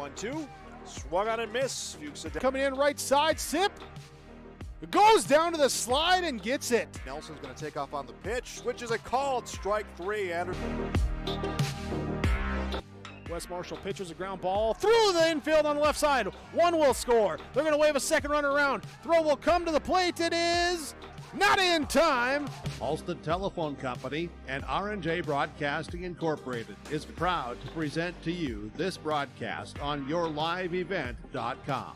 1-2. Swung on and miss. Fuchs coming in right side. Sip. Goes down to the slide and gets it. Nelson's going to take off on the pitch. Switches it called. Strike 3. Anderson. Wes Marshall pitches a ground ball through the infield on the left side. One will score. They're going to wave a second runner around. Throw will come to the plate. It is not in time. Ulster Telephone Company and R&J Broadcasting Incorporated is proud to present to you this broadcast on yourliveevent.com.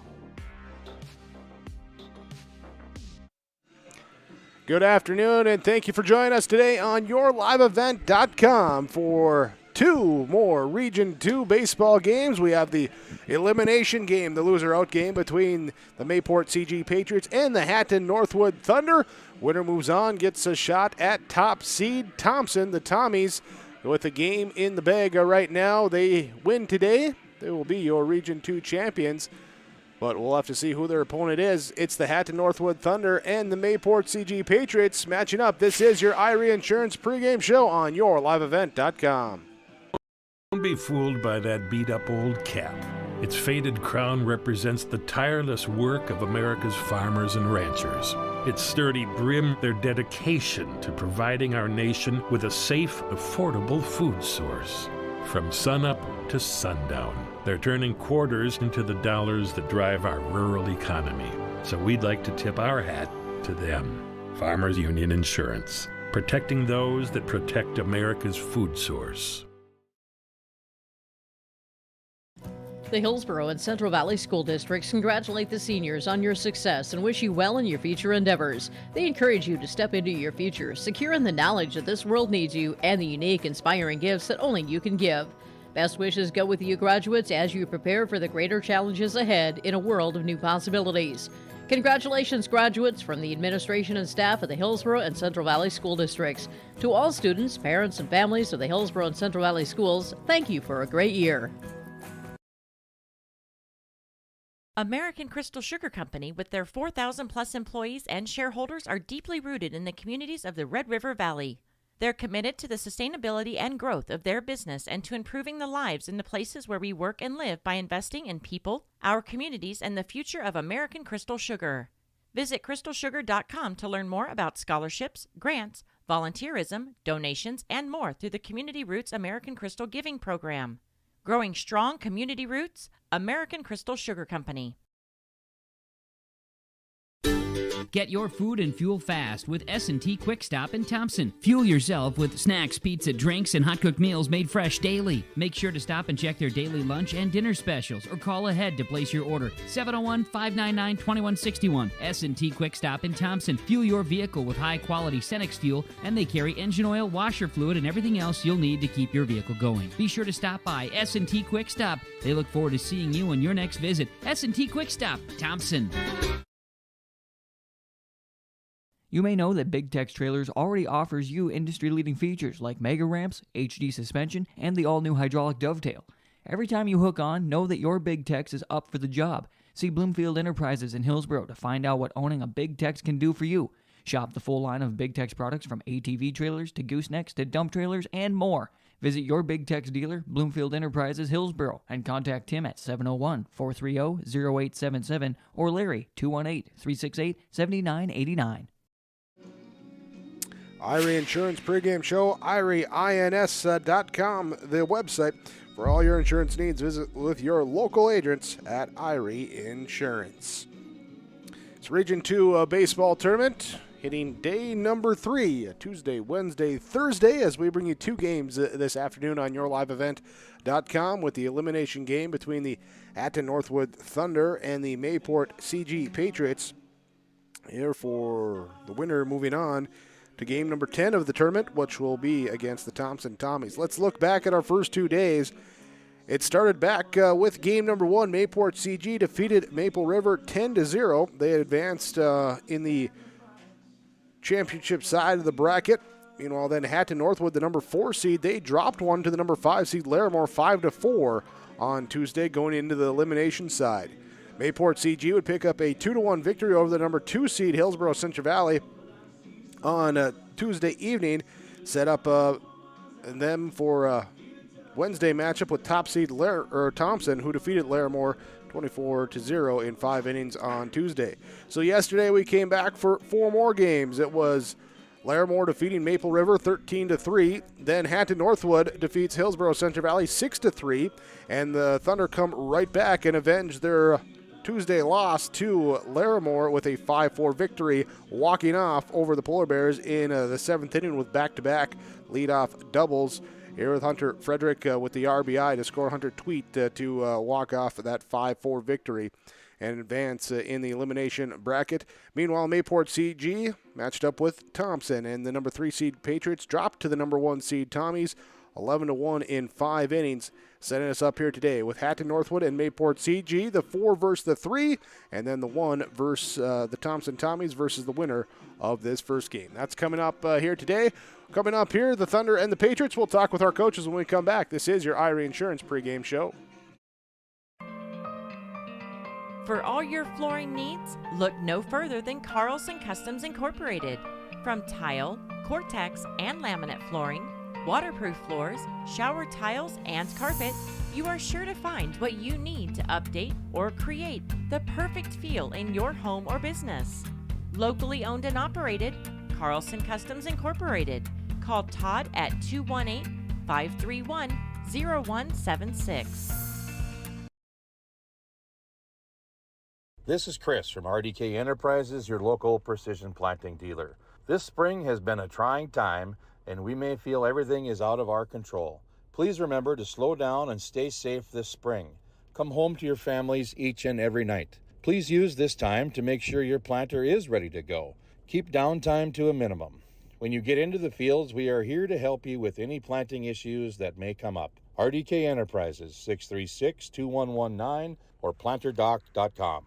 Good afternoon, and thank you for joining us today on yourliveevent.com for two more Region 2 baseball games. We have the elimination game, the loser-out game between the Mayport CG Patriots and the Hatton-Northwood Thunder. Winner moves on, gets a shot at top seed Thompson. The Tommies with the game in the bag right now. They win today. They will be your Region 2 champions. But we'll have to see who their opponent is. It's the Hatton-Northwood Thunder and the Mayport CG Patriots matching up. This is your Irie Insurance pregame show on yourliveevent.com. Don't be fooled by that beat-up old cap. Its faded crown represents the tireless work of America's farmers and ranchers. Its sturdy brim, their dedication to providing our nation with a safe, affordable food source. From sunup to sundown, they're turning quarters into the dollars that drive our rural economy. So we'd like to tip our hat to them. Farmers Union Insurance, protecting those that protect America's food source. The Hillsborough and Central Valley School Districts congratulate the seniors on your success and wish you well in your future endeavors. They encourage you to step into your future, secure in the knowledge that this world needs you and the unique, inspiring gifts that only you can give. Best wishes go with you graduates as you prepare for the greater challenges ahead in a world of new possibilities. Congratulations, graduates, from the administration and staff of the Hillsborough and Central Valley School Districts. To all students, parents, and families of the Hillsborough and Central Valley Schools, thank you for a great year. American Crystal Sugar Company, with their 4,000-plus employees and shareholders, are deeply rooted in the communities of the Red River Valley. They're committed to the sustainability and growth of their business and to improving the lives in the places where we work and live by investing in people, our communities, and the future of American Crystal Sugar. Visit crystalsugar.com to learn more about scholarships, grants, volunteerism, donations, and more through the Community Roots American Crystal Giving Program. Growing strong community roots, American Crystal Sugar Company. Get your food and fuel fast with S&T Quick Stop in Thompson. Fuel yourself with snacks, pizza, drinks, and hot-cooked meals made fresh daily. Make sure to stop and check their daily lunch and dinner specials or call ahead to place your order. 701-599-2161. S&T Quick Stop in Thompson. Fuel your vehicle with high-quality Cenex fuel, and they carry engine oil, washer fluid, and everything else you'll need to keep your vehicle going. Be sure to stop by S&T Quick Stop. They look forward to seeing you on your next visit. S&T Quick Stop, Thompson. You may know that Big Tex Trailers already offers you industry-leading features like mega ramps, HD suspension, and the all-new hydraulic dovetail. Every time you hook on, know that your Big Tex is up for the job. See Bloomfield Enterprises in Hillsborough to find out what owning a Big Tex can do for you. Shop the full line of Big Tex products from ATV trailers to goosenecks to dump trailers and more. Visit your Big Tex dealer, Bloomfield Enterprises, Hillsborough, and contact Tim at 701-430-0877 or Larry, 218-368-7989. Irie Insurance pregame show, IrieINS.com, the website. For all your insurance needs, visit with your local agents at Irie Insurance. It's Region 2 baseball tournament, hitting day number 3, Tuesday, Wednesday, Thursday, as we bring you two games this afternoon on yourliveevent.com with the elimination game between the Hatton-Northwood Thunder and the Mayport CG Patriots. Here for the winner moving on to game number 10 of the tournament, which will be against the Thompson Tommies. Let's look back at our first 2 days. It started back with game number 1. Mayport CG defeated Maple River 10-0. They advanced in the championship side of the bracket. Meanwhile, then Hatton-Northwood, the number 4 seed, they dropped one to the number 5 seed Larimore 5-4 on Tuesday, going into the elimination side. Mayport CG would pick up a 2-1 victory over the number 2 seed Hillsborough Central Valley on Tuesday evening, set up them for Wednesday matchup with top seed Thompson, who defeated Larimore 24-0 in 5 innings on Tuesday. So yesterday we came back for 4 more games. It was Larimore defeating Maple River 13-3. Then Hatton-Northwood defeats Hillsborough Central Valley 6-3. And the Thunder come right back and avenge their Tuesday loss to Larimore with a 5-4 victory, walking off over the Polar Bears in the 7th inning with back-to-back leadoff doubles. Here with Hunter Frederick with the RBI to score Hunter Tweet to walk off that 5-4 victory and advance in the elimination bracket. Meanwhile, Mayport CG matched up with Thompson, and the number 3 seed Patriots dropped to the number 1 seed Tommies 11-1 in 5 innings. Setting us up here today with Hatton-Northwood and Mayport CG, the 4 versus the 3, and then the 1 versus the Thompson Tommies versus the winner of this first game. That's coming up here today. Coming up here, the Thunder and the Patriots. We'll talk with our coaches when we come back. This is your Irie Insurance pregame show. For all your flooring needs, look no further than Carlson Customs Incorporated. From tile, Cortex, and laminate flooring, waterproof floors, shower tiles, and carpet, you are sure to find what you need to update or create the perfect feel in your home or business. Locally owned and operated, Carlson Customs Incorporated. Call Todd at 218-531-0176. This is Chris from RDK Enterprises, your local precision planting dealer. This spring has been a trying time, and we may feel everything is out of our control. Please remember to slow down and stay safe this spring. Come home to your families each and every night. Please use this time to make sure your planter is ready to go. Keep downtime to a minimum. When you get into the fields, we are here to help you with any planting issues that may come up. RDK Enterprises, 636-2119 or planterdoc.com.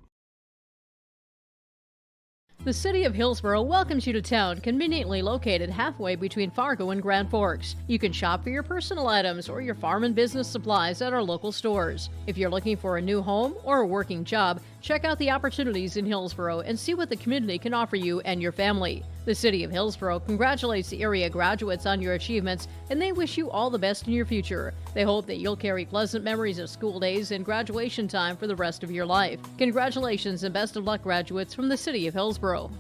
The City of Hillsborough welcomes you to town, conveniently located halfway between Fargo and Grand Forks. You can shop for your personal items or your farm and business supplies at our local stores. If you're looking for a new home or a working job, check out the opportunities in Hillsborough and see what the community can offer you and your family. The City of Hillsborough congratulates the area graduates on your achievements, and they wish you all the best in your future. They hope that you'll carry pleasant memories of school days and graduation time for the rest of your life. Congratulations and best of luck, graduates from the City of Hillsborough.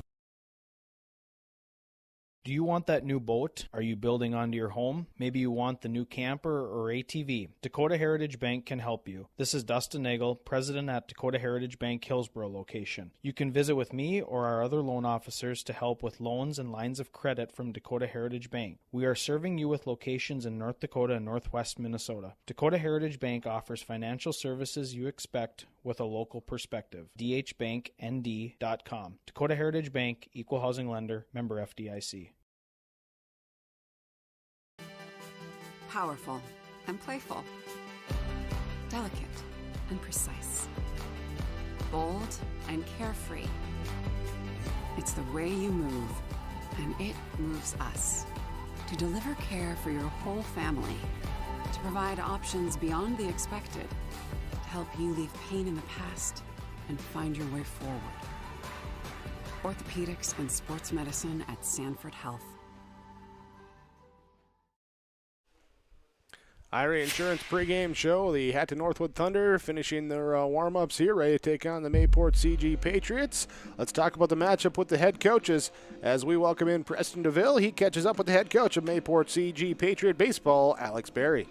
Do you want that new boat? Are you building onto your home? Maybe you want the new camper or ATV. Dakota Heritage Bank can help you. This is Dustin Nagel, president at Dakota Heritage Bank Hillsborough location. You can visit with me or our other loan officers to help with loans and lines of credit from Dakota Heritage Bank. We are serving you with locations in North Dakota and Northwest Minnesota. Dakota Heritage Bank offers financial services you expect with a local perspective. dhbanknd.com. Dakota Heritage Bank, Equal Housing Lender, member FDIC. Powerful and playful. Delicate and precise. Bold and carefree. It's the way you move, and it moves us. To deliver care for your whole family. To provide options beyond the expected. To help you leave pain in the past and find your way forward. Orthopedics and sports medicine at Sanford Health. Irie Insurance pregame show. The Hatton-Northwood Thunder finishing their warm-ups here, ready to take on the Mayport CG Patriots. Let's talk about the matchup with the head coaches as we welcome in Preston DeVille. He catches up with the head coach of Mayport CG Patriot Baseball, Alex Berry.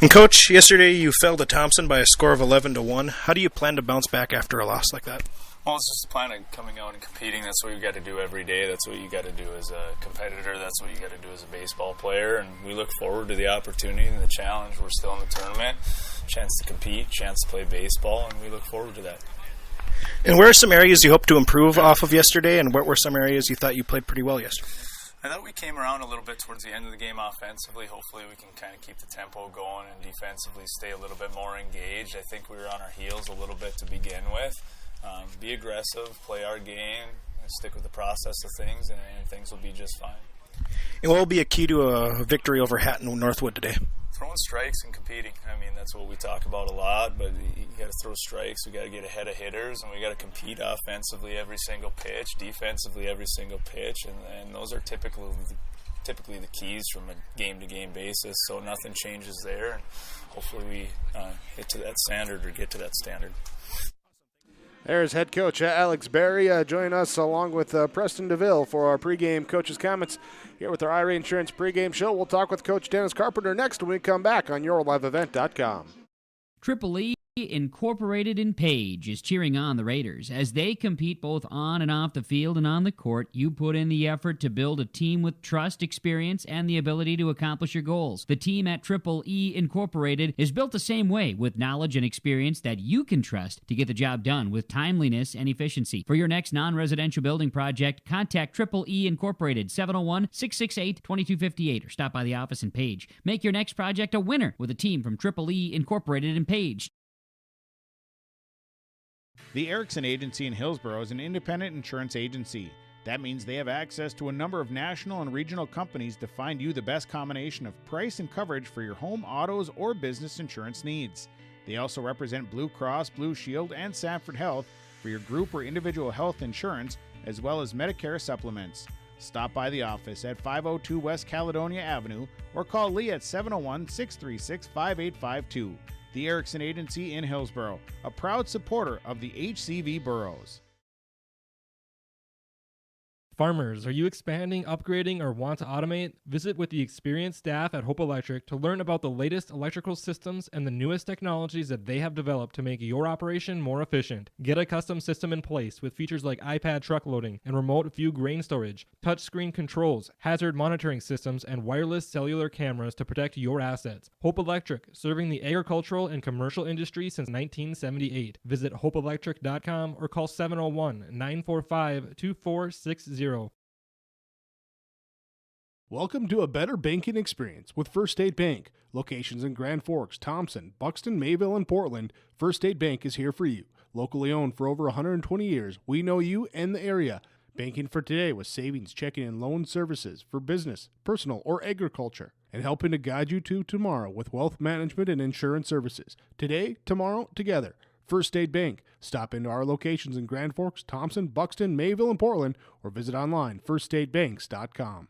And Coach, yesterday you fell to Thompson by a score of 11-1. How do you plan to bounce back after a loss like that? Well, it's just the plan of coming out and competing. That's what you got to do every day. That's what you got to do as a competitor. That's what you got to do as a baseball player. And we look forward to the opportunity and the challenge. We're still in the tournament, chance to compete, chance to play baseball, and we look forward to that. And where are some areas you hope to improve off of yesterday, and what were some areas you thought you played pretty well yesterday? I thought we came around a little bit towards the end of the game offensively. Hopefully we can kind of keep the tempo going and defensively stay a little bit more engaged. I think we were on our heels a little bit to begin with. Be aggressive, play our game, and stick with the process of things, and things will be just fine. And what will be a key to a victory over Hatton-Northwood today? Throwing strikes and competing. I mean, that's what we talk about a lot, but you got to throw strikes. We got to get ahead of hitters, and we got to compete offensively every single pitch, defensively every single pitch, and those are typically typically the keys from a game-to-game basis, so nothing changes there. And hopefully we hit to that standard or get to that standard. There's head coach Alex Berry joining us along with Preston DeVille for our pregame coaches' comments here with our IRA Insurance pregame show. We'll talk with Coach Dennis Carpenter next when we come back on YourLiveEvent.com. Triple E Incorporated in Page is cheering on the Raiders. As they compete both on and off the field and on the court, you put in the effort to build a team with trust, experience, and the ability to accomplish your goals. The team at Triple E Incorporated is built the same way, with knowledge and experience that you can trust to get the job done with timeliness and efficiency. For your next non-residential building project, contact Triple E Incorporated, 701-668-2258, or stop by the office in Page. Make your next project a winner with a team from Triple E Incorporated in Page. The Erickson Agency in Hillsborough is an independent insurance agency. That means they have access to a number of national and regional companies to find you the best combination of price and coverage for your home, autos, or business insurance needs. They also represent Blue Cross, Blue Shield, and Sanford Health for your group or individual health insurance, as well as Medicare supplements. Stop by the office at 502 West Caledonia Avenue or call Lee at 701-636-5852. The Erickson Agency in Hillsborough, a proud supporter of the HCV boroughs. Farmers, are you expanding, upgrading, or want to automate? Visit with the experienced staff at Hope Electric to learn about the latest electrical systems and the newest technologies that they have developed to make your operation more efficient. Get a custom system in place with features like iPad truck loading and remote view grain storage, touchscreen controls, hazard monitoring systems, and wireless cellular cameras to protect your assets. Hope Electric, serving the agricultural and commercial industry since 1978. Visit hopeelectric.com or call 701-945-2460. Welcome to a better banking experience with First State Bank. Locations in Grand Forks, Thompson, Buxton, Mayville, and Portland, First State Bank is here for you. Locally owned for over 120 years, we know you and the area. Banking for today with savings, checking, and loan services for business, personal, or agriculture. And helping to guide you to tomorrow with wealth management and insurance services. Today, tomorrow, together. First State Bank. Stop into our locations in Grand Forks, Thompson, Buxton, Mayville, and Portland, or visit online firststatebanks.com.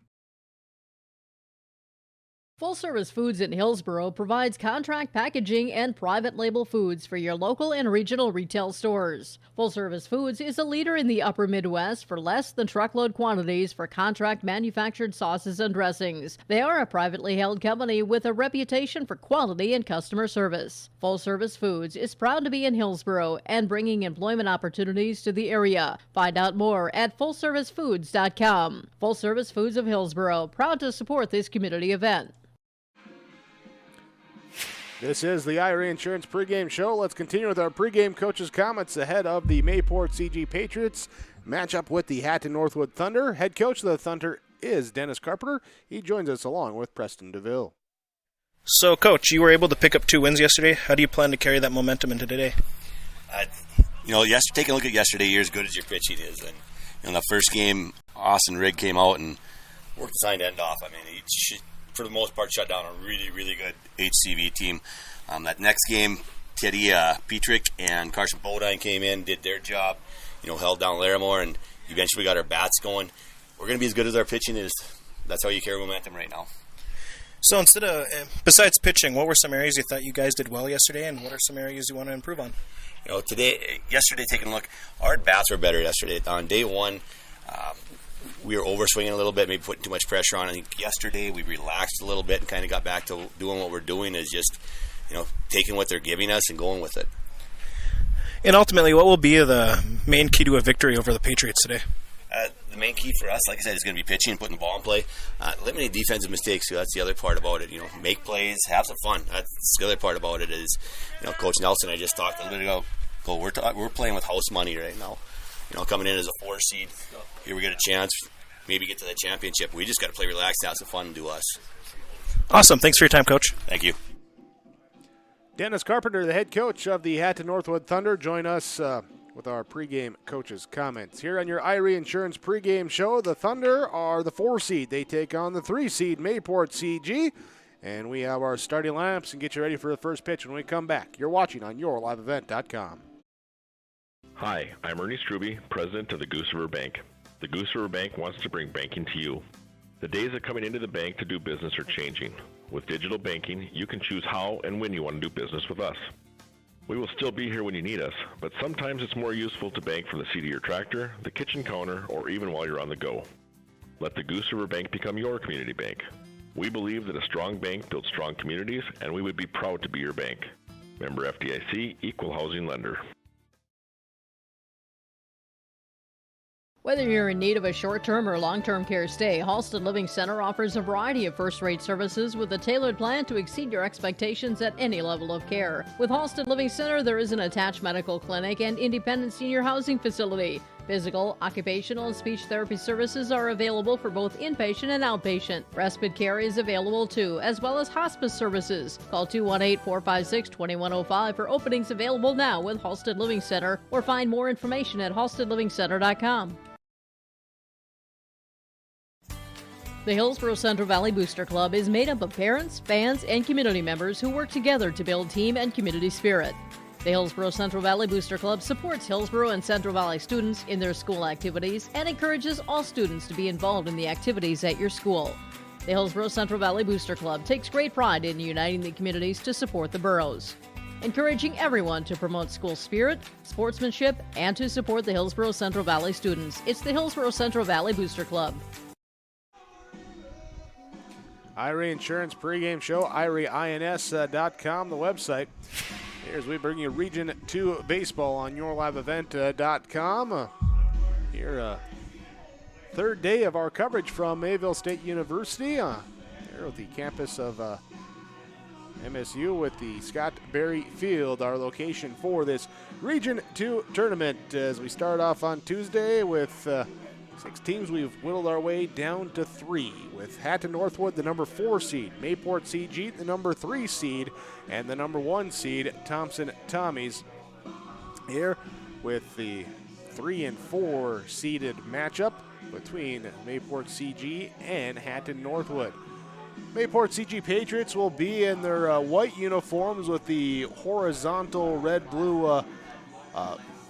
Full Service Foods in Hillsborough provides contract packaging and private label foods for your local and regional retail stores. Full Service Foods is a leader in the upper Midwest for less than truckload quantities for contract manufactured sauces and dressings. They are a privately held company with a reputation for quality and customer service. Full Service Foods is proud to be in Hillsborough and bringing employment opportunities to the area. Find out more at fullservicefoods.com. Full Service Foods of Hillsborough, proud to support this community event. This is the IRA Insurance pregame show. Let's continue with our pregame coaches' comments ahead of the Mayport CG Patriots matchup with the Hatton-Northwood Thunder. Head coach of the Thunder is Dennis Carpenter. He joins us along with Preston DeVille. So, Coach, you were able to pick up 2 wins yesterday. How do you plan to carry that momentum into today? Taking a look at yesterday, you're as good as your pitching is. And in the first game, Austin Rigg came out and worked the sign end off. I mean, he for the most part, shut down a really, really good HCV team. That next game, Teddy Petrick and Carson Bodine came in, did their job, held down Larimore, and eventually got our bats going. We're going to be as good as our pitching is. That's how you carry momentum right now. So besides pitching, what were some areas you thought you guys did well yesterday, and what are some areas you want to improve on? Yesterday, taking a look, our bats were better yesterday. On day one, we were overswinging a little bit, maybe putting too much pressure on. I think yesterday we relaxed a little bit and kind of got back to doing what we're doing, is just, taking what they're giving us and going with it. And ultimately, what will be the main key to a victory over the Patriots today? The main key for us, like I said, is going to be pitching and putting the ball in play. Limiting defensive mistakes, so that's the other part about it. Make plays, have some fun. That's the other part about it is, Coach Nelson and I just talked a little ago. We're playing with house money right now. Coming in as a 4 seed, here we get a chance, maybe get to the championship. We just got to play relaxed, have some fun, and do us. Awesome. Thanks for your time, Coach. Thank you. Dennis Carpenter, the head coach of the Hatton-Northwood Thunder, join us with our pregame coaches' comments. Here on your IRA Insurance pregame show, the Thunder are the 4 seed. They take on the 3 seed Mayport CG. And we have our starting lineups and get you ready for the first pitch when we come back. You're watching on YourLiveEvent.com. Hi, I'm Ernie Struby, president of the Goose River Bank. The Goose River Bank wants to bring banking to you. The days of coming into the bank to do business are changing. With digital banking, you can choose how and when you want to do business with us. We will still be here when you need us, but sometimes it's more useful to bank from the seat of your tractor, the kitchen counter, or even while you're on the go. Let the Goose River Bank become your community bank. We believe that a strong bank builds strong communities, and we would be proud to be your bank. Member FDIC, Equal Housing Lender. Whether you're in need of a short-term or long-term care stay, Halsted Living Center offers a variety of first-rate services with a tailored plan to exceed your expectations at any level of care. With Halsted Living Center, there is an attached medical clinic and independent senior housing facility. Physical, occupational, and speech therapy services are available for both inpatient and outpatient. Respite care is available too, as well as hospice services. Call 218-456-2105 for openings available now with Halsted Living Center, or find more information at halstedlivingcenter.com. The Hillsborough Central Valley Booster Club is made up of parents, fans, and community members who work together to build team and community spirit. The Hillsborough Central Valley Booster Club supports Hillsborough and Central Valley students in their school activities and encourages all students to be involved in the activities at your school. The Hillsborough Central Valley Booster Club takes great pride in uniting the communities to support the boroughs, encouraging everyone to promote school spirit, sportsmanship, and to support the Hillsborough Central Valley students. It's the Hillsborough Central Valley Booster Club. Irie Insurance pregame show, IrieINS.com, the website. Here's we bring you Region 2 baseball on YourLiveEvent.com. Here, third day of our coverage from Mayville State University. Here with the campus of MSU with the Scott Berry Field, our location for this Region 2 tournament. As we start off on Tuesday with 6 teams, we've whittled our way down to 3 with Hatton-Northwood, the number 4 seed, Mayport CG, the number 3 seed, and the number 1 seed, Thompson Tommies. Here with the 3 and 4 seeded matchup between Mayport CG and Hatton-Northwood. Mayport CG Patriots will be in their white uniforms with the horizontal red-blue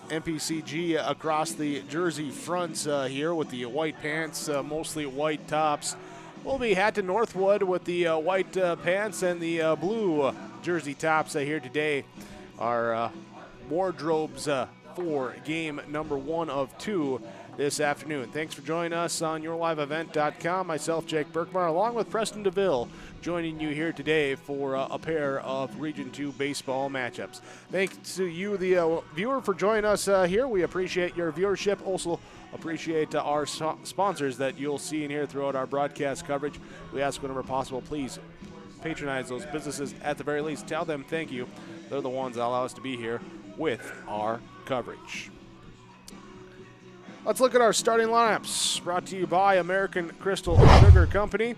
MPCG across the jersey fronts here with the white pants, mostly white tops. Will be Hatton-Northwood with the white pants and the blue jersey tops here today. Our wardrobes for game number 1 of 2 this afternoon. Thanks for joining us on YourLiveEvent.com. Myself, Jake Berkmar, along with Preston DeVille, joining you here today for a pair of Region 2 baseball matchups. Thanks to you, the viewer, for joining us here. We appreciate your viewership. Also appreciate our sponsors that you'll see in here throughout our broadcast coverage. We ask whenever possible, please patronize those businesses at the very least. Tell them thank you. They're the ones that allow us to be here with our coverage. Let's look at our starting lineups, brought to you by American Crystal Sugar Company.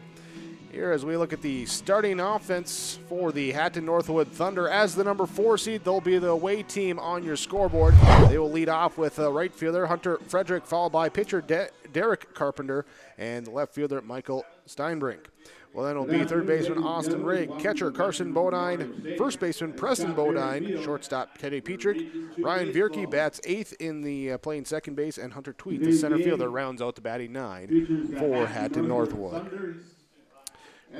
Here as we look at the starting offense for the Hatton-Northwood Thunder. As the number 4 seed, they'll be the away team on your scoreboard. They will lead off with right fielder Hunter Frederick, followed by pitcher Derek Carpenter, and left fielder Michael Steinbrink. Well, then it'll be third baseman Austin Rigg, catcher Carson Bodine, first baseman Preston Bodine, shortstop Teddy Petrick, Ryan Vierke bats 8th in the playing second base, and Hunter Tweet, the center fielder, rounds out the batting 9 for Hatton-Northwood.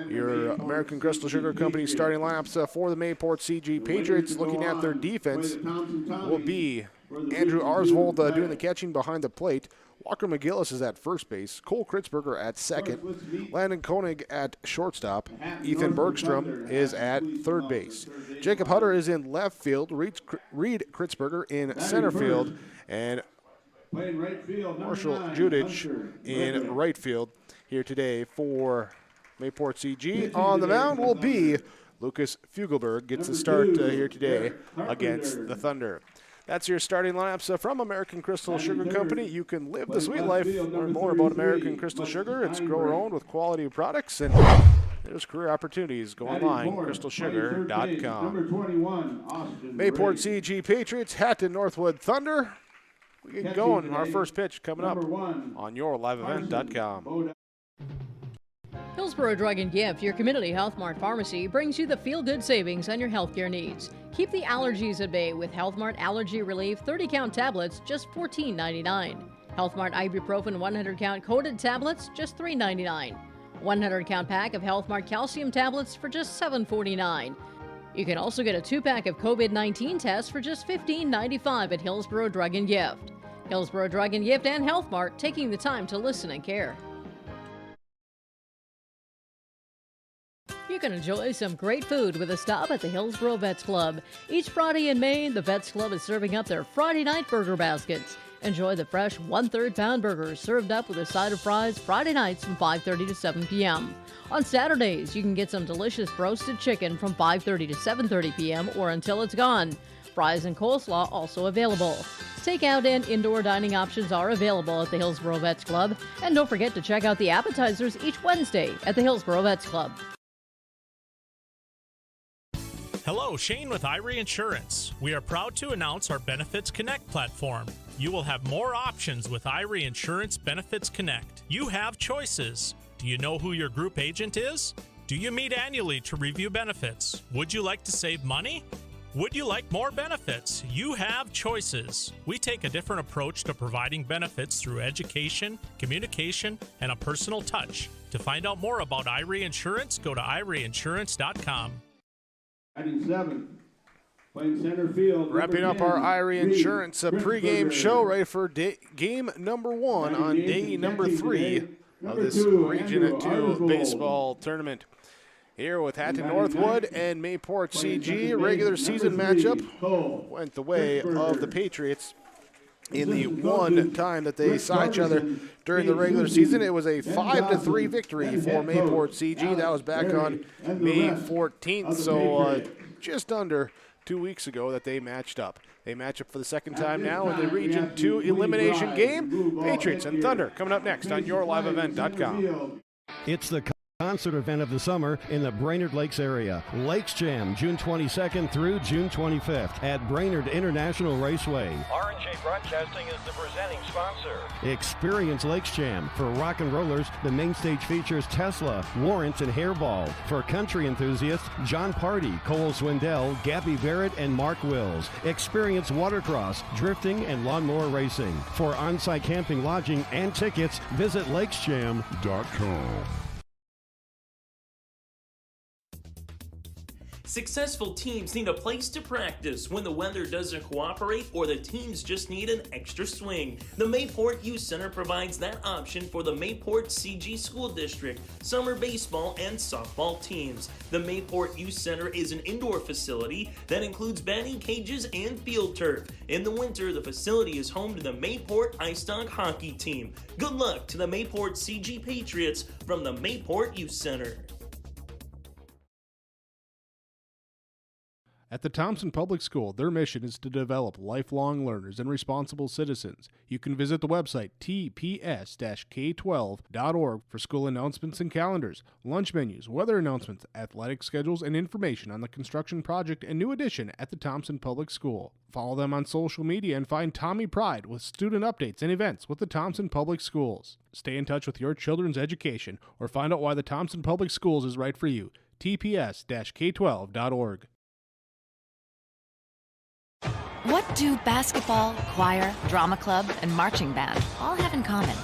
Your American Crystal Sugar Company starting lineups for the Mayport CG Patriots. Looking at their defense will be Andrew Arsvold doing the catching behind the plate. Walker McGillis is at first base. Cole Kritzberger at second. Landon Koenig at shortstop. Ethan Bergstrom is at third base. Jacob Hutter is in left field. Reed Kritzberger in center field. And Marshall Judich in right field here today for Mayport CG. On the mound will be Lucas Fugelberg. Gets the start here today against the Thunder. That's your starting lineups from American Crystal Sugar Company. You can live the sweet life. Learn more about American Crystal Sugar. It's grower-owned with quality products, and there's career opportunities. Go online, crystalsugar.com. Mayport CG Patriots, Hatton-Northwood Thunder. We get going. Our first pitch coming up on YourLiveEvent.com. Hillsborough Drug and Gift, your community Health Mart pharmacy, brings you the feel-good savings on your healthcare needs. Keep the allergies at bay with Health Mart Allergy Relief 30-count tablets, just $14.99. Health Mart Ibuprofen 100-count coated tablets, just $3.99. 100-count pack of Health Mart calcium tablets for just $7.49. You can also get a 2-pack of COVID-19 tests for just $15.95 at Hillsborough Drug & Gift. Hillsborough Drug & Gift and Health Mart, taking the time to listen and care. You can enjoy some great food with a stop at the Hillsborough Vets Club. Each Friday in May, the Vets Club is serving up their Friday night burger baskets. Enjoy the fresh 1/3 pound burgers served up with a side of fries Friday nights from 5:30 to 7 p.m. On Saturdays, you can get some delicious roasted chicken from 5:30 to 7:30 p.m. or until it's gone. Fries and coleslaw also available. Takeout and indoor dining options are available at the Hillsborough Vets Club. And don't forget to check out the appetizers each Wednesday at the Hillsborough Vets Club. Hello, Shane with Irie Insurance. We are proud to announce our Benefits Connect platform. You will have more options with Irie Insurance Benefits Connect. You have choices. Do you know who your group agent is? Do you meet annually to review benefits? Would you like to save money? Would you like more benefits? You have choices. We take a different approach to providing benefits through education, communication, and a personal touch. To find out more about Irie Insurance, go to IrieInsurance.com. 97, playing center field. Wrapping up our Irie Insurance pregame show, ready for game number 1 on day number 3 of this Region 2 baseball tournament. Here with Hatton-Northwood and Mayport CG, regular season matchup went the way of the Patriots. In the one time that they saw each other during the regular season, it was a 5-3 victory for Mayport CG. That was back on May 14th, so just under 2 weeks ago that they matched up. They match up for the second time now in the Region 2 elimination game. Patriots and Thunder coming up next on YourLiveEvent.com. It's the concert event of the summer in the Brainerd Lakes area. Lakes Jam, June 22nd through June 25th at Brainerd International Raceway. R&J Broadcasting is the presenting sponsor. Experience Lakes Jam. For rock and rollers, the main stage features Tesla, Warrants, and Hairball. For country enthusiasts, John Party, Cole Swindell, Gabby Barrett, and Mark Wills. Experience watercross, drifting, and lawnmower racing. For on-site camping, lodging, and tickets, visit lakesjam.com. Successful teams need a place to practice when the weather doesn't cooperate or the teams just need an extra swing. The Mayport Youth Center provides that option for the Mayport CG School District, summer baseball and softball teams. The Mayport Youth Center is an indoor facility that includes batting cages and field turf. In the winter, the facility is home to the Mayport Ice Dog hockey team. Good luck to the Mayport CG Patriots from the Mayport Youth Center. At the Thompson Public School, their mission is to develop lifelong learners and responsible citizens. You can visit the website tps-k12.org for school announcements and calendars, lunch menus, weather announcements, athletic schedules, and information on the construction project and new addition at the Thompson Public School. Follow them on social media and find Tommy Pride with student updates and events with the Thompson Public Schools. Stay in touch with your children's education or find out why the Thompson Public Schools is right for you. tps-k12.org. What do basketball, choir, drama club, and marching band all have in common?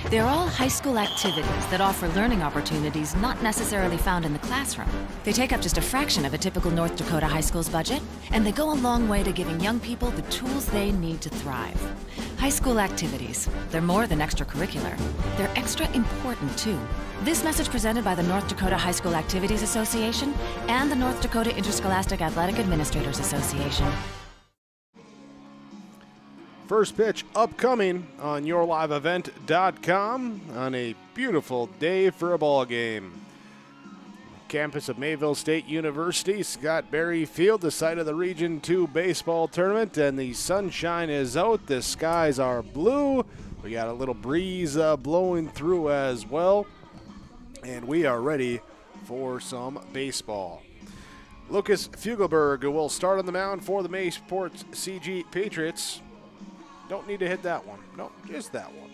They're all high school activities that offer learning opportunities not necessarily found in the classroom. They take up just a fraction of a typical North Dakota high school's budget, and they go a long way to giving young people the tools they need to thrive. High school activities, they're more than extracurricular. They're extra important, too. This message presented by the North Dakota High School Activities Association and the North Dakota Interscholastic Athletic Administrators Association. First pitch upcoming on YourLiveEvent.com on a beautiful day for a ball game. Campus of Mayville State University, Scott Berry Field, the site of the Region 2 baseball tournament, and the sunshine is out. The skies are blue. We got a little breeze blowing through as well, and we are ready for some baseball. Lucas Fugelberg will start on the mound for the Mayport CG Patriots. Don't need to hit that one. No, just that one.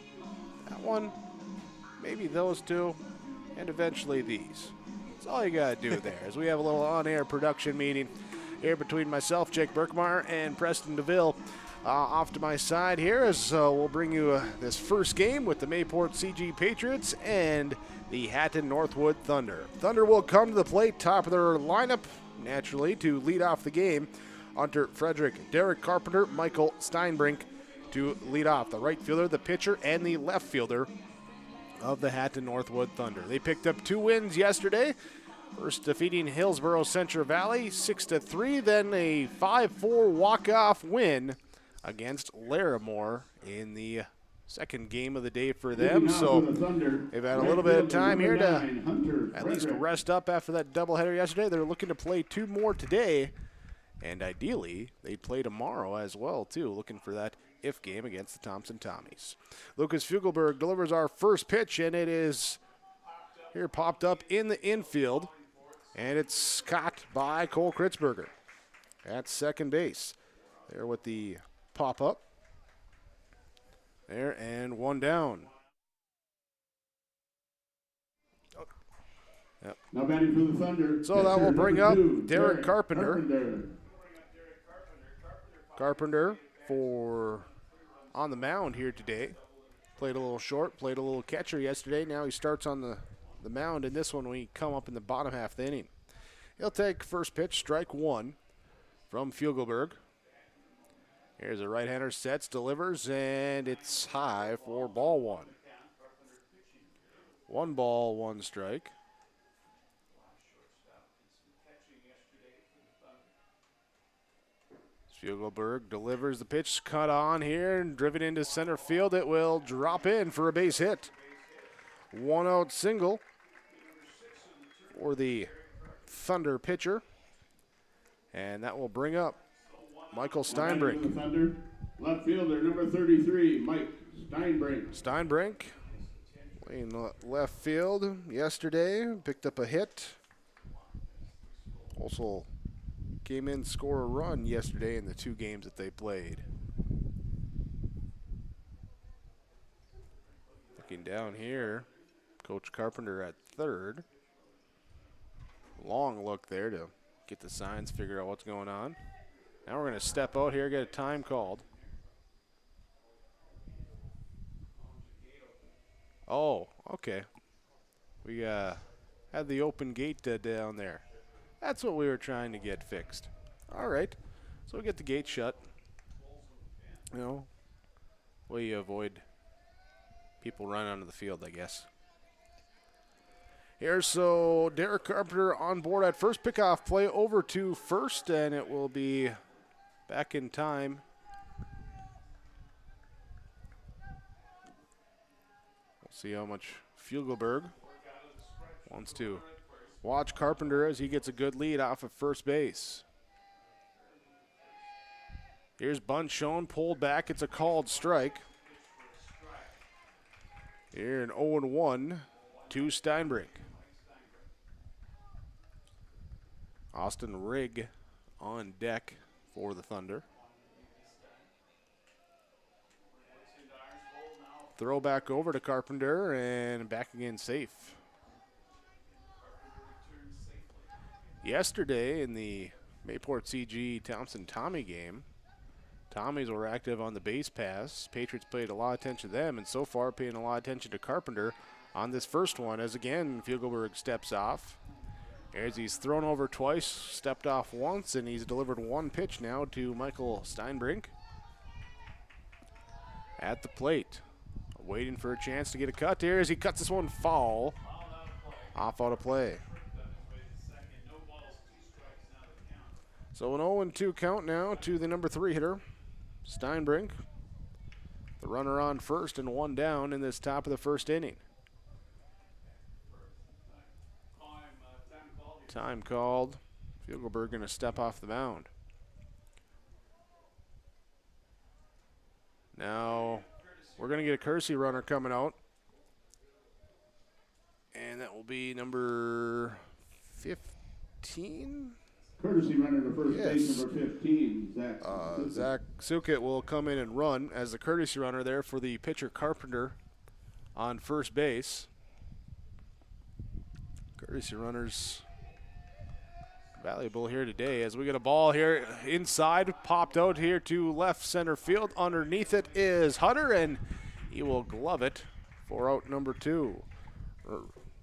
That one, maybe those two, and eventually these. That's all you got to do there, as we have a little on-air production meeting. here between myself, Jake Berkmeyer, and Preston DeVille. Off to my side here as we'll bring you this first game with the Mayport CG Patriots and the Hatton-Northwood Thunder. Thunder will come to the plate, top of their lineup, naturally, to lead off the game. Hunter Frederick, Derek Carpenter, Michael Steinbrink to lead off. The right fielder, the pitcher, and the left fielder of the Hatton-Northwood Thunder. They picked up 2 wins yesterday. First defeating Hillsborough Central Valley 6-3, then a 5-4 walk-off win against Larimore in the second game of the day for them. So they've had a little bit of time here to at least rest up after that doubleheader yesterday. They're looking to play 2 more today, and ideally they'd play tomorrow as well, too, looking for that if game against the Thompson Tommies. Lucas Fugelberg delivers our first pitch, and it is here popped up in the infield, and it's caught by Cole Kritzberger at second base. There with the pop-up. There, and 1 down. Oh. Yep. Now batting for the Thunder. So that will bring up Derek Carpenter. Carpenter for on the mound here today. Played a little short, played a little catcher yesterday. Now he starts on the mound in this one when we come up in the bottom half of the inning. He'll take first pitch, strike 1 from Fugelberg. Here's a right-hander, sets, delivers, and it's high for ball 1. 1 ball, 1 strike. Fugelberg delivers the pitch, cut on here, and driven into center field. It will drop in for a base hit. 1-out single for the Thunder pitcher. And that will bring up Michael Steinbrink. Thunder, left fielder, number 33, Mike Steinbrink. Steinbrink playing left field yesterday, picked up a hit. Also came in, score a run yesterday in the 2 games that they played. Looking down here, Coach Carpenter at third. Long look there to get the signs, figure out what's going on. Now we're going to step out here, get a time called. Oh, okay. We had the open gate down there. That's what we were trying to get fixed. All right. So we get the gate shut. You know, way you avoid people running onto the field, I guess. Here, so Derek Carpenter on board at first. Pickoff play over to first, and it will be back in time. We'll see how much Fugelberg wants to watch Carpenter as he gets a good lead off of first base. Here's bunt shown, pulled back. It's a called strike. Here an 0-1 to Steinbrink. Austin Rigg on deck for the Thunder. Throw back over to Carpenter and back again safe. Yesterday in the Mayport CG Thompson Tommy game, Tommies were active on the base pass. Patriots paid a lot of attention to them, and so far paying a lot of attention to Carpenter on this first one, as again Fugelberg steps off. As he's thrown over twice, stepped off once, and he's delivered 1 pitch now to Michael Steinbrink at the plate. Waiting for a chance to get a cut here as he cuts this one foul off out of play. So an 0-2 count now to the number 3 hitter, Steinbrink. The runner on first and 1 down in this top of the first inning. Time called. Fugelberg going to step off the mound. Now we're going to get a courtesy runner coming out. And that will be number 15. Courtesy runner to first base, number 15, Zach. Zach Sukit will come in and run as the courtesy runner there for the pitcher Carpenter on first base. Courtesy runners valuable here today as we get a ball here inside, popped out here to left center field. Underneath it is Hutter, and he will glove it for out number 2.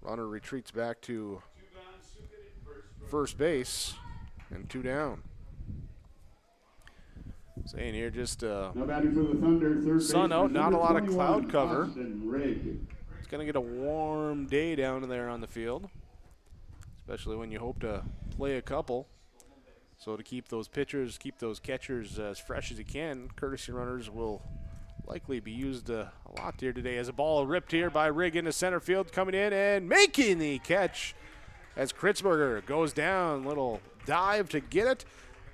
Runner retreats back to first base, and 2 down. Saying here just now batting for the Thunder, third sun out, not a lot of cloud cover. Austin It's going to get a warm day down there on the field, especially when you hope to play a couple. So to keep those pitchers, keep those catchers as fresh as you can, courtesy runners will likely be used a lot here today. As a ball ripped here by Rigg into center field, coming in and making the catch as Kritzberger goes down. Little dive to get it,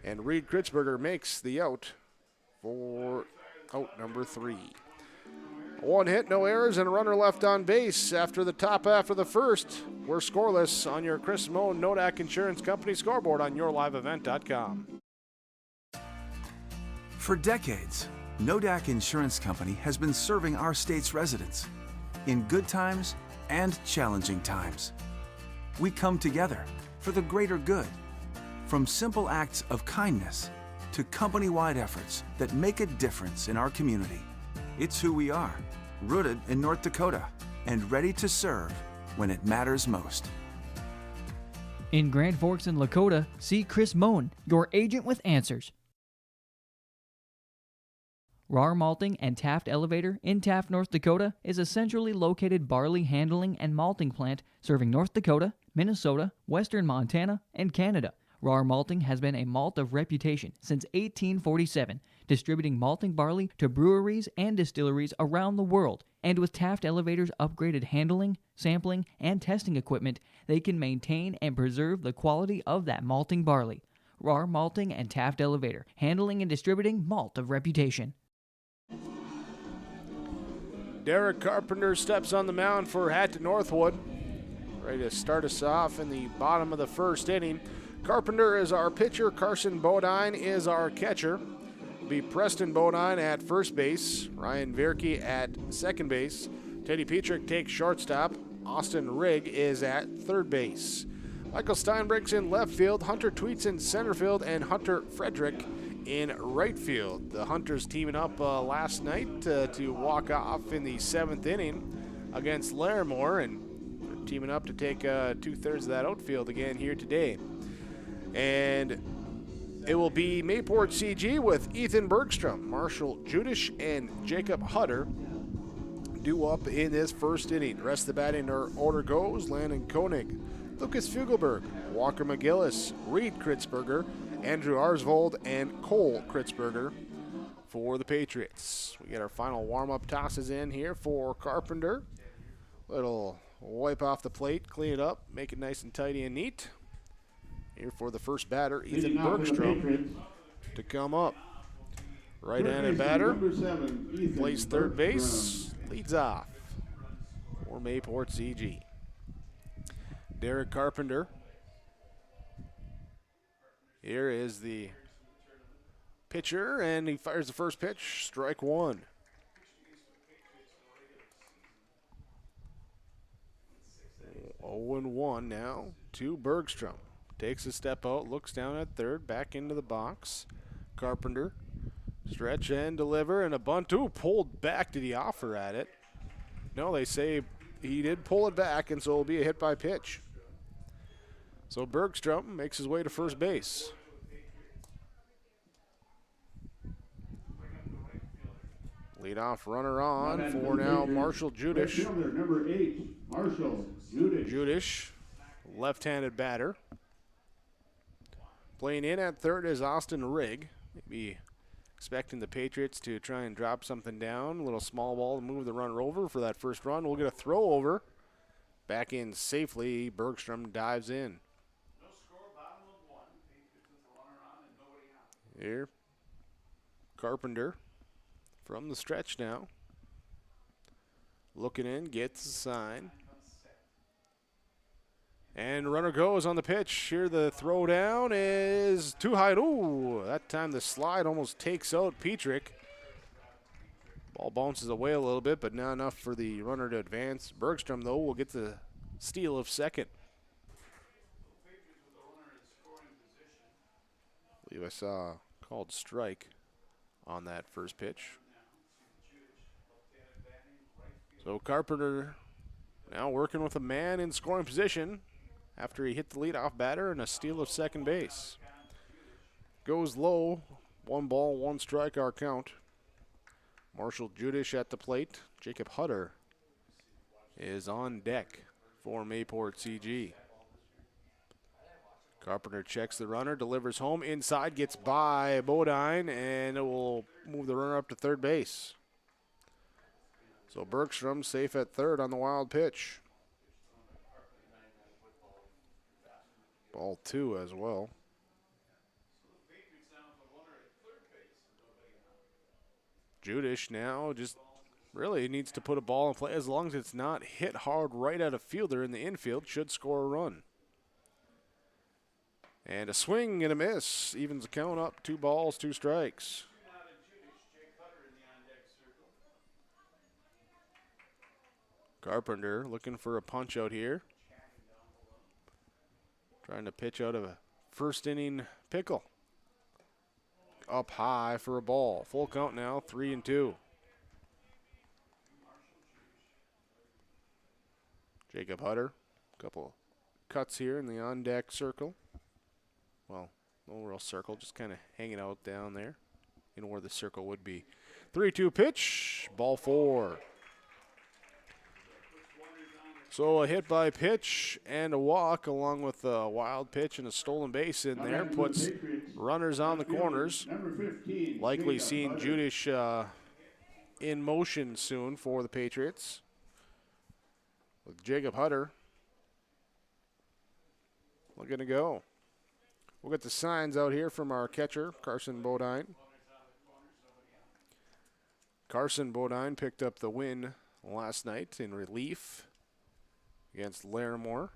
and Reed Kritzberger makes the out for out number 3. 1 hit, no errors, and a runner left on base after the top half of the first. We're scoreless on your Chris Moen Nodak Insurance Company scoreboard on yourliveevent.com. For decades, Nodak Insurance Company has been serving our state's residents in good times and challenging times. We come together for the greater good, from simple acts of kindness to company-wide efforts that make a difference in our community. It's who we are, rooted in North Dakota and ready to serve when it matters most. In Grand Forks and Lakota, see Chris Moen, your agent with answers. Rar Malting and Taft Elevator in Taft, North Dakota is a centrally located barley handling and malting plant serving North Dakota, Minnesota, western Montana, and Canada. Rar Malting has been a malt of reputation since 1847, distributing malting barley to breweries and distilleries around the world. And with Taft Elevator's upgraded handling, sampling, and testing equipment, they can maintain and preserve the quality of that malting barley. Rar Malting and Taft Elevator, handling and distributing malt of reputation. Derek Carpenter steps on the mound for Hatton-Northwood. Ready to start us off in the bottom of the first inning. Carpenter is our pitcher. Carson Bodine is our catcher. It'll be Preston Bodine at first base. Ryan Vierke at second base. Teddy Petrick takes shortstop. Austin Rigg is at third base. Michael Steinbrick's in left field. Hunter Tweets in center field. And Hunter Frederick in right field. The Hunters teaming up last night to walk off in the 7th inning against Larimore, and they're teaming up to take 2/3 of that outfield again here today. And it will be Mayport CG with Ethan Bergstrom, Marshall Judish, and Jacob Hutter due up in this first inning. The rest of the batting order goes: Landon Koenig, Lucas Fugelberg, Walker McGillis, Reed Kritzberger, Andrew Arsvold, and Cole Kritzberger for the Patriots. We get our final warm-up tosses in here for Carpenter. Little wipe off the plate, clean it up, make it nice and tidy and neat. Here for the first batter, Ethan Bergstrom to come up. Right-handed batter, plays third base, leads off for Mayport CG. Derek Carpenter. Here is the pitcher, and he fires the first pitch, strike 1. Oh and 1 now to Bergstrom. Takes a step out, looks down at third, back into the box. Carpenter, stretch and deliver, and a bunt. Ooh, pulled back. Did he offer at it? No, they say he did pull it back, and so it'll be a hit by pitch. So Bergstrom makes his way to first base. Leadoff runner on for now Marshall Judish. Number 8, Marshall Judish. Judish, left-handed batter. Playing in at third is Austin Rigg. Maybe expecting the Patriots to try and drop something down. A little small ball to move the runner over for that first run. We'll get a throw over. Back in safely. Bergstrom dives in. Here, Carpenter from the stretch now. Looking in, gets the sign. And runner goes on the pitch. Here the throw down is too high. Ooh, that time the slide almost takes out Petrick. Ball bounces away a little bit, but not enough for the runner to advance. Bergstrom, though, will get the steal of second. believe I saw called strike on that first pitch. So Carpenter now working with a man in scoring position after he hit the leadoff batter and a steal of second base. Goes low, 1 ball, 1 strike, our count. Marshall Judish at the plate. Jacob Hutter is on deck for Mayport CG. Carpenter checks the runner, delivers home, inside, gets by Bodine, and it will move the runner up to third base. So Bergstrom safe at third on the wild pitch. Ball 2 as well. Judish now just really needs to put a ball in play. As long as it's not hit hard right at a fielder in the infield, should score a run. And a swing and a miss. Evens the count up. 2 balls, 2 strikes. Carpenter looking for a punch out here. Trying to pitch out of a first inning pickle. Up high for a ball. Full count now, 3-2. Jacob Hutter, couple cuts here in the on-deck circle. Well, no real circle, just kind of hanging out down there in where the circle would be. 3-2 pitch, ball 4. So a hit by pitch and a walk along with a wild pitch and a stolen base in there puts runners on the corners. Likely seeing Judish in motion soon for the Patriots. With Jacob Hutter looking to go. We'll get the signs out here from our catcher, Carson Bodine. Carson Bodine picked up the win last night in relief against Larimore.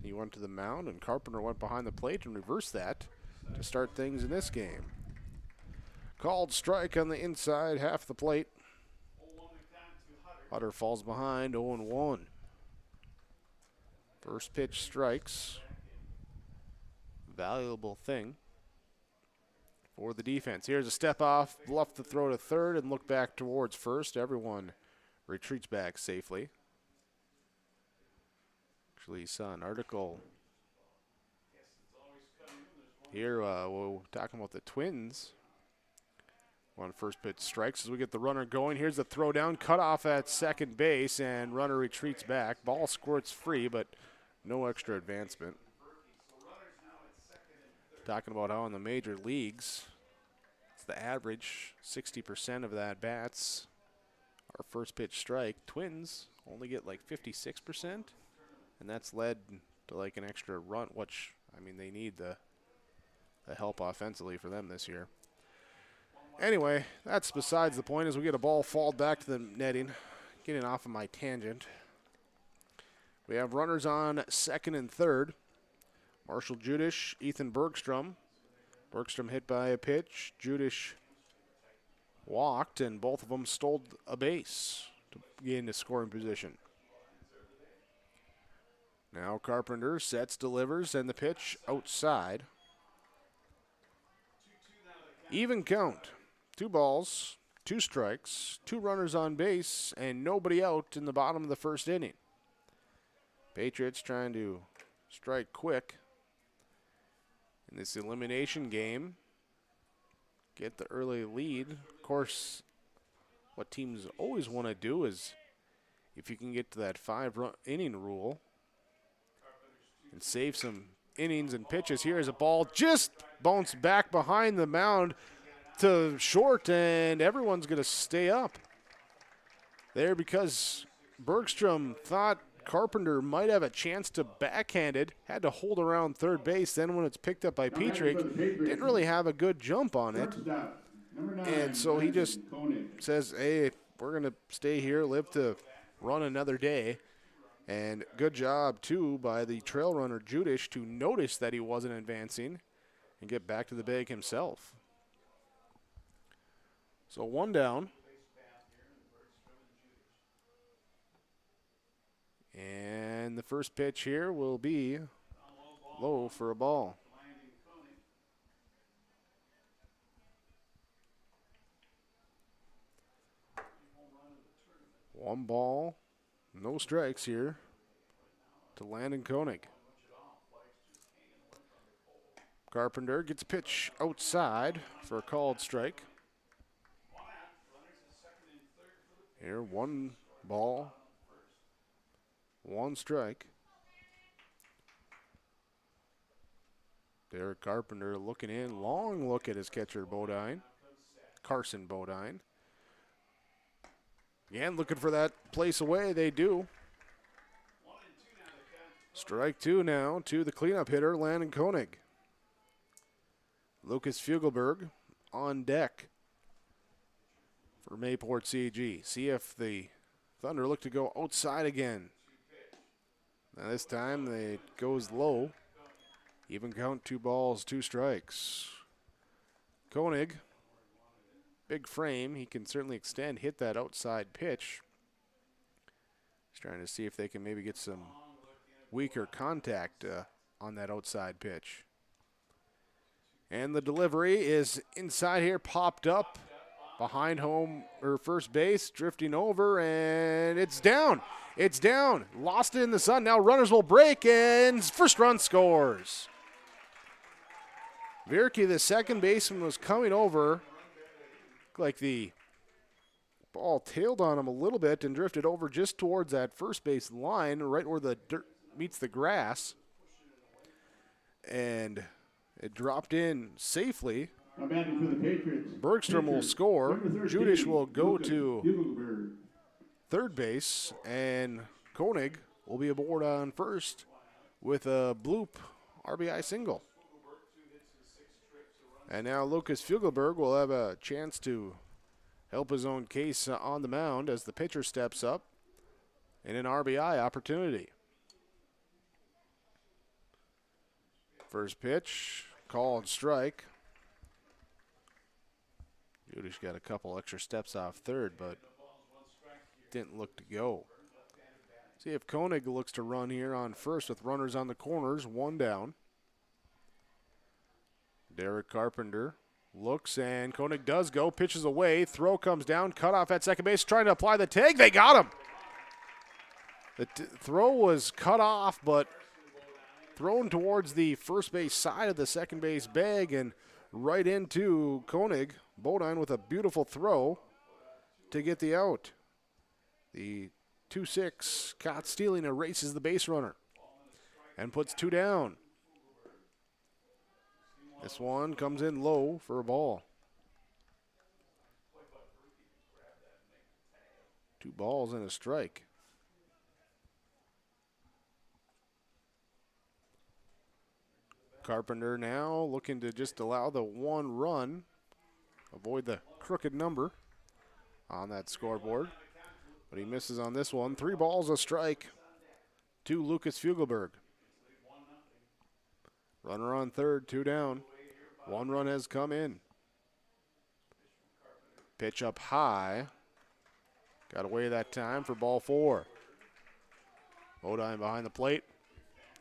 He went to the mound, and Carpenter went behind the plate and reversed that to start things in this game. Called strike on the inside half the plate. Hutter falls behind, 0-1. First pitch strikes. Valuable thing for the defense. Here's a step off, bluff the throw to third, and look back towards first. Everyone retreats back safely. Actually, saw an article here. We're talking about the Twins. On first pitch strikes as we get the runner going. Here's the throw down, cut off at second base, and runner retreats back. Ball squirts free, but no extra advancement. Talking about how in the major leagues, it's the average 60% of the at-bats are first pitch strike. Twins only get like 56%, and that's led to like an extra run, which, I mean, they need the help offensively for them this year. Anyway, that's besides the point as we get a ball fall back to the netting. Getting off of my tangent. We have runners on second and third. Marshall Judish, Ethan Bergstrom. Bergstrom hit by a pitch. Judish walked, and both of them stole a base to get into scoring position. Now Carpenter sets, delivers, and the pitch outside. Even count. 2 balls, 2 strikes, 2 runners on base, and nobody out in the bottom of the first inning. Patriots trying to strike quick in this elimination game. Get the early lead. Of course, what teams always want to do is, if you can get to that 5-inning rule and save some innings and pitches. Here is a ball just bounced back behind the mound to short, and everyone's going to stay up there because Bergstrom thought Carpenter might have a chance to backhand it, had to hold around third base. Then when it's picked up by Petrick, didn't really have a good jump on it. And so he just says, hey, we're going to stay here, live to run another day. And good job, too, by the trail runner Judish to notice that he wasn't advancing and get back to the bag himself. So 1 down. And the first pitch here will be low for a ball. 1 ball, no strikes here to Landon Koenig. Carpenter gets a pitch outside for a called strike. Here, 1 ball, 1 strike. Derek Carpenter looking in, long look at his catcher Bodine, Carson Bodine. Again, looking for that place away, they do. Strike 2 now to the cleanup hitter, Landon Koenig. Lucas Fugelberg on deck for Mayport CG. See if the Thunder look to go outside again. Now this time it goes low. Even count, 2 balls, 2 strikes. Koenig, big frame. He can certainly extend, hit that outside pitch. He's trying to see if they can maybe get some weaker contact on that outside pitch. And the delivery is inside here, popped up behind home or first base, drifting over, and it's down. It's down. Lost it in the sun. Now runners will break, and first run scores. Vierke, the second baseman, was coming over. Looked like the ball tailed on him a little bit and drifted over just towards that first base line, right where the dirt meets the grass. And it dropped in safely. Bergstrom will score. Judish will go to third base, and Koenig will be aboard on first with a bloop RBI single. And now Lucas Fugelberg will have a chance to help his own case on the mound as the pitcher steps up in an RBI opportunity. First pitch, called strike. Judish got a couple extra steps off third, but didn't look to go. See if Koenig looks to run here on first with runners on the corners, 1 down. Derek Carpenter looks, and Koenig does go, pitches away, throw comes down, cut off at second base, trying to apply the tag. They got him. The throw was cut off, but thrown towards the first base side of the second base bag and right into Koenig. Bodine with a beautiful throw to get the out. The 2-6 caught stealing, erases the base runner and puts 2 down. This one comes in low for a ball. 2 balls and a strike. Carpenter now looking to just allow the 1 run, avoid the crooked number on that scoreboard. But he misses on this one. 3 balls, a strike to Lucas Fugelberg. Runner on third, 2 down. 1 run has come in. Pitch up high. Got away that time for ball 4. Bodine behind the plate.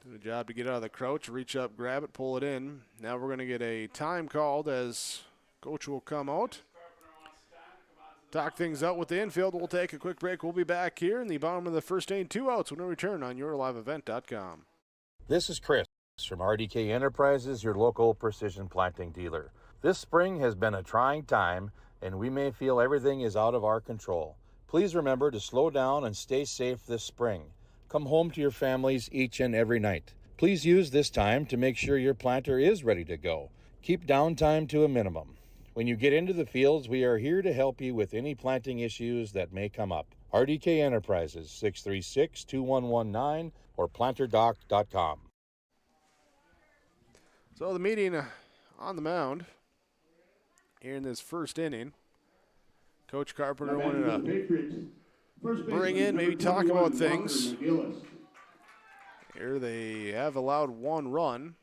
Did a job to get out of the crouch, reach up, grab it, pull it in. Now we're going to get a time called as coach will come out. Talk things out with the infield. We'll take a quick break. We'll be back here in the bottom of the first inning. 2 outs when we return on yourliveevent.com. This is Chris from RDK Enterprises, your local precision planting dealer. This spring has been a trying time, and we may feel everything is out of our control. Please remember to slow down and stay safe this spring. Come home to your families each and every night. Please use this time to make sure your planter is ready to go. Keep downtime to a minimum. When you get into the fields, we are here to help you with any planting issues that may come up. RDK Enterprises, 636-2119 or planterdoc.com. So the meeting on the mound here in this first inning. Coach Carpenter wanted to bring in, maybe talk about things. Here they have allowed 1 run.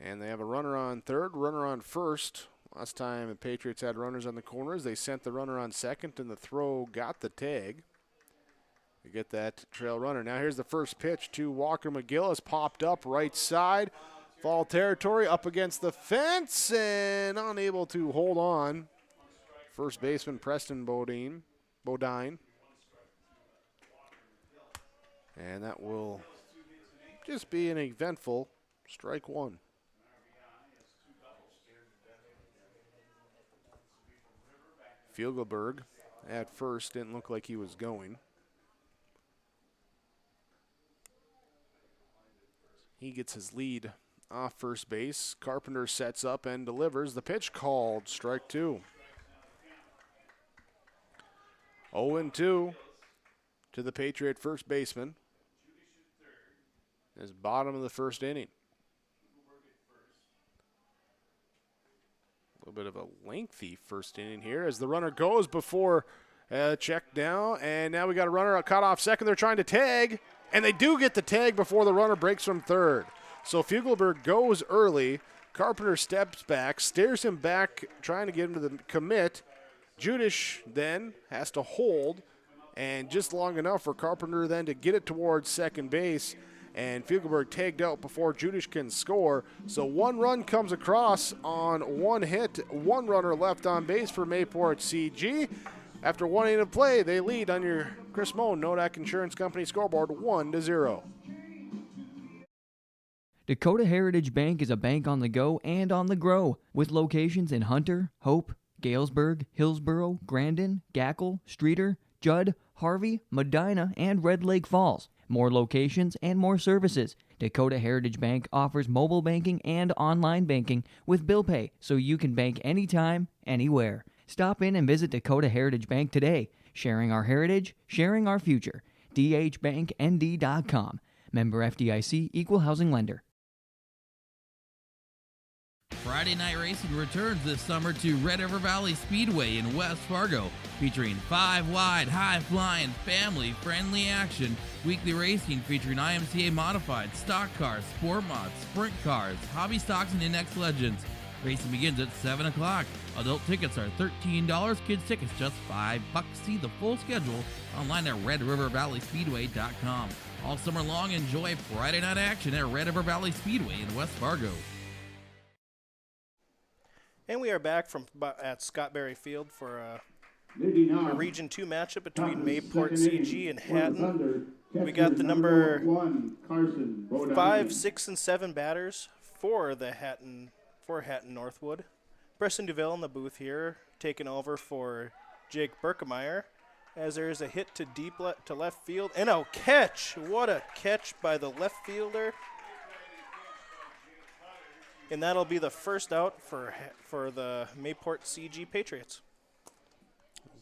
And they have a runner on third, runner on first. Last time the Patriots had runners on the corners, they sent the runner on second, and the throw got the tag. They get that trail runner. Now here's the first pitch to Walker McGillis, popped up right side. Foul territory, up against the fence, and unable to hold on. First baseman Preston Bodine. Bodine. And that will just be an eventful strike one. Fugelberg at first didn't look like he was going. He gets his lead off first base. Carpenter sets up and delivers. The pitch called, strike two. 0-2 to the Patriot first baseman. As bottom of the first inning. A little bit of a lengthy first inning here as the runner goes before check down. And now we got a runner caught off second. They're trying to tag. And they do get the tag before the runner breaks from third. So Fugelberg goes early. Carpenter steps back, stares him back, trying to get him to the commit. Judish then has to hold, and just long enough for Carpenter then to get it towards second base. And Fugelberg tagged out before Judish can score. So one run comes across on one hit. One runner left on base for Mayport CG. After 1 inning of play, they lead on your Chris Moen Nodak Insurance Company scoreboard 1-0. Dakota Heritage Bank is a bank on the go and on the grow, with locations in Hunter, Hope, Galesburg, Hillsboro, Grandin, Gackle, Streeter, Judd, Harvey, Medina, and Red Lake Falls. More locations and more services. Dakota Heritage Bank offers mobile banking and online banking with bill pay, so you can bank anytime, anywhere. Stop in and visit Dakota Heritage Bank today. Sharing our heritage, sharing our future. dhbanknd.com. Member FDIC, Equal Housing Lender. Friday Night Racing returns this summer to Red River Valley Speedway in West Fargo, featuring 5-wide, high-flying, family-friendly action. Weekly racing featuring IMCA modified, stock cars, sport mods, sprint cars, hobby stocks, and index legends. Racing begins at 7 o'clock. Adult tickets are $13, kids tickets just $5. See the full schedule online at RedRiverValleySpeedway.com. All summer long, enjoy Friday night action at Red River Valley Speedway in West Fargo. And we are back at Scottberry Field for a Region 2 matchup between Mayport CG and Hatton. We got the number 5, 6, and 7 batters for the Hatton-Northwood. Preston Duvall in the booth here, taking over for Jake Berkemeyer, as there is a hit to to left field and a catch. What a catch by the left fielder. And that'll be the first out for the Mayport CG Patriots.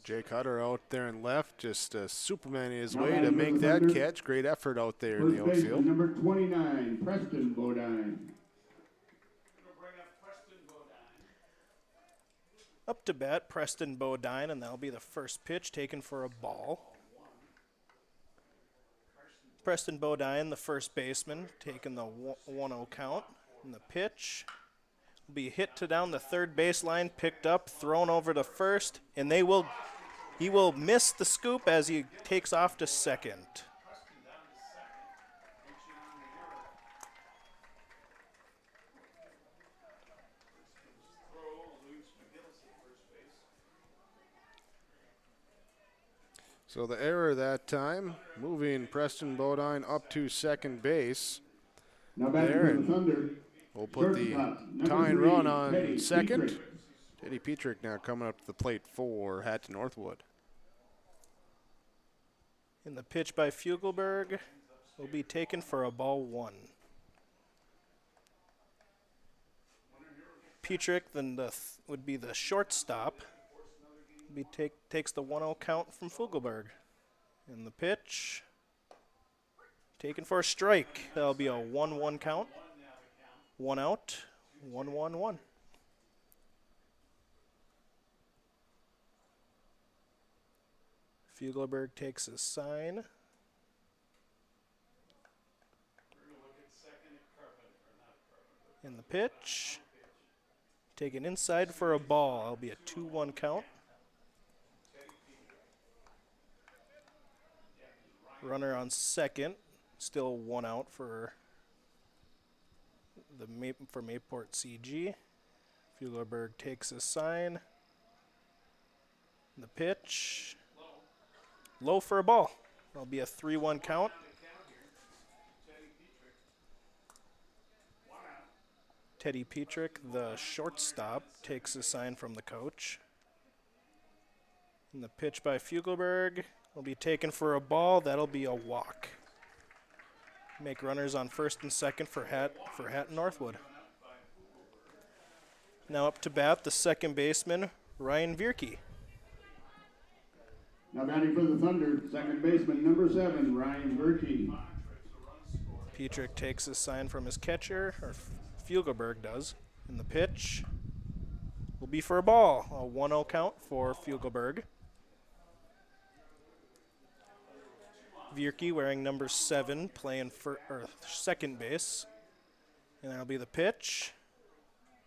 Jake Hutter out there in left, just Superman his way to make that catch. Great effort out there in the outfield. Number 29, Preston Bodine. Up to bat, Preston Bodine, and that'll be the first pitch taken for a ball. Preston Bodine, the first baseman, taking the 1-0 count. And the pitch will be hit to down the third baseline, picked up, thrown over to first, and he will miss the scoop as he takes off to second. So the error that time, moving Preston Bodine up to second base. Now back there, to the Thunder. We'll put the tying run on second. Teddy Petrick now coming up to the plate for Hatton-Northwood. And the pitch by Fugelberg will be taken for a ball 1. Petrick then would be the shortstop. Takes the 1-0 count from Fugelberg. And the pitch taken for a strike. That'll be a 1-1 count. 1 out, 1-1-1. Fugelberg takes his sign. In the pitch. Taken inside for a ball. That'll be a 2-1 count. Runner on second. Still 1 out for Mayport CG. Fugelberg takes his sign. The pitch low for a ball. That'll be a 3-1 count. Teddy Petrick, the shortstop, takes a sign from the coach. And the pitch by Fugelberg will be taken for a ball. That'll be a walk. Make runners on first and second for Hatton-Northwood. Now up to bat, the second baseman, Ryan Vierke. Now batting for the Thunder, second baseman, number 7, Ryan Vierke. Petrick takes a sign from his catcher, or Fugelberg does. And the pitch will be for a ball. A 1-0 count for Fugelberg. Vierke wearing number 7, playing for second base. And that'll be the pitch.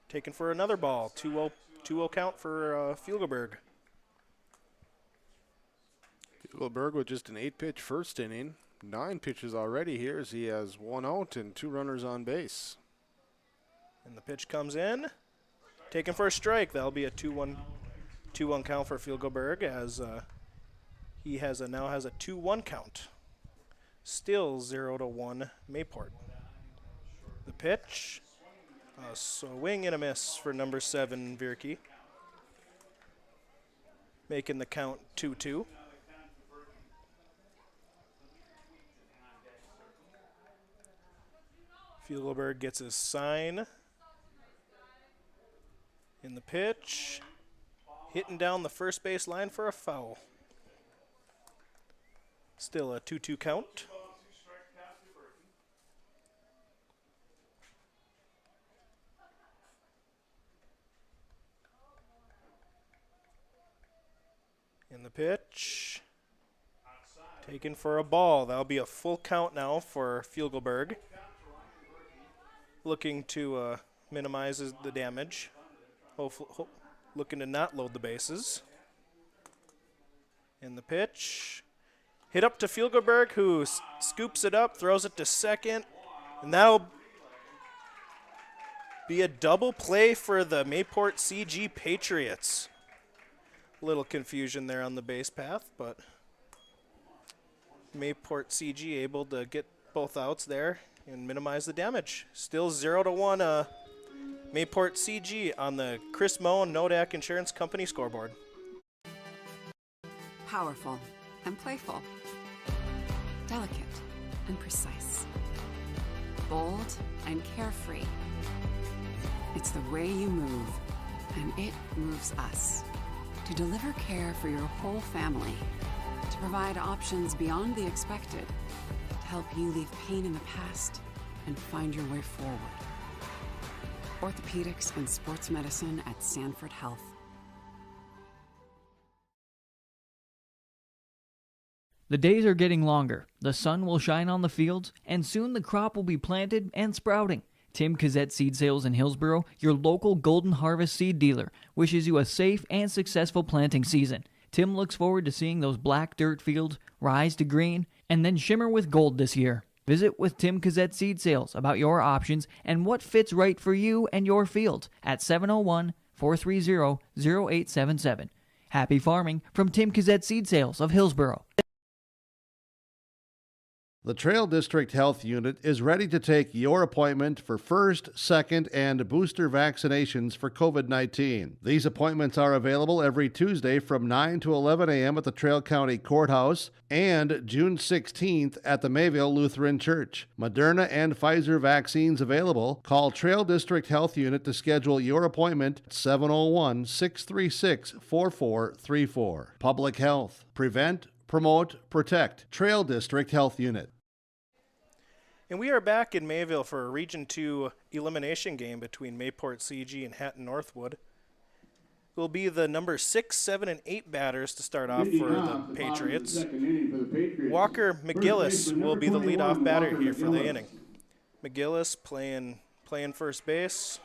Taken for another ball. 2-0 count for Fugelberg. Fugelberg with just an 8-pitch first inning. 9 pitches already here as he has 1 out and 2 runners on base. And the pitch comes in. Taken for a strike. That'll be a 2-1 count for Fugelberg as he now has a 2-1 count. Still 0-1 Mayport. The pitch. A swing and a miss for number 7, Vierke. Making the count 2-2. Fugelberg gets his sign. In the pitch. Hitting down the first base line for a foul. Still a 2-2 count. In the pitch. Taken for a ball. That'll be a full count now for Fugelberg. Looking to minimize the damage. Looking to not load the bases. In the pitch. Hit up to Fugelberg, who scoops it up, throws it to second. And that'll be a double play for the Mayport CG Patriots. Little confusion there on the base path, but Mayport CG able to get both outs there and minimize the damage. Still 0-1 Mayport CG on the Chris Moe Nodak Insurance Company scoreboard. Powerful and playful. Delicate and precise. Bold and carefree. It's the way you move, and it moves us. To deliver care for your whole family. To provide options beyond the expected. To help you leave pain in the past and find your way forward. Orthopedics and sports medicine at Sanford Health. The days are getting longer, the sun will shine on the fields, and soon the crop will be planted and sprouting. Tim Kazette Seed Sales in Hillsboro, your local Golden Harvest seed dealer, wishes you a safe and successful planting season. Tim looks forward to seeing those black dirt fields rise to green and then shimmer with gold this year. Visit with Tim Kazette Seed Sales about your options and what fits right for you and your field at 701-430-0877. Happy farming from Tim Kazette Seed Sales of Hillsboro. The Trail District Health Unit is ready to take your appointment for first, second, and booster vaccinations for COVID-19. These appointments are available every Tuesday from 9 to 11 a.m. at the Trail County Courthouse and June 16th at the Mayville Lutheran Church. Moderna and Pfizer vaccines available. Call Trail District Health Unit to schedule your appointment at 701-636-4434. Public Health. Prevent, promote, protect. Trail District Health Unit. And we are back in Mayville for a Region 2 elimination game between Mayport CG and Hatton-Northwood. It will be the number 6, 7, and 8 batters to start off for the Patriots. Walker McGillis will be the leadoff batter here for the inning. McGillis playing first base.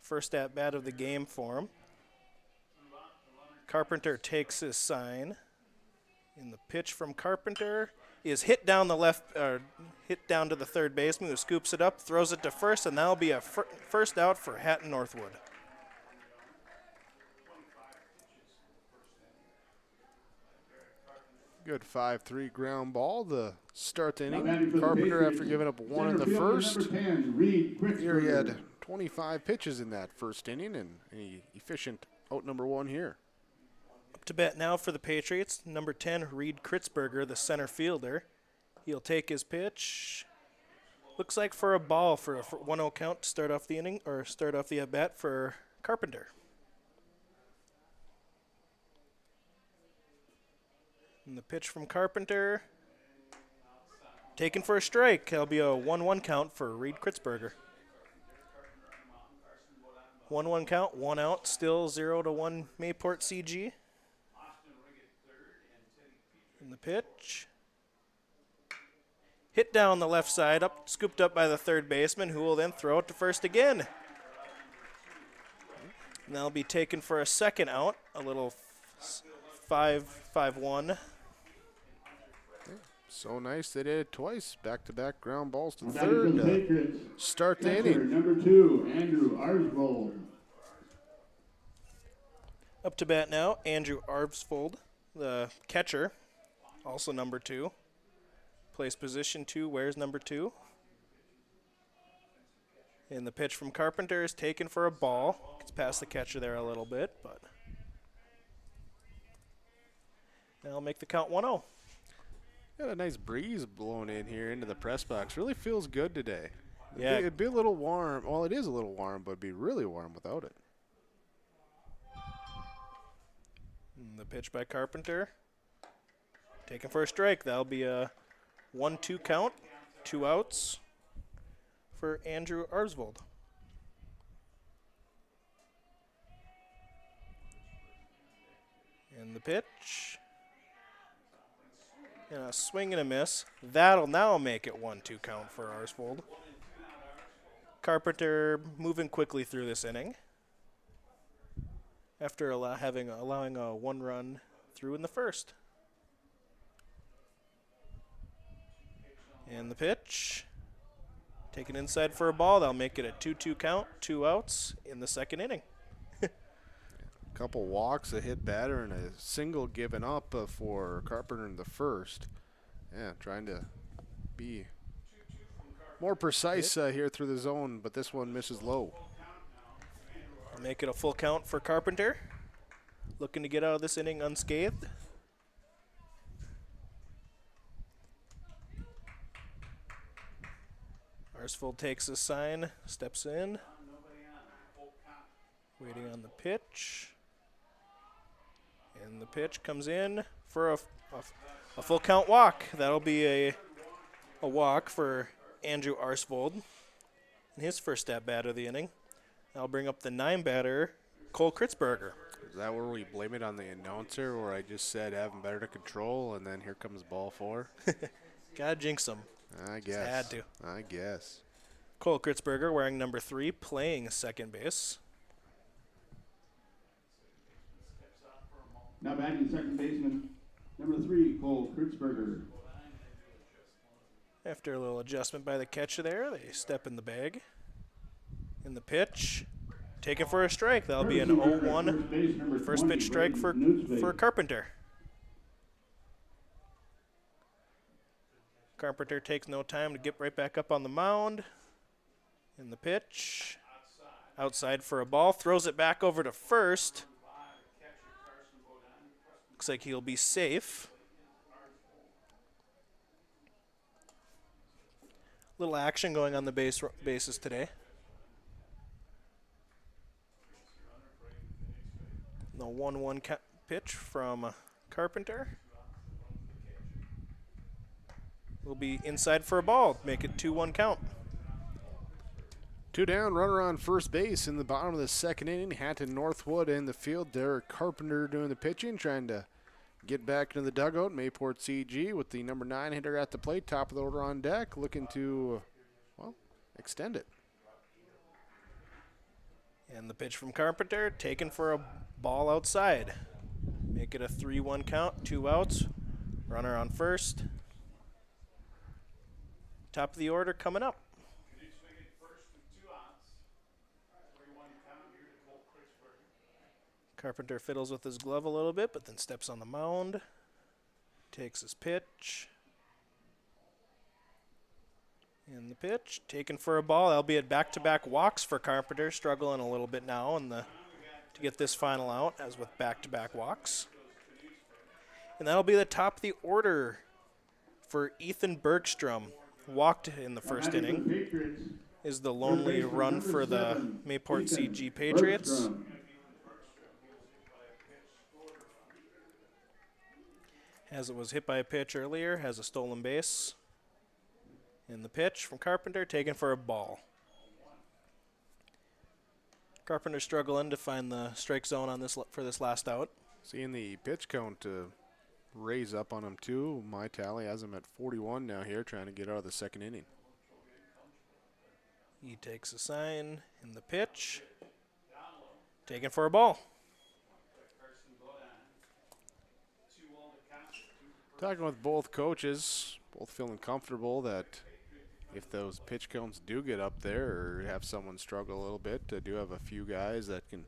First at bat of the game for him. Carpenter takes his sign. In the pitch from Carpenter is hit down to the third baseman, who scoops it up, throws it to first, and that'll be a first out for Hatton-Northwood. Good 5-3 ground ball to start the Now inning. batting for the Carpenter, Patriots, after giving up one in center the fielder first, number 10, Reed here he had Kritzberger. 25 pitches in that first inning, and an efficient out number one here. Up to bat now for the Patriots, number 10, Reed Kritzberger, the center fielder. He'll take his pitch. Looks like for a ball for a 1-0 count to start off the inning, or start off the at-bat for Carpenter. And the pitch from Carpenter, taken for a strike. That'll be a 1-1 count for Reed Kritzberger. 1-1 count, 1 out, still 0-1 Mayport CG. And the pitch. Hit down the left side, scooped up by the third baseman, who will then throw it to first again. And that'll be taken for a second out, a little 5-1. So nice they did it twice. Back-to-back ground balls to Batting third for the to Patriots, start the catcher, inning. number 2, Andrew Arsvold. Up to bat now, Andrew Arvsfold, the catcher, also number 2. Plays position 2, wears number 2. And the pitch from Carpenter is taken for a ball. Gets past the catcher there a little bit, but that'll make the count 1-0. Got a nice breeze blowing in here into the press box. Really feels good today. Yeah. It'd be a little warm. Well, it is a little warm, but it'd be really warm without it. And the pitch by Carpenter, taken for a strike. That'll be a 1-2 count, 2 outs for Andrew Arsvold. And the pitch. And a swing and a miss. That'll now make it 1-2 count for Arsvold. Carpenter moving quickly through this inning after allowing a 1 run through in the first. And the pitch. Taken inside for a ball. That'll make it a 2-2 count, 2 outs in the second inning. Couple walks, a hit batter, and a single given up for Carpenter in the first. Yeah, trying to be more precise here through the zone, but this one misses low. I'll make it a full count for Carpenter. Looking to get out of this inning unscathed. Arsvold takes his sign, steps in. Waiting on the pitch. And the pitch comes in for a full count walk. That'll be a walk for Andrew Arsvold in his first at bat of the inning. That'll bring up the 9 batter, Cole Kritzberger. Is that where we blame it on the announcer, where I just said have him better to control, and then here comes ball 4? Gotta jinx him. I guess. Just had to. I guess. Cole Kritzberger wearing number 3, playing second base. Now batting second baseman, number 3, Cole Kritzberger. After a little adjustment by the catcher there, they step in the bag. In the pitch, taken for a strike. That'll be an 0-1 first pitch strike for Carpenter. Carpenter takes no time to get right back up on the mound. In the pitch, outside for a ball, throws it back over to first. Looks like he'll be safe. Little action going on the bases today. The 1-1 pitch from Carpenter will be inside for a ball. Make it 2-1 count. 2 down, runner on first base in the bottom of the second inning. Hatton-Northwood in the field. Derek Carpenter doing the pitching, trying to get back into the dugout. Mayport CG with the number 9 hitter at the plate, top of the order on deck, looking to, extend it. And the pitch from Carpenter, taken for a ball outside. Make it a 3-1 count, 2 outs. Runner on first. Top of the order coming up. Carpenter fiddles with his glove a little bit, but then steps on the mound. takes his pitch. And the pitch, taken for a ball, albeit back-to-back walks for Carpenter, struggling a little bit now to get this final out, as with back-to-back walks. And that'll be the top of the order for Ethan Bergstrom. Walked in the first inning. Is the lonely run for the Mayport CG Patriots. As it was hit by a pitch earlier, has a stolen base. And the pitch from Carpenter, taken for a ball. Carpenter struggling to find the strike zone on this for this last out. Seeing the pitch count raise up on him too. My tally has him at 41 now here, trying to get out of the second inning. He takes a sign in the pitch, taken for a ball. Talking with both coaches, both feeling comfortable that if those pitch counts do get up there or have someone struggle a little bit, do have a few guys that can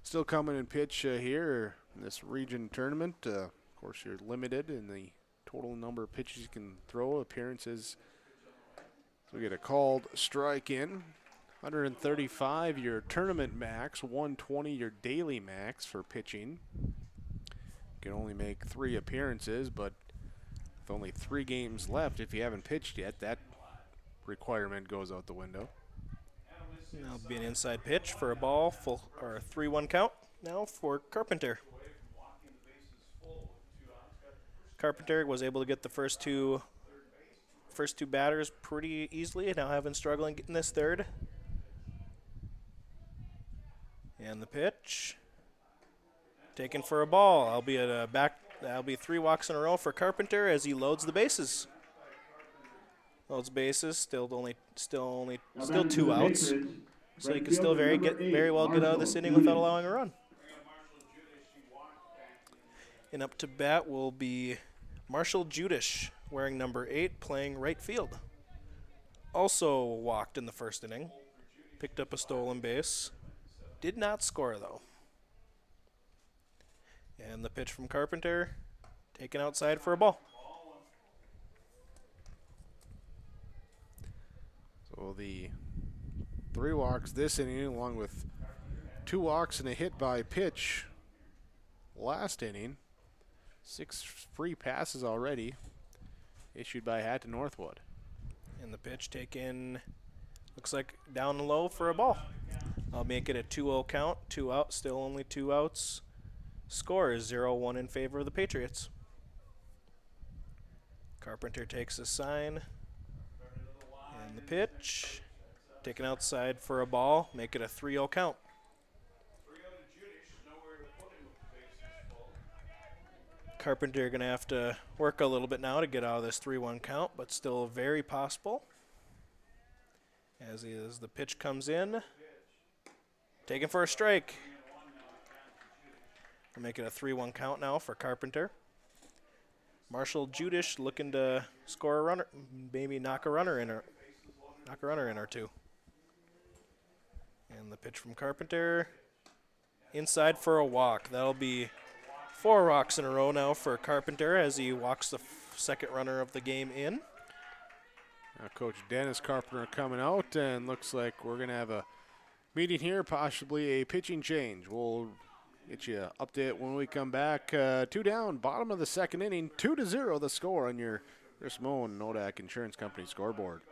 still come in and pitch here in this region tournament. Of course, you're limited in the total number of pitches you can throw, appearances. So we get a called strike in. 135 your tournament max, 120 your daily max for pitching. You can only make 3 appearances, but with only 3 games left, if you haven't pitched yet, that requirement goes out the window. That'll be an inside pitch for a ball, full or 3-1 count now for Carpenter. Carpenter was able to get the first two batters pretty easily, now having struggling getting this third. And the pitch, taken for a ball, albeit that'll be 3 walks in a row for Carpenter as he loads the bases. Loads bases, still 2 outs. So he could still very well get out of this inning without allowing a run. And up to bat will be Marshall Judish, wearing number 8, playing right field. Also walked in the first inning, picked up a stolen base, did not score though. And the pitch from Carpenter, taken outside for a ball. So the 3 walks this inning, along with 2 walks and a hit by pitch last inning. 6 free passes already issued by Hatton-Northwood. And the pitch taken, looks like down low for a ball. I'll make it a 2-0 count, 2 out, still only 2 outs. Score is 0-1 in favor of the Patriots. Carpenter takes a sign. And the pitch, taken outside for a ball, make it a 3-0 count. Carpenter going to have to work a little bit now to get out of this 3-1 count, but still very possible. As the pitch comes in, taken for a strike. We'll make it a 3-1 count now for Carpenter. Marshall Judish looking to score a runner, maybe knock a runner in or two. And the pitch from Carpenter, inside for a walk. That'll be 4 walks in a row now for Carpenter as he walks the second runner of the game in. Now Coach Dennis Carpenter coming out, and looks like we're going to have a meeting here, possibly a pitching change. We'll get you an update when we come back. 2 down, bottom of the second inning, 2-0 the score on your Chris Moe and Nodak Insurance Company scoreboard.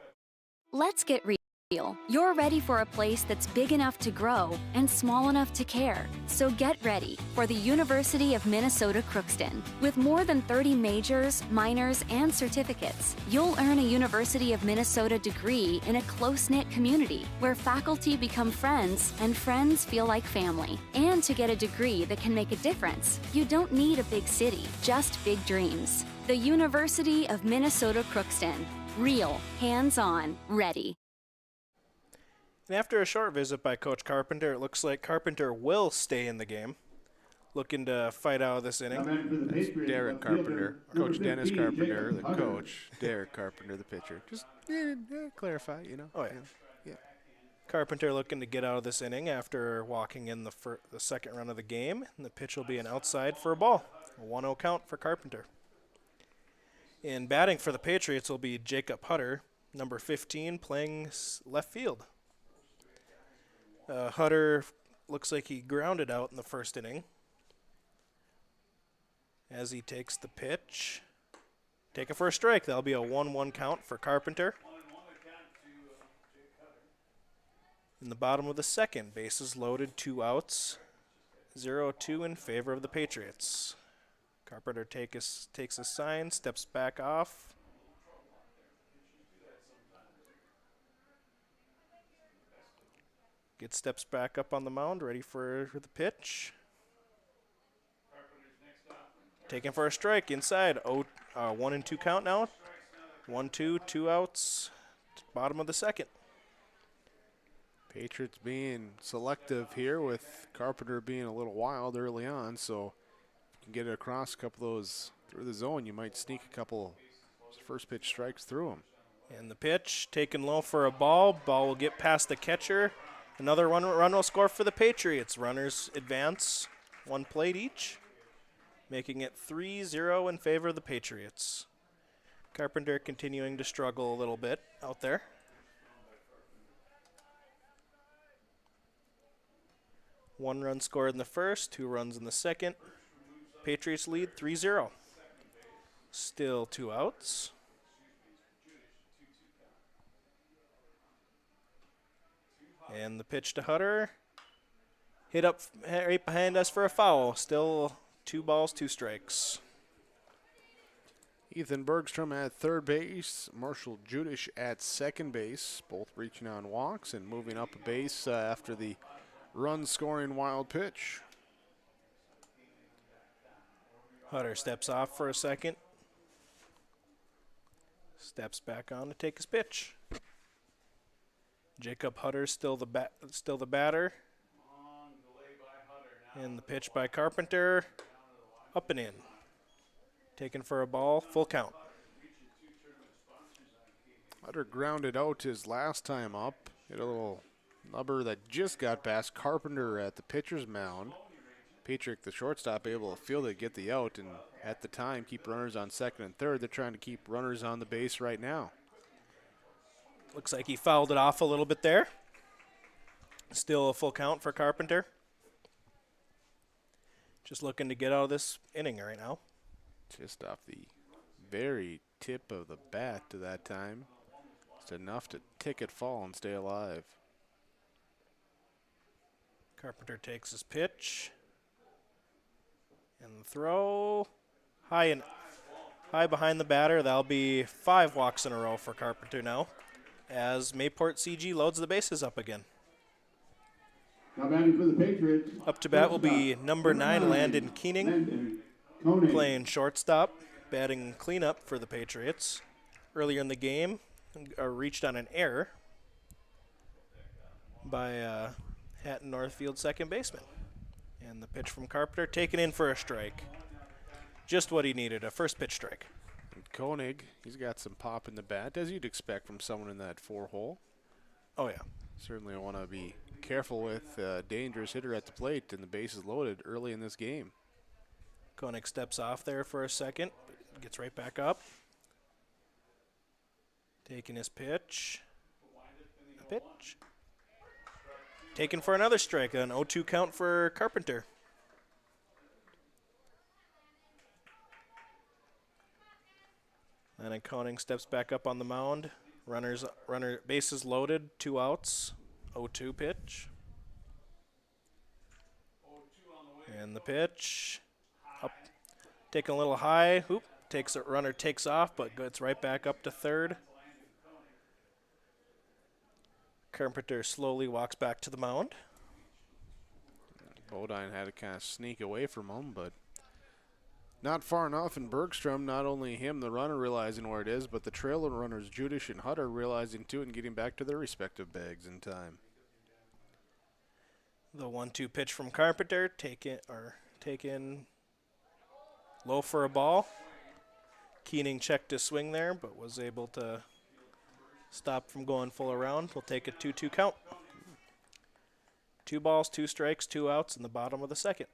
Let's get real. You're ready for a place that's big enough to grow and small enough to care. So get ready for the University of Minnesota Crookston. With more than 30 majors, minors, and certificates, you'll earn a University of Minnesota degree in a close-knit community where faculty become friends and friends feel like family. And to get a degree that can make a difference, you don't need a big city, just big dreams. The University of Minnesota Crookston. Real, hands-on, ready. And after a short visit by Coach Carpenter, it looks like Carpenter will stay in the game, looking to fight out of this inning. That's Derek Carpenter, Coach Dennis Carpenter, the coach. Derek Carpenter, the pitcher. Just clarify, you know. Oh, yeah. Carpenter looking to get out of this inning after walking in the second run of the game. And the pitch will be an outside for a ball. A 1-0 count for Carpenter. In batting for the Patriots will be Jacob Hutter, number 15, playing left field. Hutter looks like he grounded out in the first inning. As he takes the pitch, taking for a strike. That'll be a 1-1 count for Carpenter. In the bottom of the second, bases loaded, 2 outs, 0-2 in favor of the Patriots. Carpenter takes a sign, steps back off. Steps back up on the mound, ready for the pitch. Taking for a strike inside. 1-2 count now. 1-2, 2 outs. Bottom of the second. Patriots being selective here with Carpenter being a little wild early on, so if you can get it across a couple of those through the zone, you might sneak a couple first pitch strikes through them. And the pitch taken low for a ball. Ball will get past the catcher. Another run will score for the Patriots. Runners advance, 1 plate each, making it 3-0 in favor of the Patriots. Carpenter continuing to struggle a little bit out there. One run scored in the first, 2 runs in the second. Patriots lead 3-0. Still 2 outs. And the pitch to Hutter. Hit up right behind us for a foul. Still 2 balls, 2 strikes. Ethan Bergstrom at third base. Marshall Judish at second base. Both reaching on walks and moving up a base after the run-scoring wild pitch. Hutter steps off for a second. Steps back on to take his pitch. Jacob Hutter still the batter. And the pitch by Carpenter. Up and in. Taken for a ball, full count. Hutter grounded out his last time up. Hit a little nubber that just got past Carpenter at the pitcher's mound. Patrick, the shortstop, able to field it, get the out, and at the time keep runners on second and third. They're trying to keep runners on the base right now. Looks like he fouled it off a little bit there. Still a full count for Carpenter. Just looking to get out of this inning right now. Just off the very tip of the bat to that time. It's enough to tick it fall and stay alive. Carpenter takes his pitch. And the throw. High behind the batter. That'll be 5 walks in a row for Carpenter now, as Mayport CG loads the bases up again. Now batting for the Patriots. Up to bat will be number 9, Landon Keening, playing shortstop, batting cleanup for the Patriots. Earlier in the game, reached on an error by Hatton-Northwood second baseman. And the pitch from Carpenter taken in for a strike. Just what he needed, a first pitch strike. And Koenig, he's got some pop in the bat, as you'd expect from someone in that 4-hole. Oh, yeah. Certainly want to be careful with a dangerous hitter at the plate, and the base is loaded early in this game. Koenig steps off there for a second, gets right back up. Taking his pitch. Pitch. Taken for another strike, an 0-2 count for Carpenter. And then Koenig steps back up on the mound. Bases loaded, 2 outs, 0-2 pitch. And the pitch, up, taking a little high, runner takes off, but gets right back up to third. Carpenter slowly walks back to the mound. Bodine had to kind of sneak away from him, but not far enough. And Bergstrom, not only him, the runner, realizing where it is, but the trailer runners, Judish and Hutter, realizing too and getting back to their respective bags in time. The 1-2 pitch from Carpenter, taken low for a ball. Keening checked his swing there, but was able to stop from going full around. We'll take a 2-2 count. 2 balls, 2 strikes, 2 outs in the bottom of the second.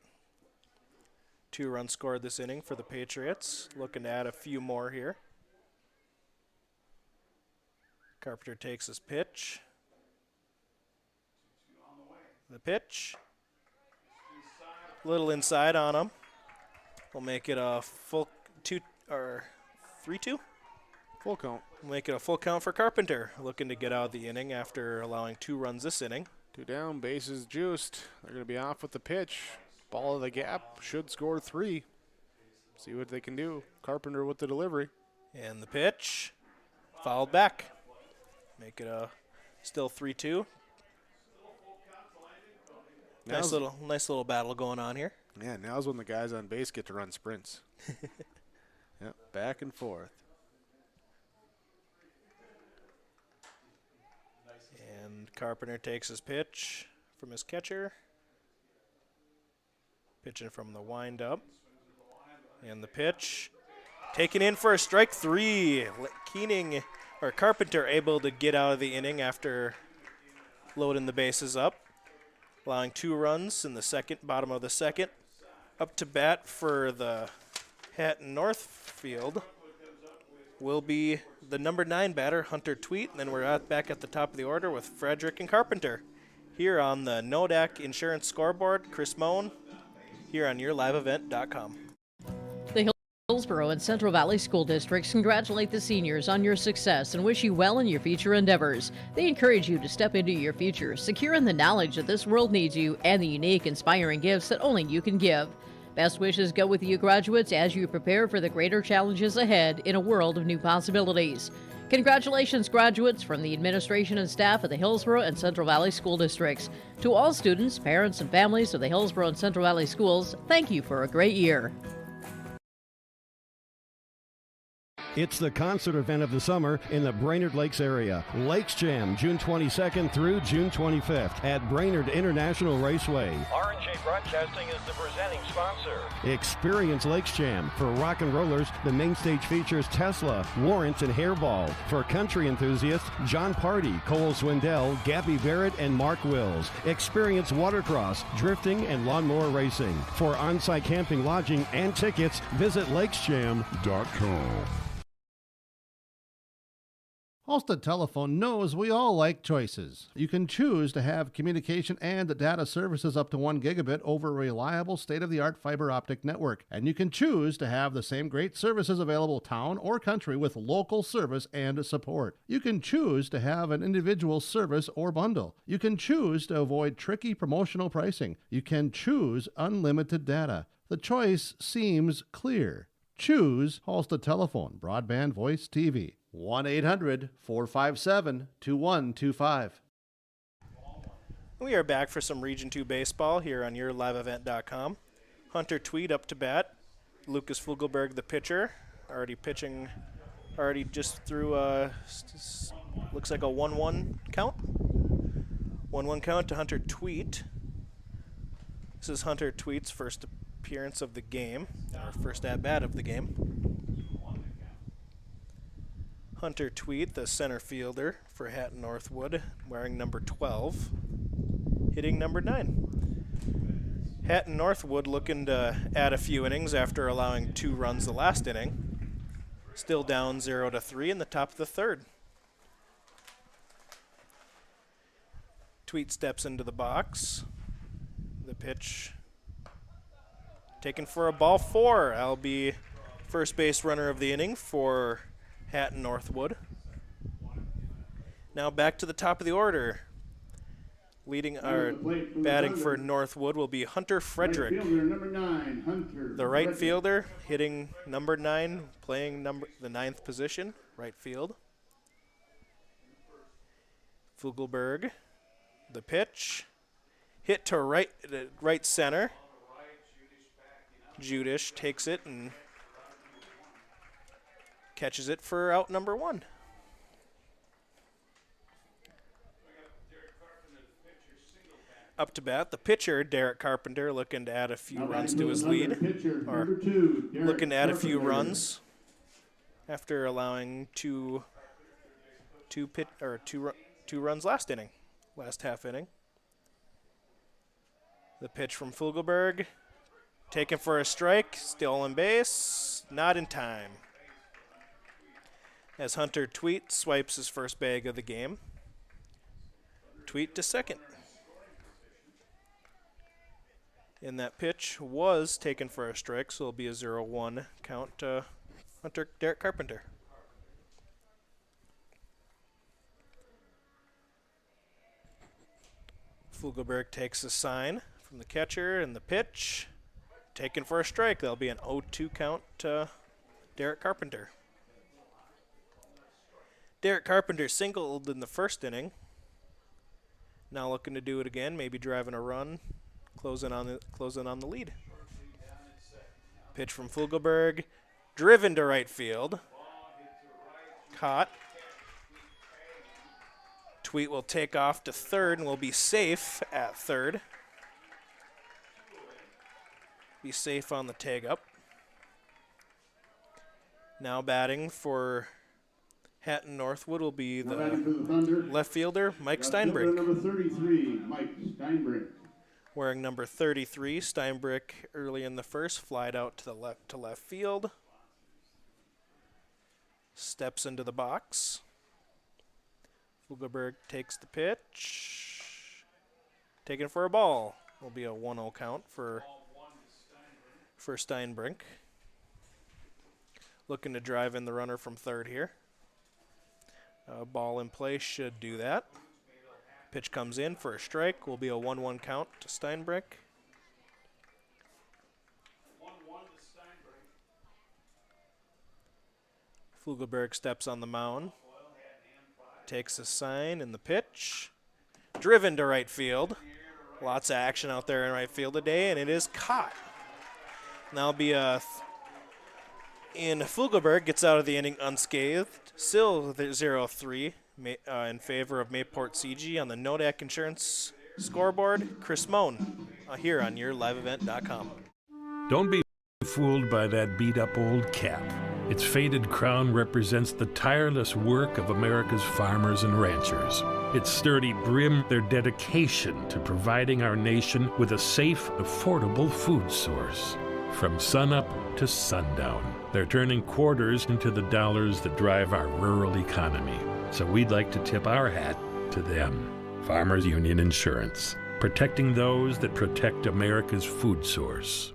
2 runs scored this inning for the Patriots. Looking to add a few more here. Carpenter takes his pitch. The pitch. Little inside on him. We'll make it a full 3-2. Full count. We'll make it a full count for Carpenter, looking to get out of the inning after allowing 2 runs this inning. 2 down, bases juiced. They're going to be off with the pitch. Ball of the gap, should score 3. See what they can do. Carpenter with the delivery. And the pitch, fouled back. Make it a still 3-2. Nice little battle going on here. Yeah, now's when the guys on base get to run sprints. Yep, back and forth. And Carpenter takes his pitch from his catcher. Pitching from the windup. And the pitch. Taken in for a strike 3. Carpenter able to get out of the inning after loading the bases up. Allowing 2 runs in the bottom of the second. Up to bat for the Hatton-Northwood will be the number 9 batter, Hunter Tweet. And then we're back at the top of the order with Frederick and Carpenter. Here on the Nodak Insurance Scoreboard, Chris Moan, here on yourliveevent.com. The Hillsborough and Central Valley School Districts congratulate the seniors on your success and wish you well in your future endeavors. They encourage you to step into your future, secure in the knowledge that this world needs you and the unique, inspiring gifts that only you can give. Best wishes go with you graduates as you prepare for the greater challenges ahead in a world of new possibilities. Congratulations, graduates, from the administration and staff of the Hillsborough and Central Valley School Districts. To all students, parents, and families of the Hillsborough and Central Valley Schools, thank you for a great year. It's the concert event of the summer in the Brainerd Lakes area. Lakes Jam, June 22nd through June 25th at Brainerd International Raceway. R&J Broadcasting is the presenting sponsor. Experience Lakes Jam. For rock and rollers, the main stage features Tesla, Warrants, and Hairball. For country enthusiasts, John Party, Cole Swindell, Gabby Barrett, and Mark Wills. Experience watercross, drifting, and lawnmower racing. For on-site camping, lodging, and tickets, visit lakesjam.com. Halstead Telephone knows we all like choices. You can choose to have communication and data services up to 1 gigabit over a reliable state-of-the-art fiber optic network. And you can choose to have the same great services available town or country with local service and support. You can choose to have an individual service or bundle. You can choose to avoid tricky promotional pricing. You can choose unlimited data. The choice seems clear. Choose Halstead Telephone, broadband voice TV. 1-800-457-2125. We are back for some Region 2 baseball here on yourliveevent.com. Hunter Tweed up to bat. Lucas Fugelberg, the pitcher, already just threw looks like a 1-1 count. 1-1 count to Hunter Tweet. This is Hunter Tweet's first appearance of the game, or first at-bat of the game. Hunter Tweed, the center fielder for Hatton-Northwood, wearing number 12, hitting number 9. Hatton-Northwood looking to add a few innings after allowing 2 runs the last inning. Still down 0-3 in the top of the third. Tweed steps into the box. The pitch taken for a ball 4. That'll be first base runner of the inning for Hatton-Northwood. Now back to the top of the order. Batting for Northwood will be Hunter Frederick. Number 9, Hunter. The right fielder, hitting number 9, playing the 9th position, right field. Fugelberg, the pitch, hit to right center. Judish takes it and catches it for out number 1. Up to bat, the pitcher, Derek Carpenter, looking to add a few runs to his lead. Or looking to add a few runs after allowing two runs last half inning. The pitch from Fugelberg, taken for a strike, still on base, not in time. as Hunter Tweet swipes his first bag of the game. Tweet to second. And that pitch was taken for a strike, so it'll be a 0-1 count to Derek Carpenter. Fugelberg takes a sign from the catcher, and the pitch taken for a strike. That'll be an 0-2 count to Derek Carpenter. Derek Carpenter singled in the first inning. Now looking to do it again, maybe driving a run, closing on the lead. Pitch from Fugelberg, driven to right field. Caught. Tweet will take off to third and will be safe at third. Be safe on the tag up. Now batting for Hatton-Northwood will be the left fielder, Mike Steinbrink. Number 33, Mike Steinbrink. Wearing number 33, Steinbrink early in the first, flied out to the left field. Steps into the box. Fugelberg takes the pitch. Taken for a ball. Will be a 1-0 count for Steinbrink. Looking to drive in the runner from third here. Ball in play should do that. Pitch comes in for a strike. Will be a 1-1 count to Steinbrink. Fugelberg steps on the mound. Takes a sign in the pitch. Driven to right field. Lots of action out there in right field today, and it is caught. Now be a in Fugelberg gets out of the inning unscathed. Still 0-3 in favor of Mayport CG on the Nodak Insurance scoreboard. Chris Moan here on YourLiveEvent.com. Don't be fooled by that beat-up old cap. Its faded crown represents the tireless work of America's farmers and ranchers. Its sturdy brim, their dedication to providing our nation with a safe, affordable food source. From sunup to sundown, they're turning quarters into the dollars that drive our rural economy. So we'd like to tip our hat to them. Farmers Union Insurance, protecting those that protect America's food source.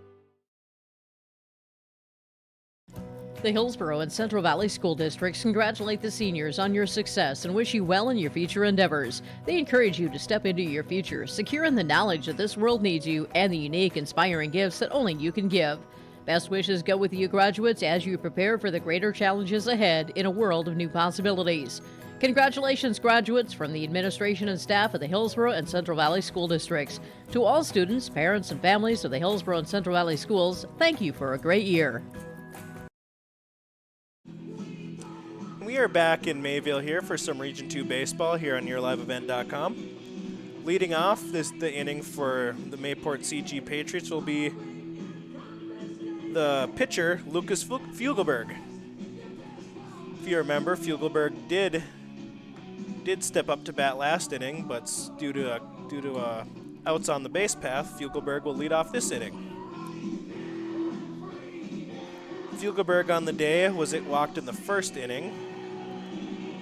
The Hillsborough and Central Valley School Districts congratulate the seniors on your success and wish you well in your future endeavors. They encourage you to step into your future, secure in the knowledge that this world needs you and the unique, inspiring gifts that only you can give. Best wishes go with you graduates as you prepare for the greater challenges ahead in a world of new possibilities. Congratulations, graduates, from the administration and staff of the Hillsborough and Central Valley School Districts. To all students, parents, and families of the Hillsborough and Central Valley Schools, thank you for a great year. We are back in Mayville here for some Region 2 baseball here on YourLiveEvent.com. Leading off the inning for the Mayport CG Patriots will be the pitcher, Lucas Fugelberg. If you remember, Fugelberg did step up to bat last inning, but due to outs on the base path, Fugelberg will lead off this inning. Fugelberg on the day walked in the first inning,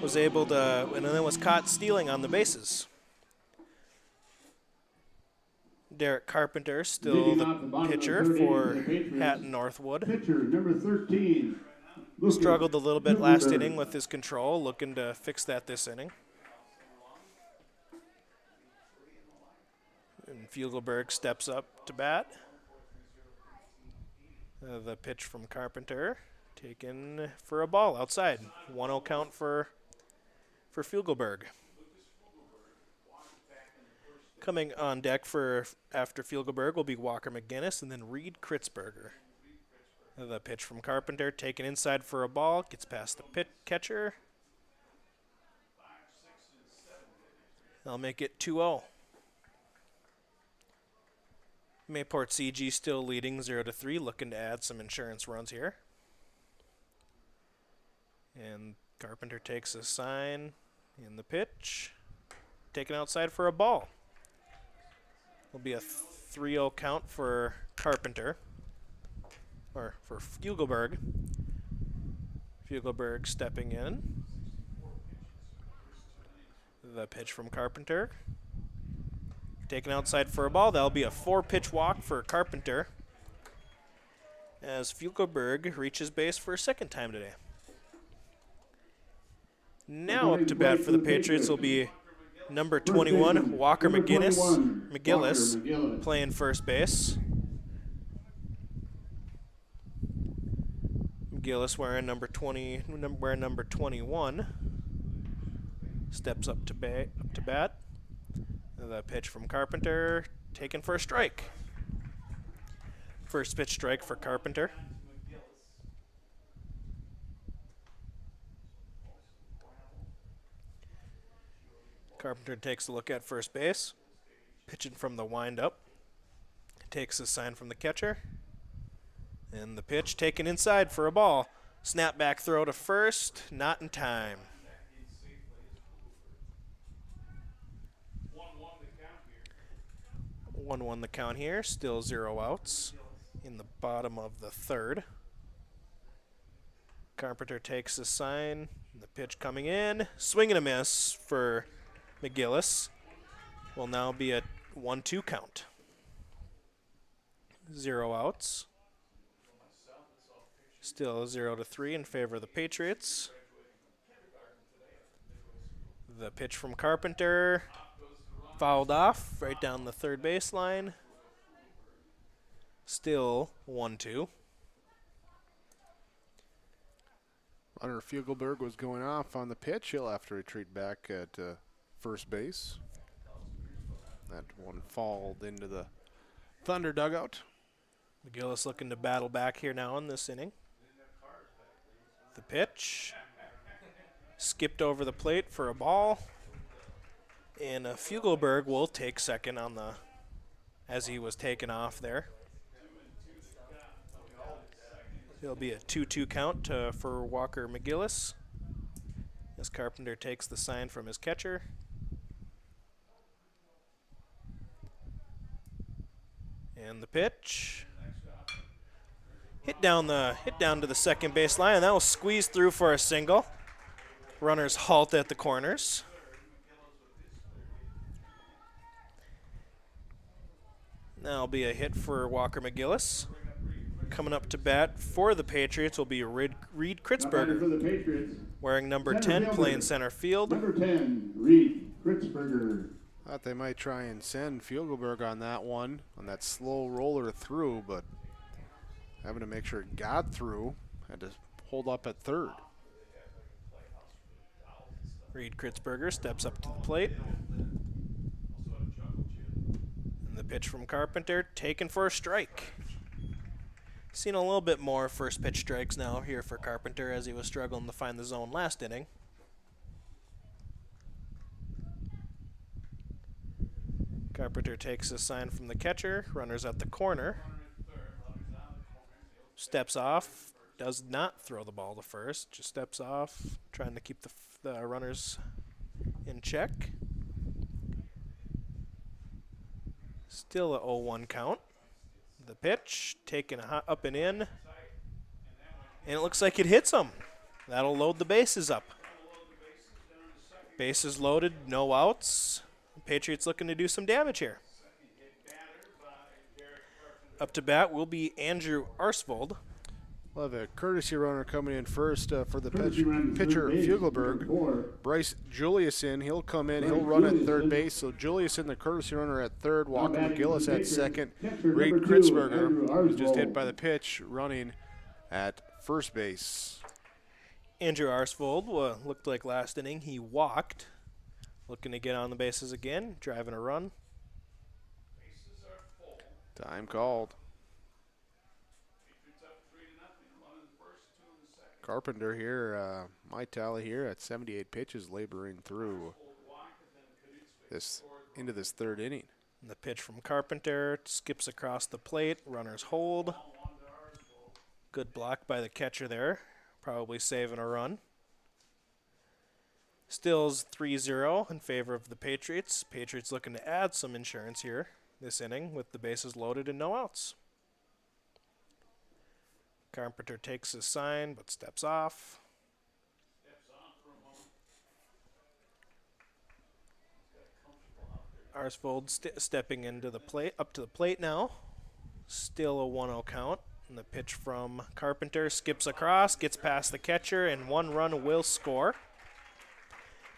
was able to, and then was caught stealing on the bases. Derek Carpenter, still the pitcher for Hatton-Northwood. Pitcher number 13. Struggled a little bit last inning with his control, looking to fix that this inning. And Fugelberg steps up to bat. The pitch from Carpenter, taken for a ball outside. 1-0 count for Fugelberg. Coming on deck after Fugelberg will be Walker McGinnis and then Reed Kritzberger. The pitch from Carpenter, taken inside for a ball, gets past the catcher. They'll make it 2-0. Mayport CG still leading 0-3, looking to add some insurance runs here. And Carpenter takes a sign in the pitch, taken outside for a ball. Will be a 3-0 count for Carpenter, or for Fugelberg. Fugelberg stepping in. The pitch from Carpenter. Taken outside for a ball. That'll be a 4-pitch walk for Carpenter as Fugelberg reaches base for a second time today. Now up to bat for the Patriots will be number 21, Walker McGillis, playing first base. McGillis wearing number 21. Steps up to bat. The pitch from Carpenter, taken for a strike. First pitch strike for Carpenter. Carpenter takes a look at first base. Pitching from the windup. Takes a sign from the catcher. And the pitch taken inside for a ball. Snap back throw to first, not in time. 1-1 the count here, still 0 outs in the bottom of the third. Carpenter takes a sign, the pitch coming in, swing and a miss for McGillis. Will now be a 1-2 count. 0 outs. Still 0-3 in favor of the Patriots. The pitch from Carpenter, fouled off right down the third baseline. Still 1-2. Runner Fugelberg was going off on the pitch. He'll have to retreat back at first base. That one fouled into the Thunder dugout. McGillis looking to battle back here now in this inning. The pitch. Skipped over the plate for a ball. And Fugelberg will take second on the, as he was taken off there. It'll be a 2-2 count for Walker McGillis as Carpenter takes the sign from his catcher. And the pitch. Hit down to the second base line, and that will squeeze through for a single. Runners halt at the corners. That'll be a hit for Walker McGillis. Coming up to bat for the Patriots will be Reed Kritzberger, wearing number 10, playing center field. Number 10, Reed Kritzberger. Thought they might try and send Fugelberg on that one, on that slow roller through, but having to make sure it got through, had to hold up at third. Reed Kritzberger steps up to the plate. And the pitch from Carpenter, taken for a strike. Seen a little bit more first pitch strikes now here for Carpenter as he was struggling to find the zone last inning. Carpenter takes a sign from the catcher, runners at the corner. Steps off, does not throw the ball to first, just steps off, trying to keep the runners in check. Still a 0-1 count. The pitch taken up and in, and it looks like it hits him. That'll load the bases up. Bases loaded, no outs. Patriots looking to do some damage here. Up to bat will be Andrew Arsvold. We'll have a courtesy runner coming in first for the pitcher Fugelberg. Bryce Juliuson, he'll come in, he'll run at third base. So Juliuson, the courtesy runner at third, Walker McGillis at second. Reed Kritzberger, who's just hit by the pitch, running at first base. Andrew Arsvold looked like last inning he walked. Looking to get on the bases again, driving a run. Time called. Carpenter here, my tally here at 78 pitches, laboring through this into this third inning. And the pitch from Carpenter skips across the plate, runners hold. Good block by the catcher there, probably saving a run. Stills 3-0 in favor of the Patriots. Patriots looking to add some insurance here this inning with the bases loaded and no outs. Carpenter takes his sign but steps off. Arsvold stepping into the plate, up to the plate now. Still a 1-0 count. And the pitch from Carpenter skips across, gets past the catcher, and 1 run will score,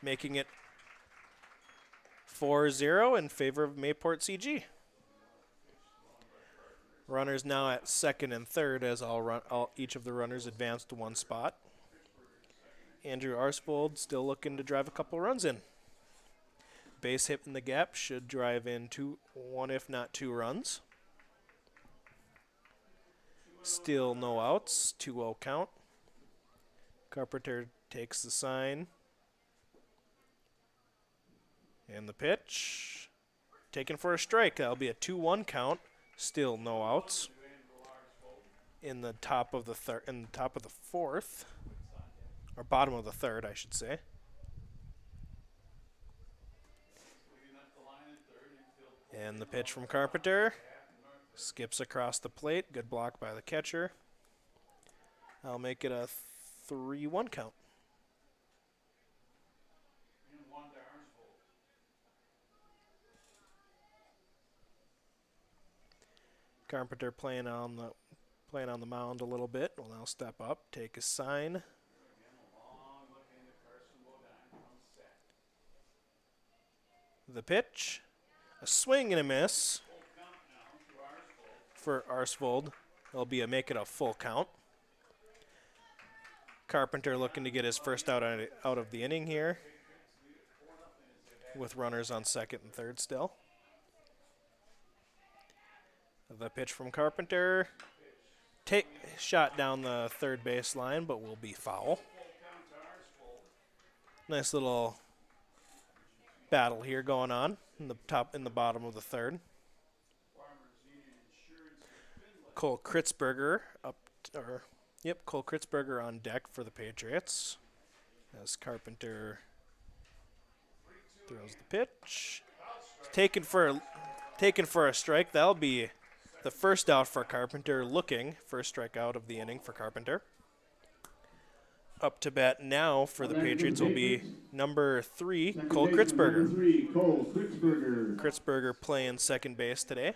making it 4-0 in favor of Mayport CG. Runners now at second and third as each of the runners advance to 1 spot. Andrew Arsvold still looking to drive a couple runs in. Base hit in the gap should drive in 1 if not 2 runs. Still no outs, 2-0 count. Carpenter takes the sign. And the pitch. Taken for a strike. That'll be a 2-1 count. Still no outs. In the top of the fourth. Or bottom of the third, I should say. And the pitch from Carpenter. Skips across the plate. Good block by the catcher. I'll make it a 3-1 count. Carpenter playing on the mound a little bit. Will now step up, take his sign. The pitch. A swing and a miss for Arsvold. It'll be make it a full count. Carpenter looking to get his first out of the inning here, with runners on second and third still. The pitch from Carpenter. Shot down the third base line, but will be foul. Nice little battle here going on in the bottom of the third. Cole Kritzberger Cole Kritzberger on deck for the Patriots as Carpenter throws the pitch. Taken for a strike. That'll be the first out for Carpenter, first strikeout of the inning for Carpenter. Up to bat now for the Patriots will be number 3, Cole Kritzberger. Kritzberger playing second base today.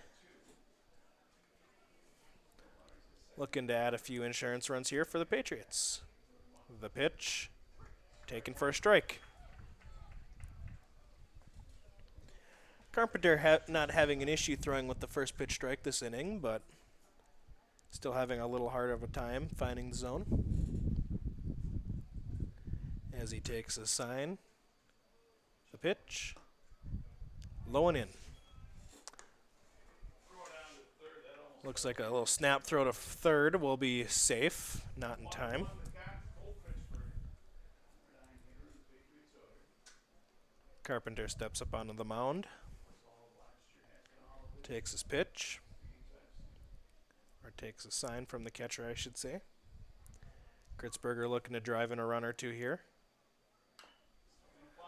Looking to add a few insurance runs here for the Patriots. The pitch, taken for a strike. Carpenter not having an issue throwing with the first pitch strike this inning, but still having a little hard of a time finding the zone. As he takes a sign. The pitch. Low and in. Looks like a little snap throw to third will be safe, not in time. Carpenter steps up onto the mound. Takes his pitch. Or takes a sign from the catcher, I should say. Kritzberger looking to drive in a run or two here.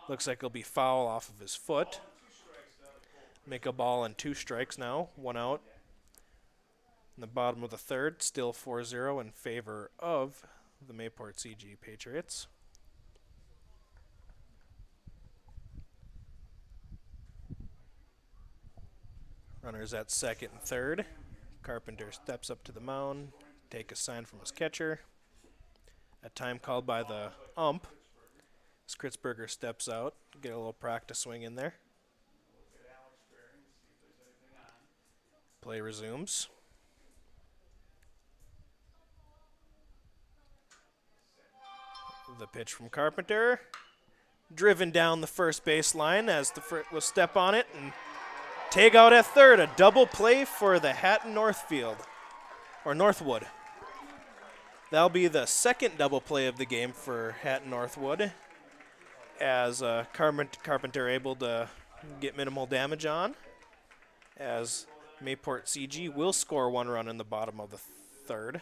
Looks like he'll be foul off of his foot. Make a ball and 2 strikes now, 1 out. In the bottom of the third, still 4-0 in favor of the Mayport CG Patriots. Runners at second and third. Carpenter steps up to the mound, take a sign from his catcher. A time called by the ump. As Kritzberger steps out, get a little practice swing in there. Play resumes. The pitch from Carpenter. Driven down the first base line as the will step on it and tag out at third. A double play for the Hatton-Northwood. That'll be the second double play of the game for Hatton-Northwood, as Carpenter able to get minimal damage on, as Mayport CG will score 1 run in the bottom of the third.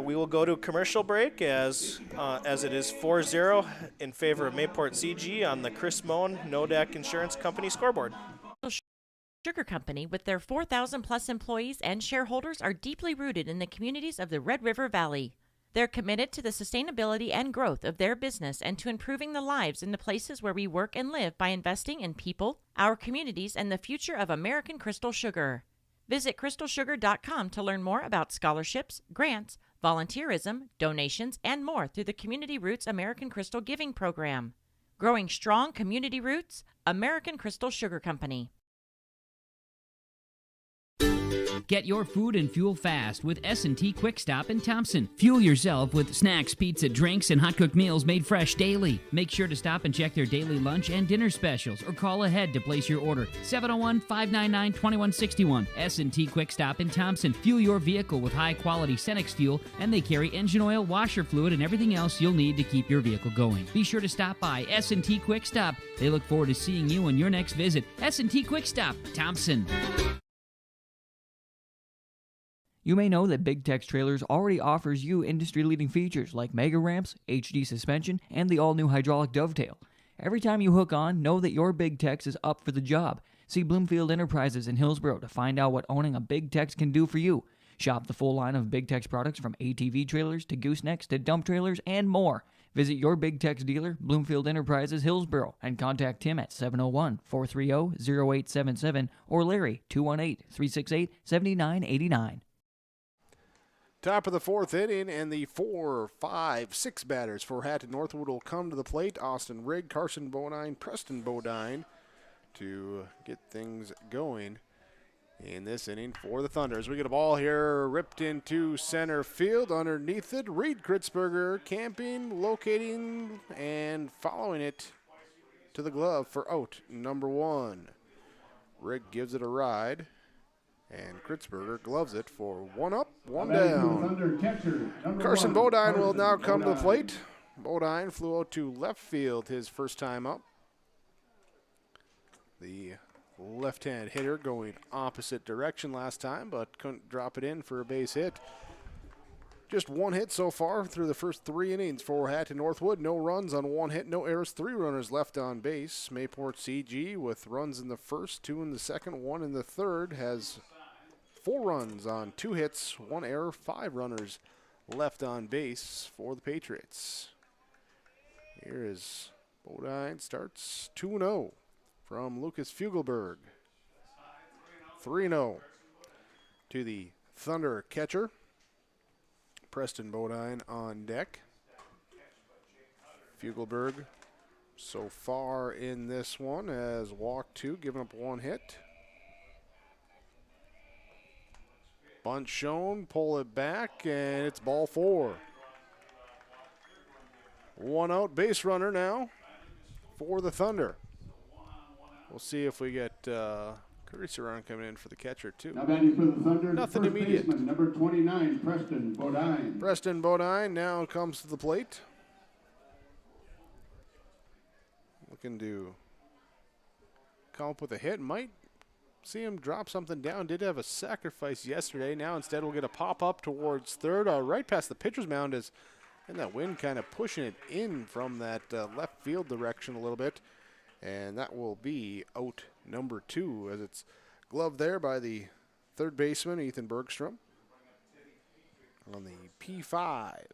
We will go to a commercial break as it is 4-0 in favor of Mayport CG on the Chris Moen Nodak Insurance Company scoreboard. Sugar Company, with their 4,000 plus employees and shareholders, are deeply rooted in the communities of the Red River Valley. They're committed to the sustainability and growth of their business and to improving the lives in the places where we work and live by investing in people, our communities, and the future of American Crystal Sugar. Visit crystalsugar.com to learn more about scholarships, grants, volunteerism, donations, and more through the Community Roots American Crystal Giving Program. Growing strong community roots, American Crystal Sugar Company. Get your food and fuel fast with S&T Quick Stop in Thompson. Fuel yourself with snacks, pizza, drinks, and hot-cooked meals made fresh daily. Make sure to stop and check their daily lunch and dinner specials or call ahead to place your order. 701-599-2161. S&T Quick Stop in Thompson. Fuel your vehicle with high-quality Cenex fuel, and they carry engine oil, washer fluid, and everything else you'll need to keep your vehicle going. Be sure to stop by S&T Quick Stop. They look forward to seeing you on your next visit. S&T Quick Stop, Thompson. You may know that Big Tex Trailers already offers you industry-leading features like mega ramps, HD suspension, and the all-new hydraulic dovetail. Every time you hook on, know that your Big Tex is up for the job. See Bloomfield Enterprises in Hillsboro to find out what owning a Big Tex can do for you. Shop the full line of Big Tex products from ATV trailers to goosenecks to dump trailers and more. Visit your Big Tex dealer, Bloomfield Enterprises, Hillsboro, and contact Tim at 701-430-0877 or Larry, 218-368-7989. Top of the fourth inning, and the 4, 5, 6 batters for Hatton-Northwood will come to the plate. Austin Rigg, Carson Bodine, Preston Bodine to get things going in this inning for the Thunder. As we get a ball here ripped into center field underneath it. Reed Kritzberger camping, locating, and following it to the glove for out number 1. Rigg gives it a ride. And Kritzberger gloves it for 1 up, 1 down. Carson Bodine will now come to the plate. Bodine flew out to left field his first time up. The left-hand hitter going opposite direction last time, but couldn't drop it in for a base hit. Just 1 hit so far through the first 3 innings for Hatton-Northwood. No runs on 1 hit, no errors, 3 runners left on base. Mayport CG with runs in the first, 2 in the second, 1 in the third has 4 runs on 2 hits, 1 error, 5 runners left on base for the Patriots. Here is Bodine, starts 2-0 from Lucas Fugelberg. 3-0 to the Thunder catcher. Preston Bodine on deck. Fugelberg so far in this one has walked 2, given up 1 hit. Bunt shown, pull it back, and it's ball 4. 1 out, base runner now for the Thunder. We'll see if we get Curtis around coming in for the catcher, too. Now batting for the Thunder, nothing first immediate. Baseman, number 29, Preston Bodine. Preston Bodine now comes to the plate. Looking to come up with a hit. Might see him drop something down. Did have a sacrifice yesterday. Now instead we'll get a pop-up towards third. Right past the pitcher's mound, and that wind kind of pushing it in from that left field direction a little bit. And that will be out number 2 as it's gloved there by the third baseman, Ethan Bergstrom, on the P5.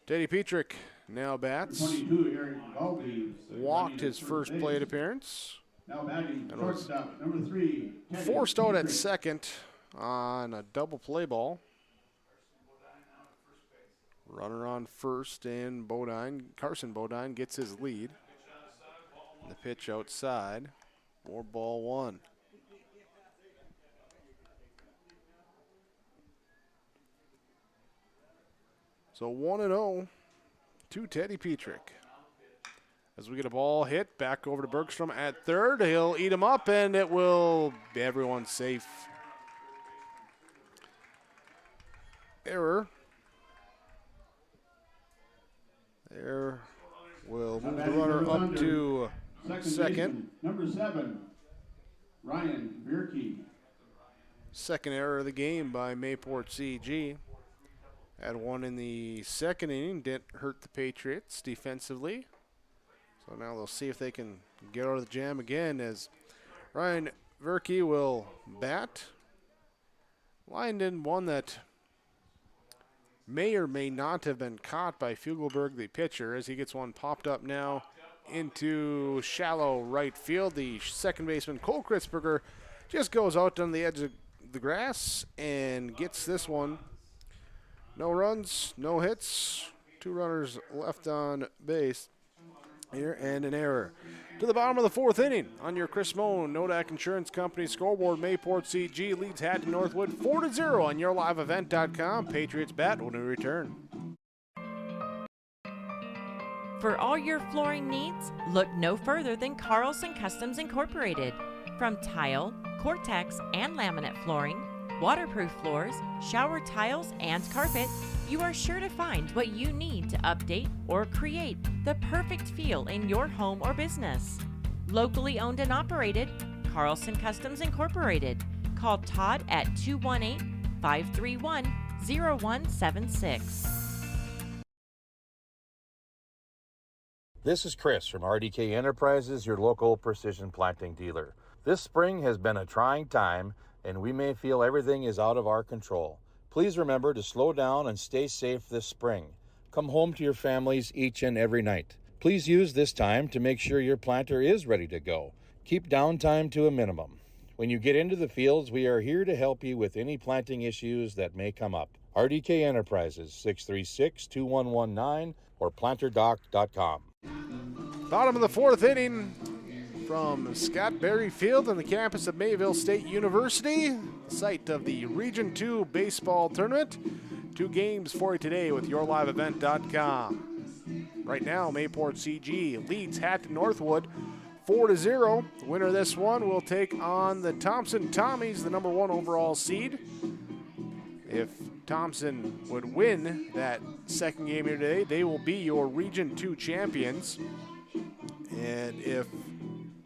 Teddy Petrick now bats. 22, Eric Valby. Walked his first plate appearance. Now batting, shortstop, number 3. Teddy Forced out at Petrick. second on a double play ball. Runner on first, and Carson Bodine gets his lead. And the pitch outside for ball 1. So 1-0 to Teddy Petrick. As we get a ball hit back over to Bergstrom at third, he'll eat him up, and it will be everyone safe. Error. There will move the runner up to second. Number 7, Ryan Bierke. Second error of the game by Mayport CG. Had one in the second inning, didn't hurt the Patriots defensively. So now they'll see if they can get out of the jam again as Ryan Bierke will bat. Lined in one that may or may not have been caught by Fugelberg, the pitcher, as he gets one popped up now into shallow right field. The second baseman, Cole Kritzberger, just goes out on the edge of the grass and gets this one. No runs, no hits, 2 runners left on base here, and an error. To the bottom of the 4th inning on your Chris Moen Nodak Insurance Company scoreboard. Mayport CG leads Hatton-Northwood 4-0 on yourliveevent.com. Patriots bat when we return. For all your flooring needs, look no further than Carlson Customs Incorporated. From tile, Cortex, and laminate flooring, waterproof floors, shower tiles, and carpet, you are sure to find what you need to update or create the perfect feel in your home or business. Locally owned and operated, Carlson Customs Incorporated. Call Todd at 218-531-0176. This is Chris from RDK Enterprises, your local precision planting dealer. This spring has been a trying time, and we may feel everything is out of our control. Please remember to slow down and stay safe this spring. Come home to your families each and every night. Please use this time to make sure your planter is ready to go. Keep downtime to a minimum. When you get into the fields, we are here to help you with any planting issues that may come up. RDK Enterprises, 636-2119 or planterdoc.com. Bottom of the 4th inning from Scott Berry Field on the campus of Mayville State University, site of the Region 2 baseball tournament. 2 games for you today with yourliveevent.com. Right now, Mayport CG leads Hatton-Northwood 4-0. The winner of this one will take on the Thompson Tommies, the number 1 overall seed. If Thompson would win that second game here today, they will be your Region 2 champions. And if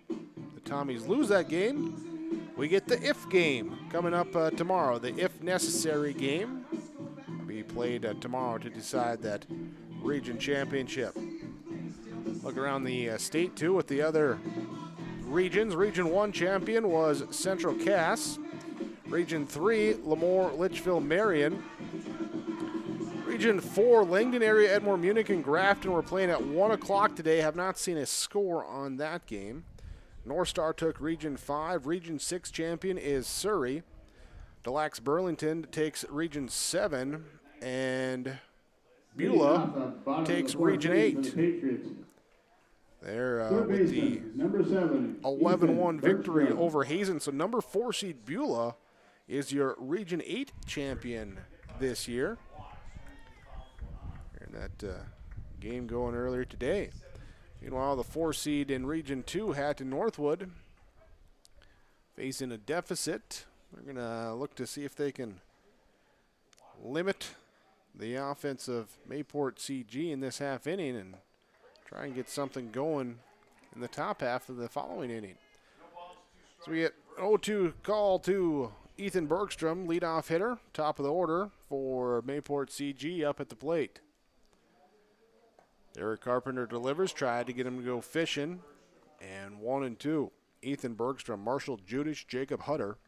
the Tommies lose that game, we get the if game coming up tomorrow. The if necessary game will be played tomorrow to decide that region championship. Look around the state too with the other regions. Region 1 champion was Central Cass. Region 3, Lemoore, Litchfield, Marion. Region 4, Langdon area, Edmore, Munich, and Grafton were playing at 1 o'clock today. Have not seen a score on that game. North Star took Region 5. Region 6 champion is Surrey. Delax Burlington takes Region 7. And Beulah takes Region 8. They're with the 11-1 victory over Hazen. So number 4 seed Beulah is your Region 8 champion this year. And that game going earlier today. Meanwhile, the 4 seed in Region 2, Hatton-Northwood, facing a deficit. They're going to look to see if they can limit the offense of Mayport CG in this half inning and try and get something going in the top half of the following inning. So we get 0-2 call to Ethan Bergstrom, leadoff hitter, top of the order for Mayport CG up at the plate. Eric Carpenter delivers, tried to get him to go fishing, and 1-2. Ethan Bergstrom, Marshall Judish, Jacob Hutter,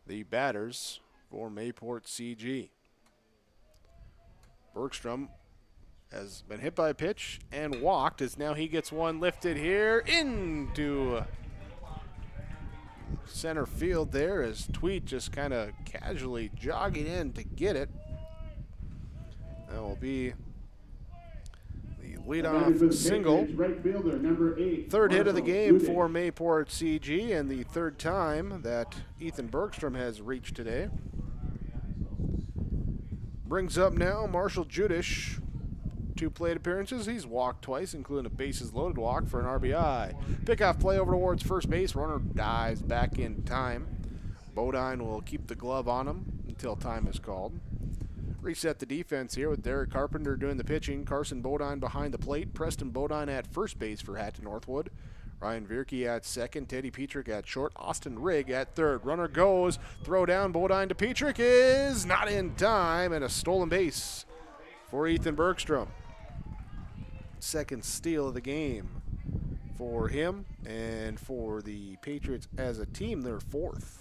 the batters for Mayport CG. Bergstrom has been hit by a pitch and walked as now he gets one lifted here into center field there as Tweet just kind of casually jogging in to get it. That will be the leadoff single. Third hit of the game for Mayport CG and the third time that Ethan Bergstrom has reached today. Brings up now Marshall Judish. 2 plate appearances. He's walked twice, including a bases loaded walk for an RBI. Pickoff play over towards first base. Runner dives back in time. Bodine will keep the glove on him until time is called. Reset the defense here with Derek Carpenter doing the pitching. Carson Bodine behind the plate. Preston Bodine at first base for Hatton-Northwood. Ryan Vierke at second. Teddy Petrick at short. Austin Rigg at third. Runner goes. Throw down. Bodine to Petrick is not in time. And a stolen base for Ethan Bergstrom. Second steal of the game for him, and for the Patriots as a team, they're 4th.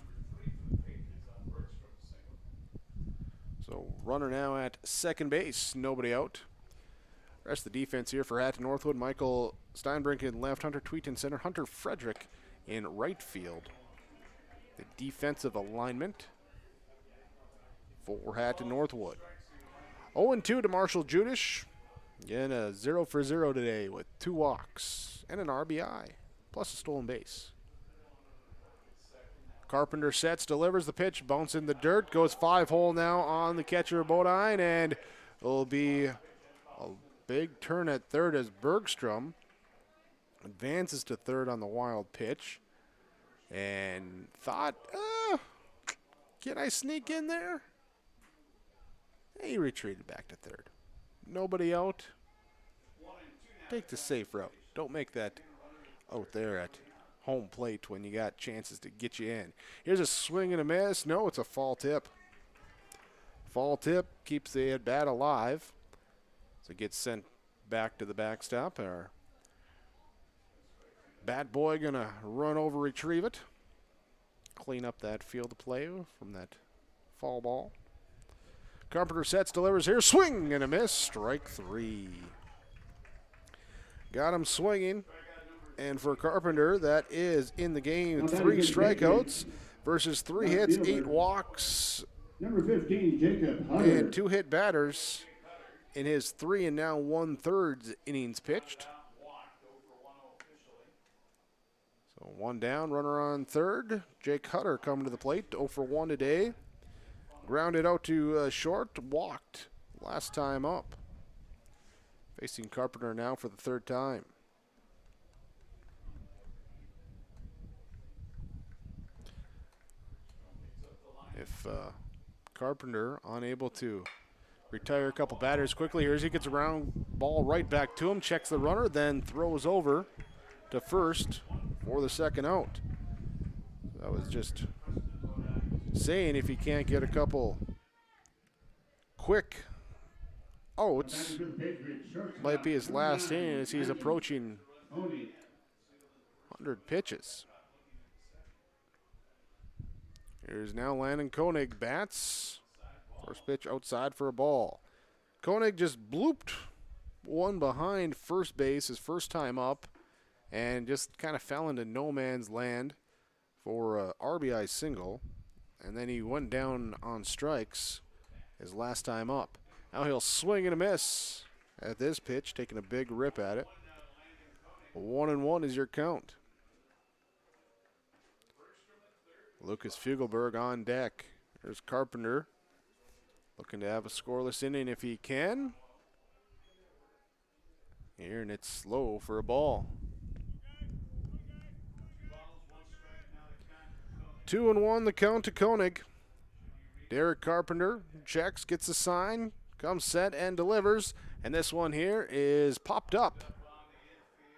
So So runner now at second base, nobody out. Rest of the defense here for Hatton-Northwood. Michael Steinbrink in left, Hunter Tweet in center, Hunter Frederick in right field. The defensive alignment for Hatton-Northwood. 0-2 to Marshall Judish. Again, a 0 for 0 today with 2 walks and an RBI, plus a stolen base. Carpenter sets, delivers the pitch, bounce in the dirt, goes 5-hole now on the catcher Bodine, and it'll be a big turn at third as Bergstrom advances to third on the wild pitch and thought, can I sneak in there? He retreated back to third. Nobody out. Take the safe route. Don't make that out there at home plate when you got chances to get you in. Here's a swing and a miss. No, it's a fall tip. Fall tip keeps the at bat alive. So it gets sent back to the backstop. Our bat boy gonna run over, retrieve it. Clean up that field of play from that fall ball. Carpenter sets, delivers here. Swing and a miss. Strike 3. Got him swinging. And for Carpenter, that is in the game 3 strikeouts versus 3 hits, 8 walks, Number 15, Jacob Hunter. and 2 hit batters in his 3 and now 1/3 innings pitched. So 1 down, runner on third. Jake Hutter coming to the plate, 0 for 1 today. Grounded out to short, walked last time up. Facing Carpenter now for the 3rd time. If Carpenter unable to retire a couple batters quickly, here's he gets around, ball right back to him, checks the runner, then throws over to first for the 2nd out. That was just saying if he can't get a couple quick outs, might be his last inning as he's approaching 100 pitches. Here's now Landon Koenig bats. First pitch outside for a ball. Koenig just blooped one behind first base his first time up and just kind of fell into no man's land for a RBI single. And then he went down on strikes his last time up. Now he'll swing and a miss at this pitch, taking a big rip at it. 1-1 is your count. Lucas Fugelberg on deck. There's Carpenter looking to have a scoreless inning if he can. Here, and it's slow for a ball. 2-1 the count to Koenig. Derek Carpenter checks, gets a sign, comes set and delivers. And this one here is popped up.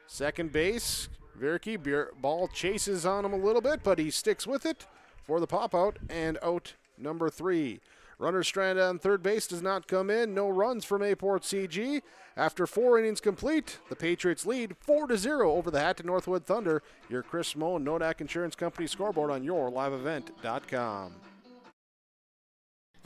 Second base, Virke, ball chases on him a little bit, but he sticks with it for the pop out and out number 3. Runner stranded on third base does not come in. No runs for Mayport CG. After 4 innings complete, the Patriots lead 4-0 over the Hatton-Northwood Thunder. Your Chris Moe and Nodak Insurance Company scoreboard on yourliveevent.com.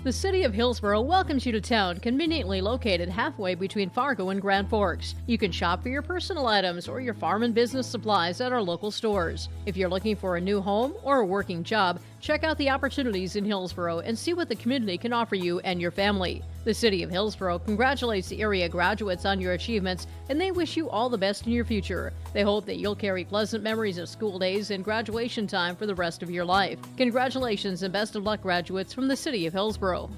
The City of Hillsborough welcomes you to town, conveniently located halfway between Fargo and Grand Forks. You can shop for your personal items or your farm and business supplies at our local stores. If you're looking for a new home or a working job, check out the opportunities in Hillsborough and see what the community can offer you and your family. The City of Hillsborough congratulates the area graduates on your achievements, and they wish you all the best in your future. They hope that you'll carry pleasant memories of school days and graduation time for the rest of your life. Congratulations and best of luck, graduates from the City of Hillsborough.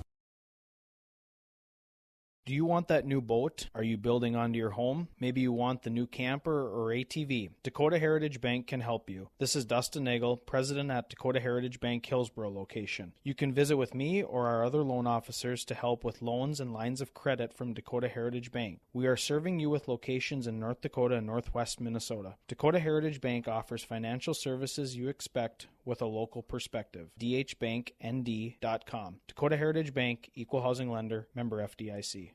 Do you want that new boat? Are you building onto your home? Maybe you want the new camper or ATV. Dakota Heritage Bank can help you. This is Dustin Nagel, president at Dakota Heritage Bank Hillsborough location. You can visit with me or our other loan officers to help with loans and lines of credit from Dakota Heritage Bank. We are serving you with locations in North Dakota and Northwest Minnesota. Dakota Heritage Bank offers financial services you expect with a local perspective. dhbanknd.com. Dakota Heritage Bank, Equal Housing Lender, member FDIC.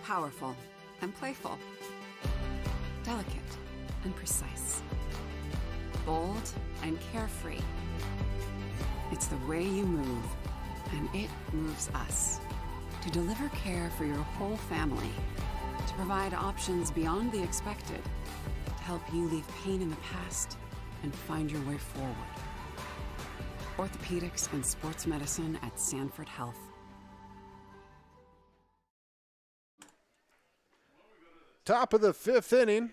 Powerful and playful. Delicate and precise. Bold and carefree. It's the way you move, and it moves us. To deliver care for your whole family, to provide options beyond the expected, to help you leave pain in the past and find your way forward. Orthopedics and sports medicine at Sanford Health. Top of the 5th inning.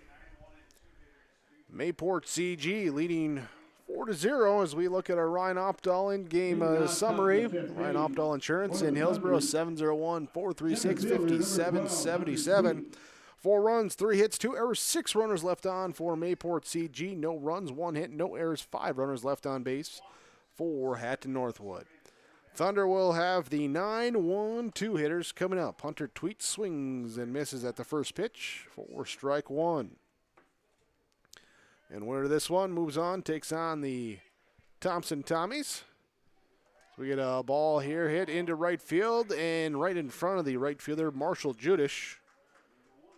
Mayport CG leading 4-0 as we look at our Ryan Opdahl in-game summary. Ryan Opdahl Insurance in Hillsborough, 701-436-5777. 4 runs, 3 hits, 2 errors, 6 runners left on for Mayport CG. No runs, 1 hit, no errors, 5 runners left on base for Hatton-Northwood. Thunder will have the 9-1-2 hitters coming up. Hunter Tweet swings and misses at the first pitch for strike 1. And winner of this one moves on, takes on the Thompson Tommies. So we get a ball here hit into right field and right in front of the right fielder, Marshall Judish,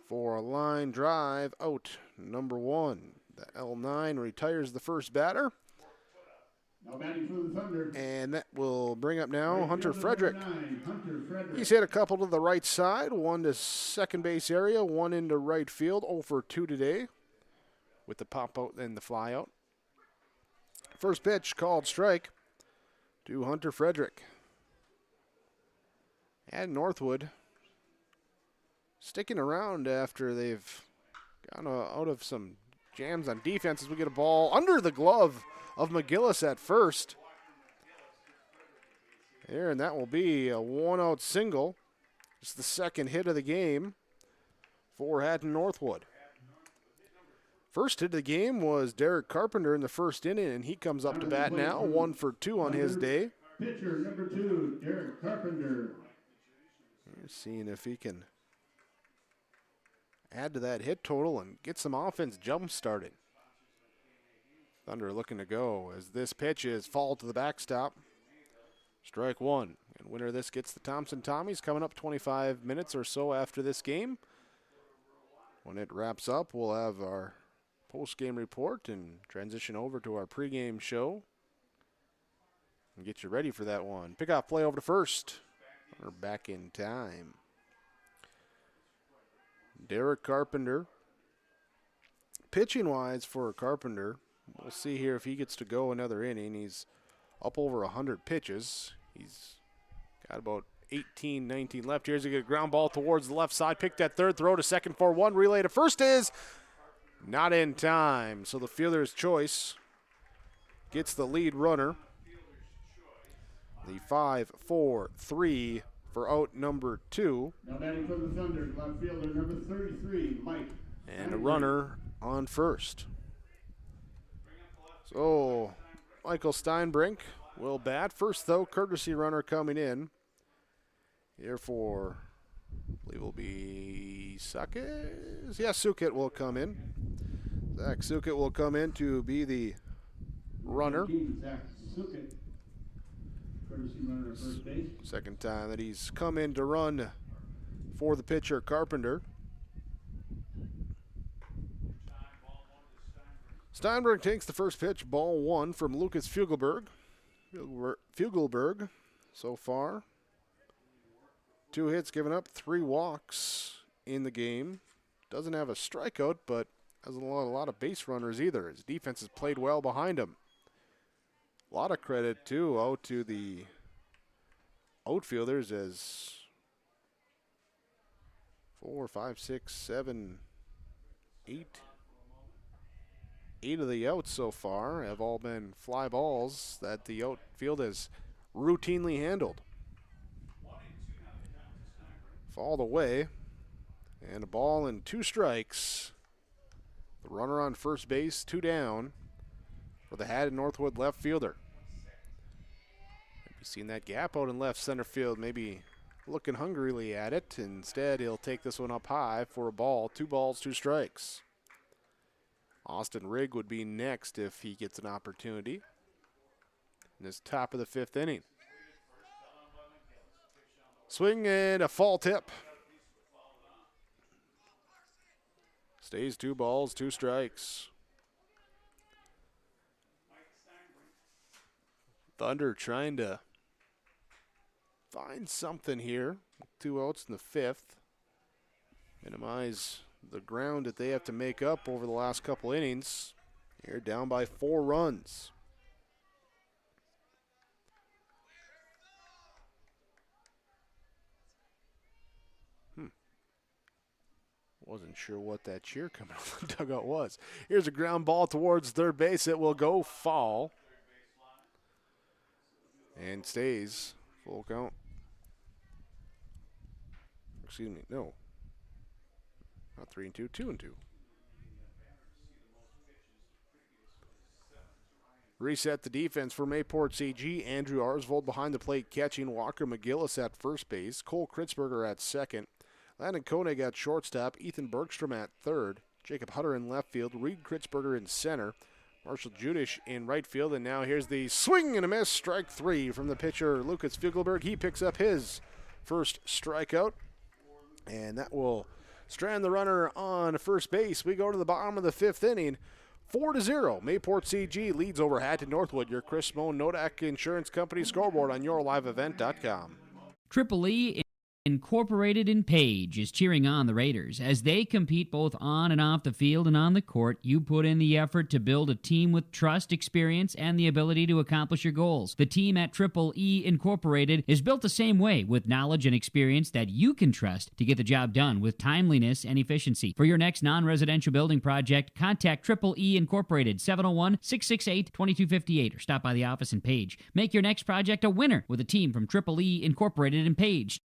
for a line drive out, number 1. The L9 retires the first batter. Now batting for the Thunder. And that will bring up now Hunter Frederick. 9, Hunter Frederick. He's hit a couple to the right side, 1 to second base area, 1 into right field, 0 for 2 today, with the pop out and the fly out. First pitch called strike to Hunter Frederick. And Northwood sticking around after they've gone out of some jams on defense as we get a ball under the glove of McGillis at first. There, and that will be a 1-out single. It's the second hit of the game for Hatton-Northwood. First hit of the game was Derek Carpenter in the first inning, and he comes up to bat now, 1 for 2 on his day. Pitcher number 2, Derek Carpenter. We're seeing if he can add to that hit total and get some offense jump started. Thunder looking to go as this pitch is fouled to the backstop. Strike 1. And winner of this gets the Thompson Tommies coming up 25 minutes or so after this game. When it wraps up, we'll have our post-game report and transition over to our pregame show and get you ready for that one. Pickoff play over to first. We're back in time. Derek Carpenter. Pitching-wise for Carpenter, we'll see here if he gets to go another inning. He's up over 100 pitches. He's got about 18, 19 left here. He's going to get a ground ball towards the left side. Pick that third, throw to second for 1. Relay to first is not in time. So the fielder's choice gets the lead runner. The 5-4-3 for out number 2. Now batting for the Thunder, left fielder number 33, Mike. And a runner on first. So Michael Steinbrink will bat. First, though, courtesy runner coming in. Here for, I believe will be Sukit. Yes, Sukit will come in. Zach Sukit will come in to be the runner. Zach Sukit, courtesy runner at first base. Second time that he's come in to run for the pitcher, Carpenter. Steinberg takes the first pitch, ball 1 from Lucas Fugelberg. Fugelberg so far. 2 hits given up, 3 walks in the game. Doesn't have a strikeout, but hasn't a lot of base runners either. His defense has played well behind him. A lot of credit, too, out to the outfielders as 4, 5, 6, 7, 8. 8 of the outs so far have all been fly balls that the outfield has routinely handled. Fouled away, and a ball and 2 strikes. The runner on first base, 2 down for the Hatton-Northwood left fielder. Maybe seen that gap out in left center field, maybe looking hungrily at it. Instead, he'll take this one up high for a ball. 2 balls, 2 strikes. Austin Rigg would be next if he gets an opportunity in this top of the 5th inning. Swing and a fall tip. Stays 2 balls, 2 strikes. Thunder trying to find something here. 2 outs in the 5th. Minimize the ground that they have to make up over the last couple innings. They're down by 4 runs. Wasn't sure what that cheer coming out of the dugout was. Here's a ground ball towards third base. It will go foul. And stays full count. Excuse me, no. Not 3-2, 2-2. Reset the defense for Mayport CG. Andrew Arsvold behind the plate catching. Walker McGillis at first base. Cole Kritzberger at second. Landon Koenig at shortstop. Ethan Bergstrom at third. Jacob Hutter in left field. Reed Kritzberger in center. Marshall Judish in right field. And now here's the swing and a miss. Strike 3 from the pitcher, Lucas Fugelberg. He picks up his first strikeout. And that will strand the runner on first base. We go to the bottom of the 5th inning. 4-0. Mayport CG leads over Hatton-Northwood. Your Chris Moan Nodak Insurance Company scoreboard on yourliveevent.com. Triple E Incorporated in Page is cheering on the Raiders. As they compete both on and off the field and on the court, you put in the effort to build a team with trust, experience, and the ability to accomplish your goals. The team at Triple E Incorporated is built the same way, with knowledge and experience that you can trust to get the job done with timeliness and efficiency. For your next non-residential building project, contact Triple E Incorporated, 701-668-2258, or stop by the office in Page. Make your next project a winner with a team from Triple E Incorporated in Page.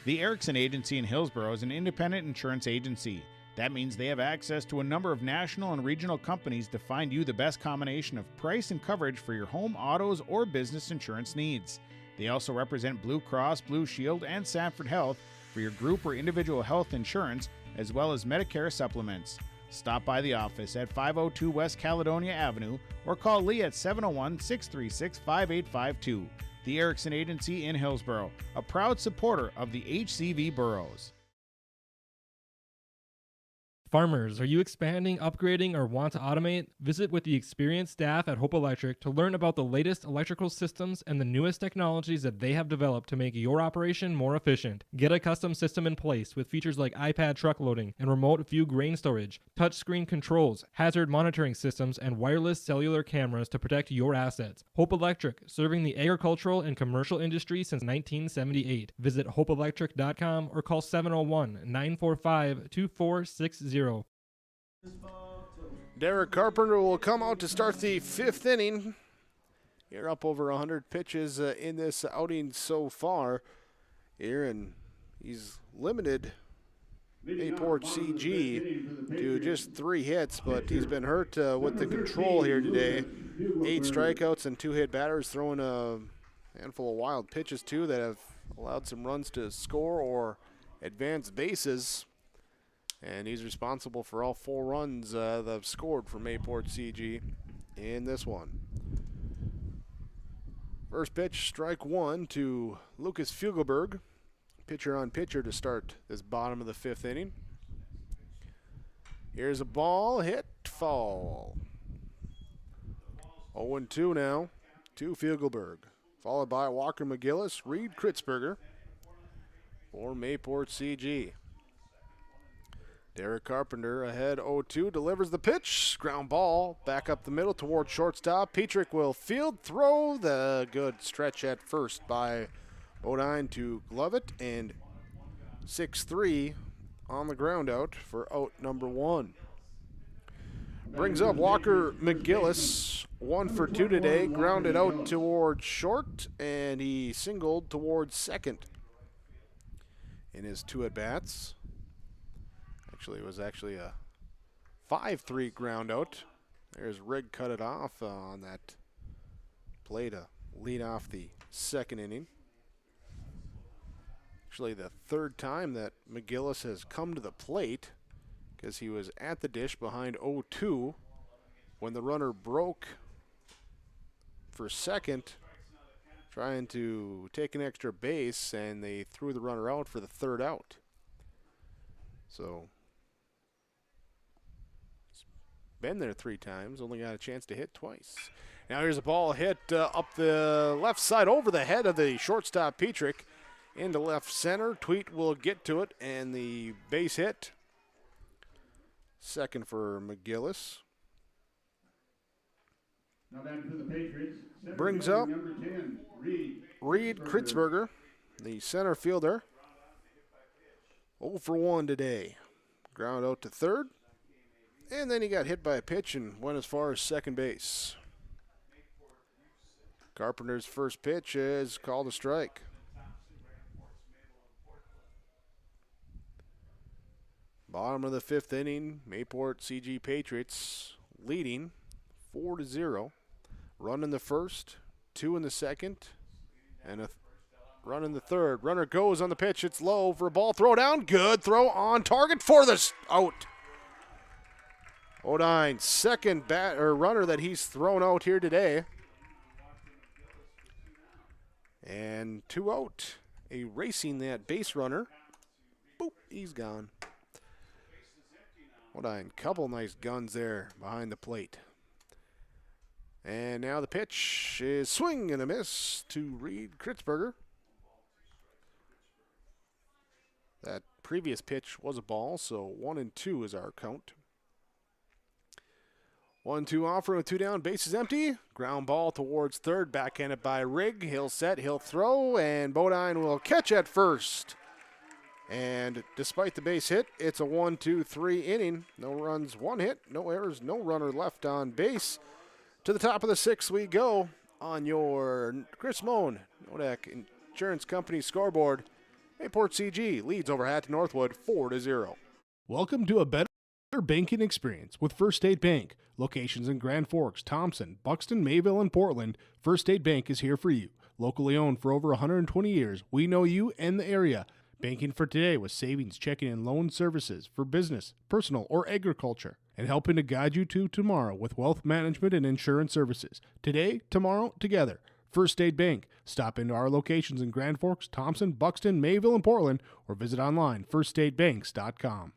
The Erickson Agency in Hillsborough is an independent insurance agency. That means they have access to a number of national and regional companies to find you the best combination of price and coverage for your home, autos, or business insurance needs. They also represent Blue Cross, Blue Shield, and Sanford Health for your group or individual health insurance, as well as Medicare supplements. Stop by the office at 502 West Caledonia Avenue or call Lee at 701-636-5852. The Erickson Agency in Hillsborough, a proud supporter of the HCV boroughs. Farmers, are you expanding, upgrading, or want to automate? Visit with the experienced staff at Hope Electric to learn about the latest electrical systems and the newest technologies that they have developed to make your operation more efficient. Get a custom system in place with features like iPad truck loading and remote view grain storage, touchscreen controls, hazard monitoring systems, and wireless cellular cameras to protect your assets. Hope Electric, serving the agricultural and commercial industry since 1978. Visit hopeelectric.com or call 701-945-2460. Derek Carpenter will come out to start the 5th inning. You're up over 100 pitches in this outing so far here, and he's limited Mayport CG to just 3 hits, but he's been hurt with the control here today. 8 strikeouts and 2 hit batters, throwing a handful of wild pitches too that have allowed some runs to score or advance bases. And he's responsible for all 4 runs that have scored for Mayport CG in this one. First pitch, strike 1 to Lucas Fugelberg. Pitcher on pitcher to start this bottom of the 5th inning. Here's a ball, hit, fall. 0-2 now to Fugelberg. Followed by Walker McGillis, Reed Kritzberger for Mayport CG. Derek Carpenter ahead 0-2, delivers the pitch, ground ball, back up the middle towards shortstop. Petrick will field throw, the good stretch at first by Bodine to glove it, and 6-3 on the ground out for out number 1. Brings up Walker McGillis, 1 for 2 today, grounded out towards short, and he singled towards second in his 2 at-bats. Actually, it was actually a 5-3 ground out. There's Rigg cut it off on that play to lead off the 2nd inning. Actually, the 3rd time that McGillis has come to the plate, because he was at the dish behind 0-2 when the runner broke for second, trying to take an extra base, and they threw the runner out for the 3rd out. So been there 3 times, only got a chance to hit twice. Now here's a ball hit up the left side over the head of the shortstop Petrick into left center. Tweet will get to it, and the base hit. Second for McGillis. Now back to the Patriots. Brings up number 10, Reed Kritzberger, the center fielder. 0 for 1 today. Ground out to third. And then he got hit by a pitch and went as far as second base. Carpenter's first pitch is called a strike. Bottom of the fifth inning, Mayport CG Patriots leading 4-0. Run in the first, 2 in the second, and a run in the third. Runner goes on the pitch. It's low for a ball throw down. Good throw on target for this out. Odine, second runner that he's thrown out here today. And 2 out. Erasing that base runner. Boop, he's gone. Odine, couple nice guns there behind the plate. And now the pitch is swing and a miss to Reed Kritzberger. That previous pitch was a ball, so 1-2 is our count. 1-2 offer with 2 down, bases empty. Ground ball towards third, backhanded by Rigg. He'll set, he'll throw, and Bodine will catch at first. And despite the base hit, it's a 1-2-3 inning. No runs, 1 hit, no errors, no runner left on base. To the top of the 6th we go on your Chris Moan, Nodak Insurance Company scoreboard. Mayport CG leads over Hatton-Northwood 4-0. Welcome to a better banking experience with First State Bank. Locations in Grand Forks, Thompson, Buxton, Mayville, and Portland. First State Bank is here for you. Locally owned for over 120 years, we know you and the area. Banking for today with savings, checking, and loan services for business, personal, or agriculture. And helping to guide you to tomorrow with wealth management and insurance services. Today, tomorrow, together. First State Bank. Stop into our locations in Grand Forks, Thompson, Buxton, Mayville, and Portland, or visit online firststatebanks.com.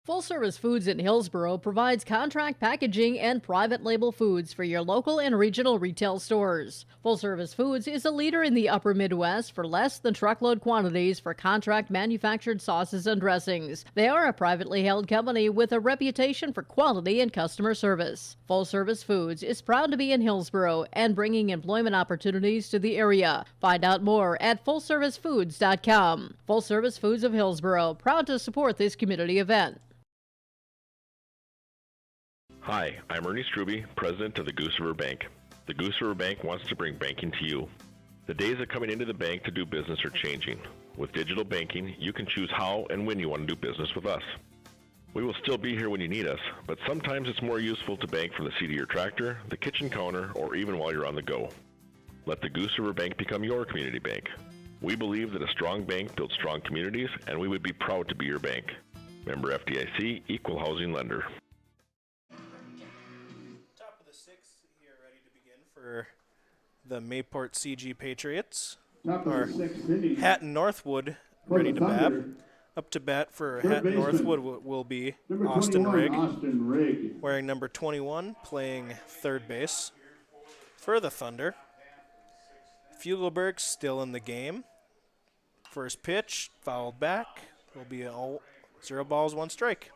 Full Service Foods in Hillsboro provides contract packaging and private label foods for your local and regional retail stores. Full Service Foods is a leader in the upper Midwest for less than truckload quantities for contract manufactured sauces and dressings. They are a privately held company with a reputation for quality and customer service. Full Service Foods is proud to be in Hillsboro and bringing employment opportunities to the area. Find out more at fullservicefoods.com. Full Service Foods of Hillsboro, proud to support this community event. Hi, I'm Ernie Struby, president of the Goose River Bank. The Goose River Bank wants to bring banking to you. The days of coming into the bank to do business are changing. With digital banking, you can choose how and when you want to do business with us. We will still be here when you need us, but sometimes it's more useful to bank from the seat of your tractor, the kitchen counter, or even while you're on the go. Let the Goose River Bank become your community bank. We believe that a strong bank builds strong communities, and we would be proud to be your bank. Member FDIC, Equal Housing Lender. For the Mayport CG Patriots, Top of or the 6th inning. Hatton-Northwood ready to bat. Up to bat for Hatton-Northwood will be Number Austin 21, Rigg, Austin Rigg. wearing number 21, playing third base for the Thunder. Fugelberg still in the game. First pitch, fouled back. Will be a 0 balls, 1 strike.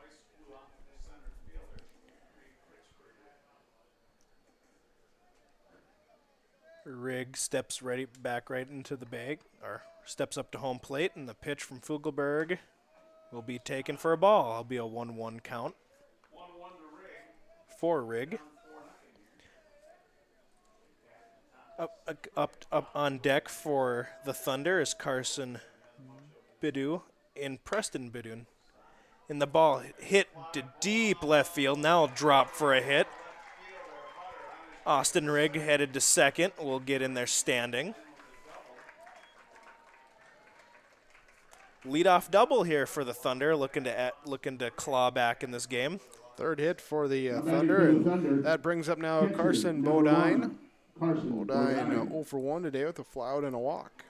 Rigg steps back right into the bag, or steps up to home plate, and the pitch from Fugelberg will be taken for a ball. It'll be a 1-1 count for Rigg. Up on deck for the Thunder is Carson Bidu and Preston Bidun. And the ball hit to deep left field, now drop for a hit. Austin Rigg headed to second. Will get in there standing. Leadoff double here for the Thunder, looking to claw back in this game. Third hit for the Thunder, and that brings up now Carson Bodine. Bodine 0 for 1 today with a fly out and a walk.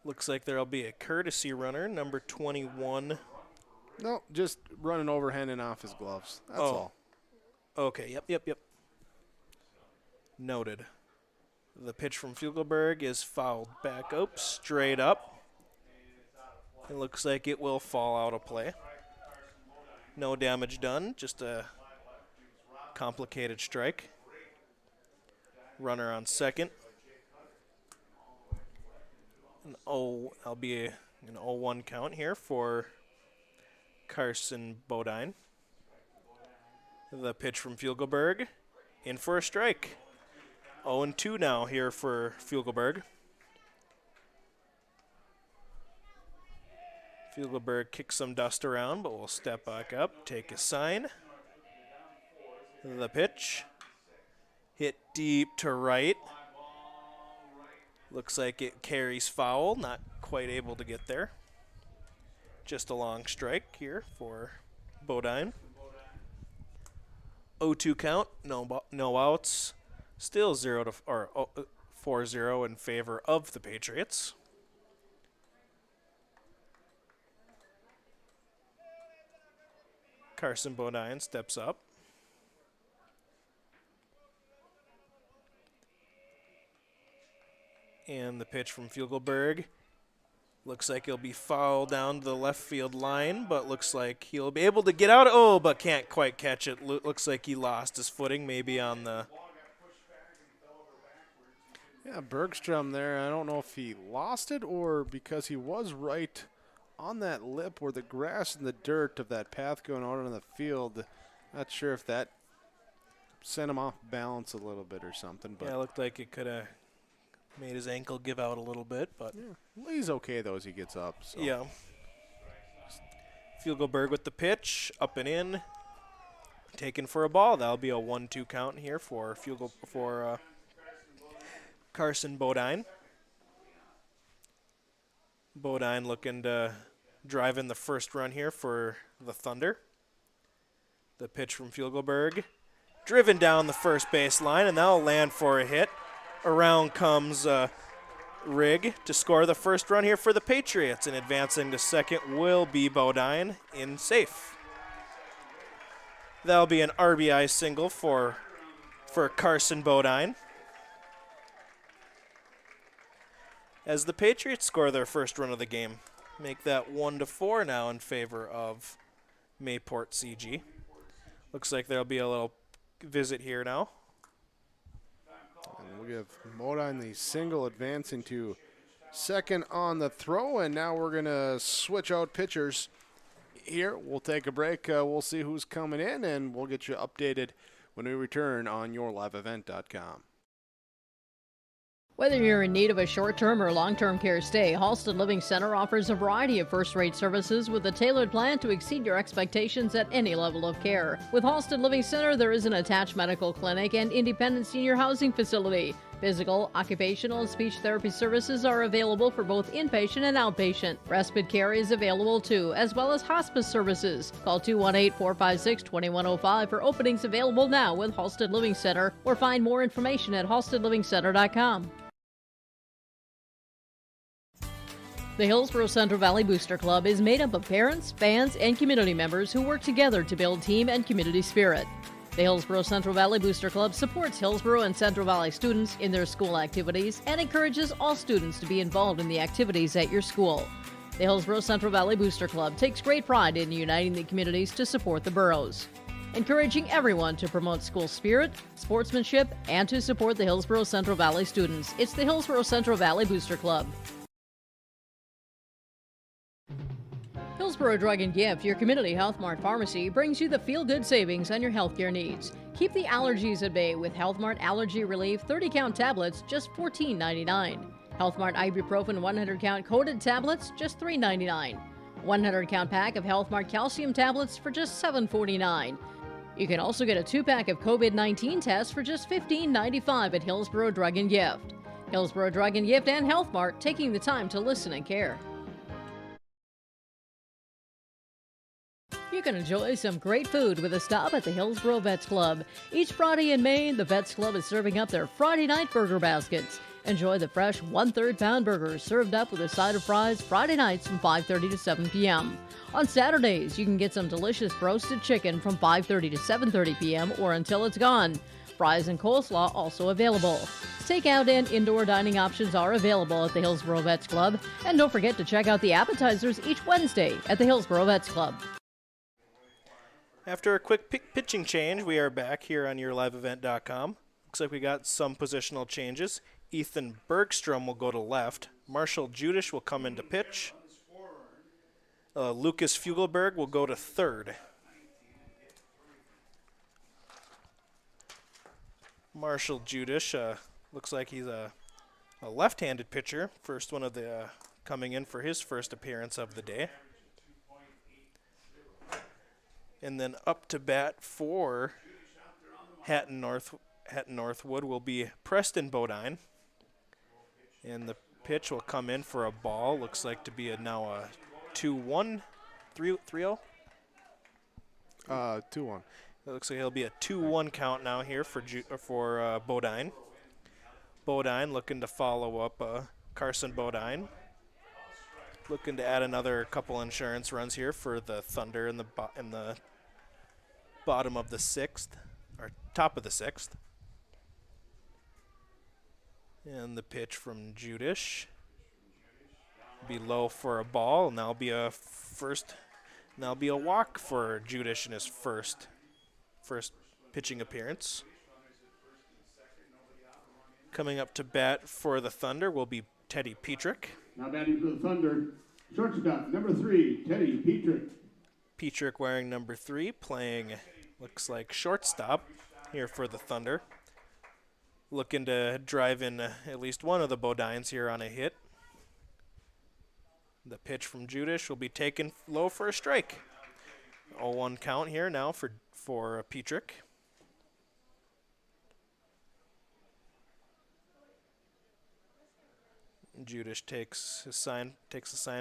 Looks like there'll be a courtesy runner, number 21. No, just running overhand and off his gloves. That's all. Okay, yep. Noted. The pitch from Fugelberg is fouled back up, straight up. It looks like it will fall out of play. No damage done, just a complicated strike. Runner on second. That'll be an 0-1 count here for Carson Bodine. The pitch from Fugelberg, in for a strike. 0-2 now here for Fugelberg. Fugelberg kicks some dust around, but will step back up, take a sign. The pitch. Hit deep to right. Looks like it carries foul, not quite able to get there. Just a long strike here for Bodine. 0-2 count, no outs. Still 4-0 in favor of the Patriots. Carson Bodine steps up. And the pitch from Fugelberg. Looks like he'll be fouled down to the left field line, but looks like he'll be able to get out. Oh, but can't quite catch it. Looks like he lost his footing, maybe on the... Yeah, Bergstrom there. I don't know if he lost it or because he was right on that lip where the grass and the dirt of that path going out on the field. Not sure if that sent him off balance a little bit or something. But yeah, it looked like it could have made his ankle give out a little bit, but well, he's okay though as he gets up. So. Yeah. Fugelberg with the pitch, up and in, taken for a ball. That'll be a 1-2 count here for Carson Bodine. Bodine looking to drive in the first run here for the Thunder. The pitch from Fugelberg, driven down the first base line, and that'll land for a hit. Around comes Rigg to score the first run here for the Patriots, and advancing to second will be Bodine in safe. That'll be an RBI single for Carson Bodine. As the Patriots score their first run of the game, make that 1-4 now in favor of Mayport CG. Looks like there'll be a little visit here now. And we'll give Bodine the single advancing to second on the throw, and now we're going to switch out pitchers here. We'll take a break. We'll see who's coming in, and we'll get you updated when we return on yourliveevent.com. Whether you're in need of a short-term or long-term care stay, Halsted Living Center offers a variety of first-rate services with a tailored plan to exceed your expectations at any level of care. With Halsted Living Center, there is an attached medical clinic and independent senior housing facility. Physical, occupational, and speech therapy services are available for both inpatient and outpatient. Respite care is available too, as well as hospice services. Call 218-456-2105 for openings available now with Halsted Living Center, or find more information at halstedlivingcenter.com. The Hillsborough Central Valley Booster Club is made up of parents, fans, and community members who work together to build team and community spirit. The Hillsborough Central Valley Booster Club supports Hillsborough and Central Valley students in their school activities and encourages all students to be involved in the activities at your school. The Hillsborough Central Valley Booster Club takes great pride in uniting the communities to support the boroughs, encouraging everyone to promote school spirit, sportsmanship, and to support the Hillsborough Central Valley students. It's the Hillsborough Central Valley Booster Club. Hillsborough Drug and Gift, your community Health Mart pharmacy, brings you the feel-good savings on your healthcare needs. Keep the allergies at bay with Health Mart Allergy Relief 30-count tablets, just $14.99. Health Mart Ibuprofen 100-count coated tablets, just $3.99. 100-count pack of Health Mart calcium tablets for just $7.49. You can also get a 2-pack of COVID-19 tests for just $15.95 at Hillsborough Drug and Gift. Hillsborough Drug and Gift and Health Mart, taking the time to listen and care. You can enjoy some great food with a stop at the Hillsborough Vets Club. Each Friday in May, the Vets Club is serving up their Friday night burger baskets. Enjoy the fresh 1/3 pound burgers served up with a side of fries Friday nights from 5:30 to 7 p.m. On Saturdays, you can get some delicious roasted chicken from 5:30 to 7:30 p.m. or until it's gone. Fries and coleslaw also available. Takeout and indoor dining options are available at the Hillsboro Vets Club. And don't forget to check out the appetizers each Wednesday at the Hillsboro Vets Club. After a quick pitching change, we are back here on yourliveevent.com. Looks like we got some positional changes. Ethan Bergstrom will go to left. Marshall Judish will come into pitch. Lucas Fugelberg will go to third. Marshall Judish looks like he's a left-handed pitcher. First one of the coming in for his first appearance of the day. And then up to bat for Hatton-Northwood will be Preston Bodine. And the pitch will come in for a ball. Looks like to be now a 2-1, 3-0? 2-1. It looks like it'll be a 2-1 count now here for Bodine. Bodine looking to follow up Carson Bodine. Looking to add another couple insurance runs here for the Thunder in the bottom of the sixth, or top of the sixth. And the pitch from Judish be low for a ball, and that'll be a walk for Judish in his first pitching appearance. Coming up to bat for the Thunder will be Teddy Petrick. Now batting for the Thunder, shortstop, number 3, Teddy Petrick. Petrick wearing number 3, playing, looks like shortstop here for the Thunder. Looking to drive in at least one of the Bodines here on a hit. The pitch from Judish will be taken low for a strike. 0-1 count here now for Petrick. Judish takes a sign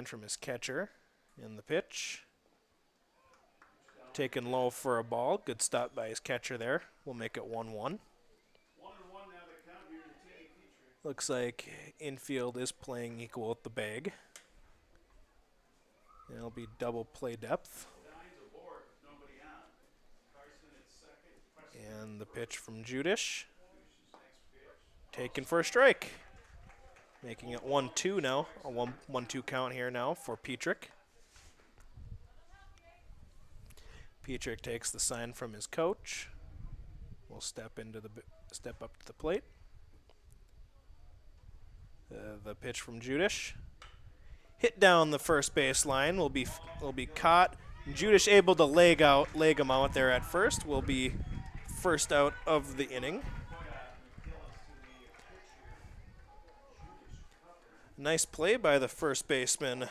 from his catcher in the pitch. Taken low for a ball. Good stop by his catcher there. We'll make it 1-1. Looks like infield is playing equal at the bag. It'll be double play depth. And the pitch from Judish. Taken for a strike. Making it 1-2 now. A 1-2 count here now for Petrick. Petrick takes the sign from his coach. Will step up to the plate. The pitch from Judish. Hit down the first base line. Will be caught. Judish able to leg him out there at first. Will be first out of the inning. Nice play by the first baseman,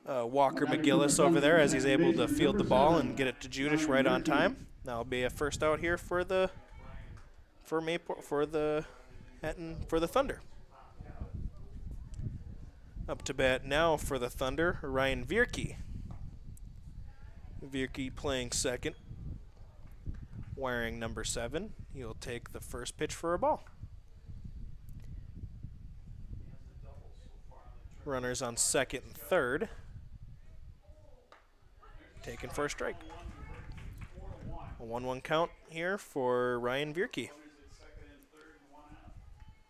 Walker McGillis over there, as he's able to field the ball and get it to Judish right on time. That'll be a first out here for the Thunder. Up to bat now for the Thunder, Ryan Vierke. Vierke playing second, wearing number 7. He'll take the first pitch for a ball. Runners on second and third. Taken for a strike. A 1-1 count here for Ryan Vierke.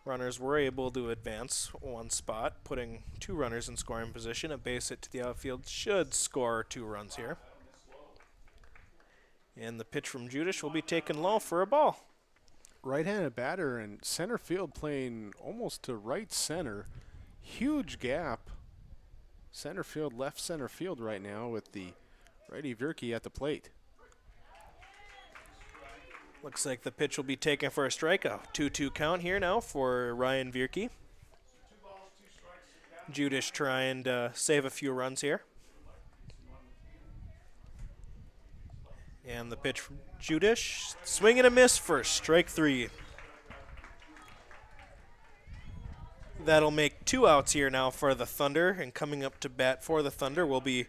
Runners were able to advance one spot, putting 2 runners in scoring position. A base hit to the outfield should score 2 runs here. And the pitch from Judish will be taken low for a ball. Right-handed batter and center field playing almost to right center. Huge gap. Center field, left center field right now with the righty Vierke at the plate. Looks like the pitch will be taken for a strike. A 2-2 count here now for Ryan Vierke. Judish trying to save a few runs here. And the pitch from Judish. Swing and a miss for strike 3. That'll make 2 outs here now for the Thunder. And coming up to bat for the Thunder will be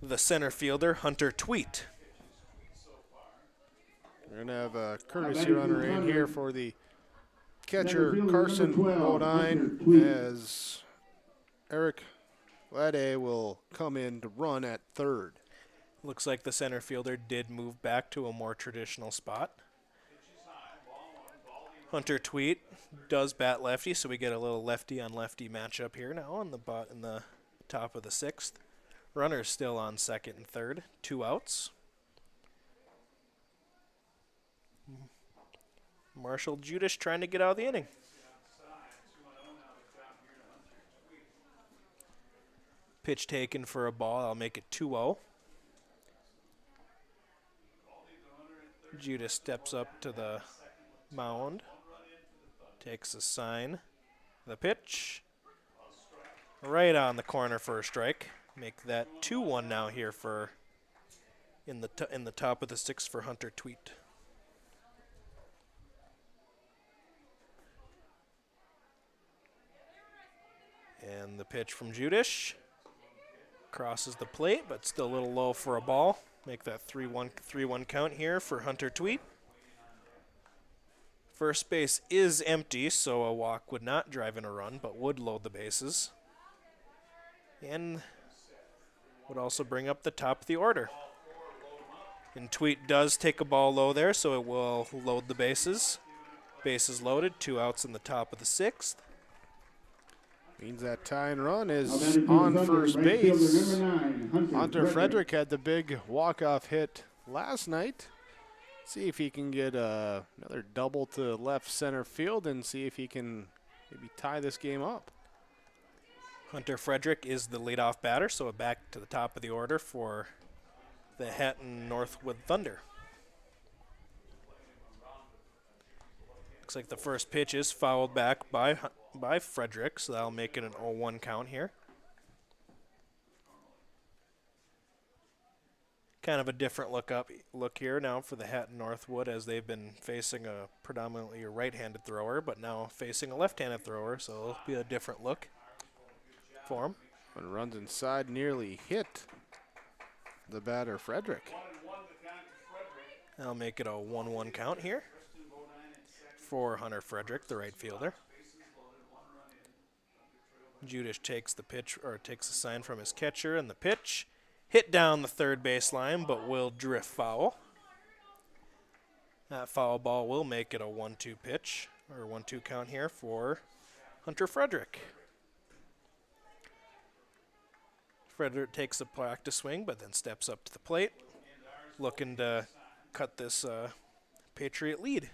the center fielder, Hunter Tweet. We're going to have a courtesy runner in here for the catcher Carson Bodine, as Eric Lade will come in to run at third. Looks like the center fielder did move back to a more traditional spot. Hunter Tweet does bat lefty, so we get a little lefty on lefty matchup here now in the top of the sixth. Runners still on second and third, 2 outs. Marshall Judish trying to get out of the inning. Pitch taken for a ball. I'll make it 2-0. Judish steps up to the mound. Takes a sign. The pitch. Right on the corner for a strike. Make that 2-1 now here for in the top of the sixth for Hunter Tweet. And the pitch from Judish. Crosses the plate, but still a little low for a ball. Make that 3-1 count here for Hunter Tweet. First base is empty, so a walk would not drive in a run, but would load the bases. And would also bring up the top of the order. And Tweet does take a ball low there, so it will load the bases. Bases loaded, 2 outs in the top of the sixth. Means that tying run is on first base. Hunter Frederick had the big walk-off hit last night. See if he can get another double to left center field and see if he can maybe tie this game up. Hunter Frederick is the leadoff batter, so back to the top of the order for the Hatton-Northwood Thunder. Looks like the first pitch is fouled back by Frederick, so that'll make it an 0-1 count here. Kind of a different look here now for the Hatton-Northwood, as they've been facing a predominantly a right-handed thrower, but now facing a left-handed thrower, so it'll be a different look for him. When runs inside, nearly hit the batter Frederick. That'll make it a 1-1 count here for Hunter Frederick, the right fielder. Judish takes the pitch, or takes a sign from his catcher, and the pitch hit down the third base line, but will drift foul. That foul ball will make it a 1-2 pitch, or 1-2 count here for Hunter Frederick. Frederick takes a practice swing, but then steps up to the plate, looking to cut this Patriot lead.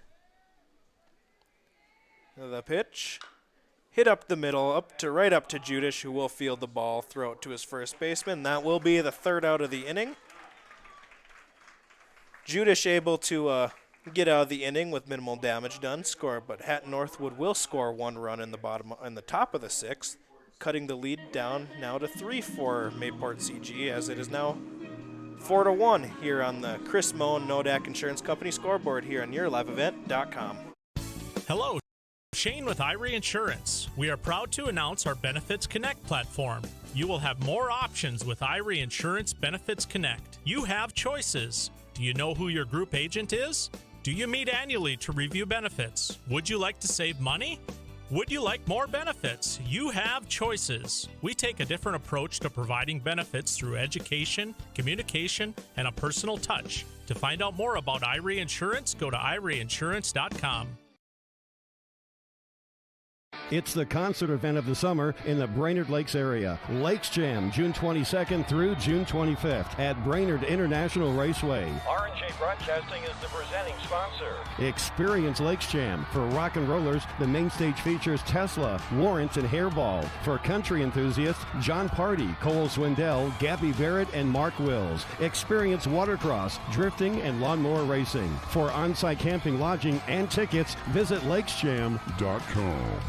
The pitch hit up the middle, right up to Judish, who will field the ball, throw it to his first baseman. That will be the third out of the inning. Judish able to get out of the inning with minimal damage done, but Hatton-Northwood will score 1 run in the top of the sixth, cutting the lead down now to 3 for Mayport CG, as it is now 4-1 here on the Chris Moen Nodak Insurance Company scoreboard here on YourLiveEvent.com. Hello, Shane with Irie Insurance. We are proud to announce our Benefits Connect platform. You will have more options with Irie Insurance Benefits Connect. You have choices. Do you know who your group agent is? Do you meet annually to review benefits? Would you like to save money? Would you like more benefits? You have choices. We take a different approach to providing benefits through education, communication, and a personal touch. To find out more about Irie Insurance, go to IrieInsurance.com. It's the concert event of the summer in the Brainerd Lakes area. Lakes Jam, June 22nd through June 25th at Brainerd International Raceway. R&J Broadcasting is the presenting sponsor. Experience Lakes Jam. For rock and rollers, the main stage features Tesla, Warrants, and Hairball. For country enthusiasts, John Party, Cole Swindell, Gabby Barrett, and Mark Wills. Experience watercross, drifting, and lawnmower racing. For on-site camping, lodging, and tickets, visit lakesjam.com.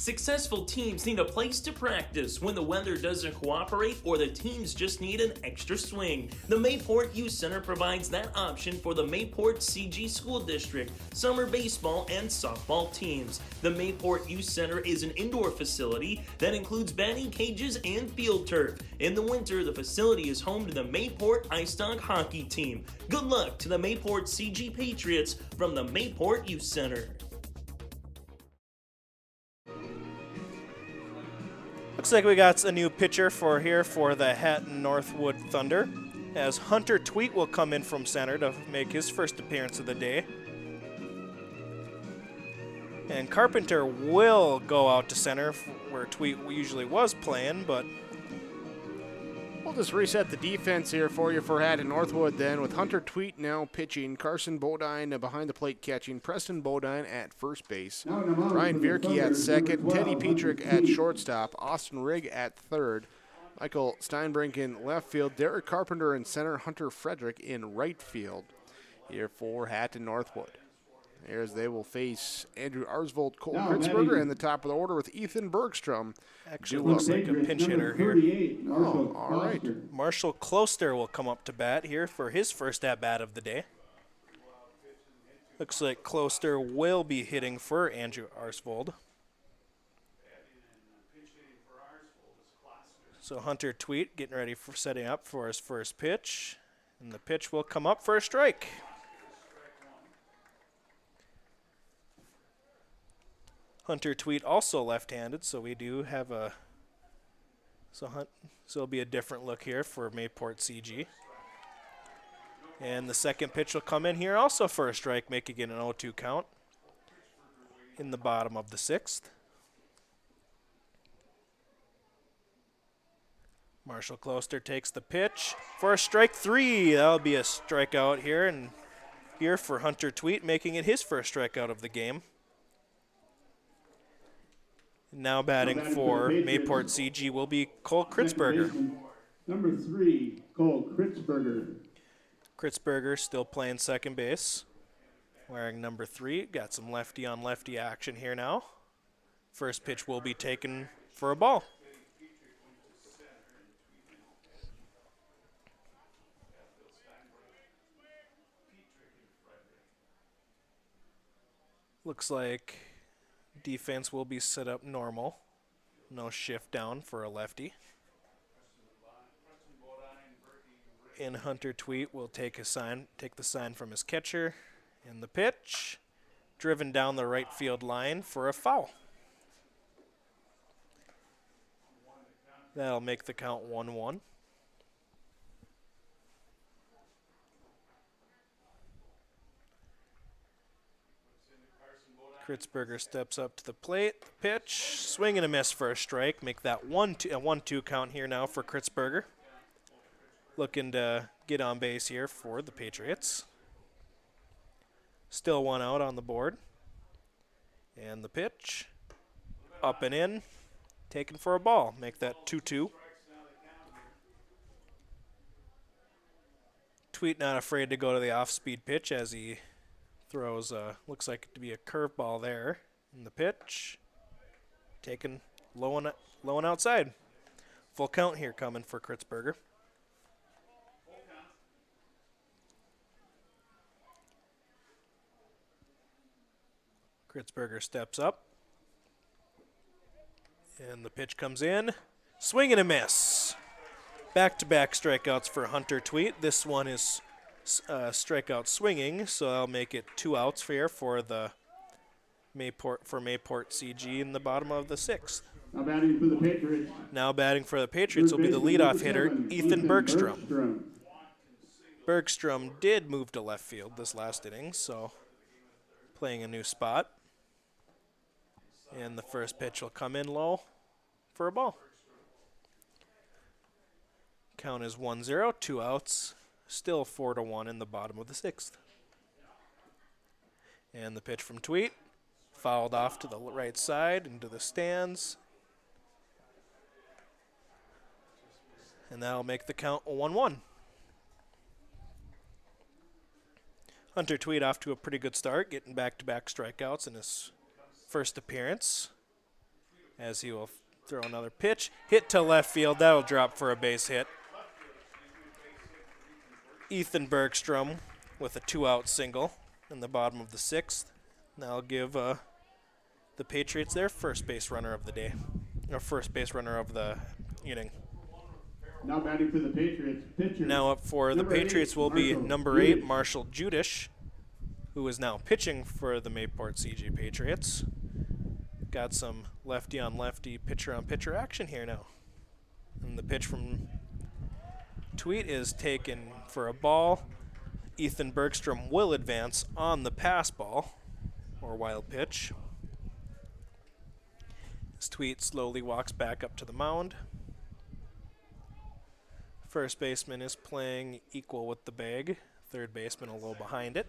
Successful teams need a place to practice when the weather doesn't cooperate or the teams just need an extra swing. The Mayport Youth Center provides that option for the Mayport CG School District, summer baseball and softball teams. The Mayport Youth Center is an indoor facility that includes batting cages and field turf. In the winter, the facility is home to the Mayport Ice Dog hockey team. Good luck to the Mayport CG Patriots from the Mayport Youth Center. Looks like we got a new pitcher for the Hatton-Northwood Thunder, as Hunter Tweet will come in from center to make his first appearance of the day. And Carpenter will go out to center where Tweet usually was playing, but we'll just reset the defense here for you for Hatton-Northwood then, with Hunter Tweet now pitching, Carson Bodine behind the plate catching, Preston Bodine at first base, Ryan Vierke at second, Teddy Petrick at shortstop, Austin Rigg at third, Michael Steinbrink in left field, Derek Carpenter in center, Hunter Frederick in right field here for Hatton-Northwood. As they will face Andrew Arsvold, Cole Kritzberger in the top of the order with Ethan Bergstrom. Actually looks like a pinch hitter here. Oh, all right. Marshall Kloster will come up to bat here for his first at-bat of the day. Looks like Kloster will be hitting for Andrew Arsvold. So Hunter Tweet getting ready for setting up for his first pitch. And the pitch will come up for a strike. Hunter Tweet also left-handed, so we do have a so it'll be a different look here for Mayport CG. And the second pitch will come in here also for a strike, making it an 0-2 count in the bottom of the sixth. Marshall Kloster takes the pitch for a strike three. That'll be a strikeout here for Hunter Tweet, making it his first strikeout of the game. Now batting for Mayport CG will be Cole Kritzberger. Number 3, Cole Kritzberger. Kritzberger still playing second base, wearing number 3. Got some lefty-on-lefty action here now. First pitch will be taken for a ball. Looks like defense will be set up normal. No shift down for a lefty. And Hunter Tweet will take the sign from his catcher. And the pitch, driven down the right field line for a foul. That'll make the count 1-1. Kritzberger steps up to the plate. Pitch, swing and a miss for a strike. Make that a 1-2 count here now for Kritzberger. Looking to get on base here for the Patriots. Still one out on the board. And the pitch, up and in, taken for a ball. Make that 2-2. Tweet not afraid to go to the off-speed pitch as he throws, looks like it to be a curveball there. And the pitch, taken low and outside. Full count here coming for Kritzberger. Kritzberger steps up. And the pitch comes in. Swing and a miss. Back-to-back strikeouts for Hunter Tweet. This one is strikeout swinging, so I'll make it 2 outs here for the Mayport CG in the bottom of the sixth. Now batting for the Patriots. Now batting for the Patriots will be the leadoff hitter, Ethan Bergstrom. Bergstrom did move to left field this last inning, so playing a new spot. And the first pitch will come in low for a ball. Count is 1-0, 2 outs. Still 4-1 in the bottom of the sixth. And the pitch from Tweet, fouled off to the right side into the stands. And that'll make the count 1-1. Hunter Tweet off to a pretty good start, getting back-to-back strikeouts in his first appearance. as he will throw another pitch. Hit to left field. That'll drop for a base hit. Ethan Bergstrom with a 2-out single in the bottom of the 6th. That'll give the Patriots their first base runner of the day, or first base runner of the inning. Now batting for the Patriots, pitcher. Now up for the Patriots will be number 8, Marshall Judish, who is now pitching for the Mayport CG Patriots. Got some lefty-on-lefty, pitcher-on-pitcher action here now. And the pitch from Tweet is taken for a ball. Ethan Bergstrom will advance on the pass ball, or wild pitch. As Tweet slowly walks back up to the mound. First baseman is playing equal with the bag. Third baseman a little behind it.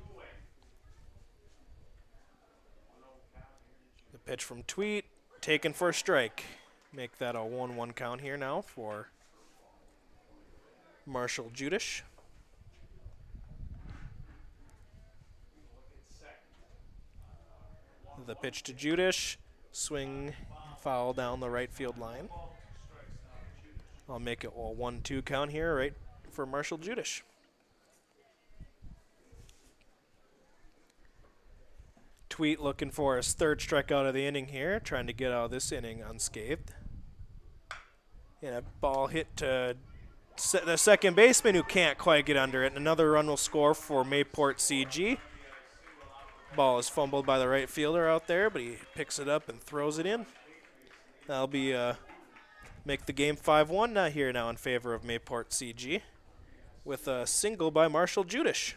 The pitch from Tweet, taken for a strike. Make that a 1-1 count here now for Marshall Judish. The pitch to Judish, swing, foul down the right field line. I'll make it a 1-2 count here, right, for Marshall Judish. Tweet looking for his 3rd strikeout of the inning here, trying to get out of this inning unscathed. And a ball hit to the second baseman, who can't quite get under it. And another run will score for Mayport CG. Ball is fumbled by the right fielder out there, but he picks it up and throws it in. That'll be make the game 5-1 here now in favor of Mayport CG, with a single by Marshall Judish.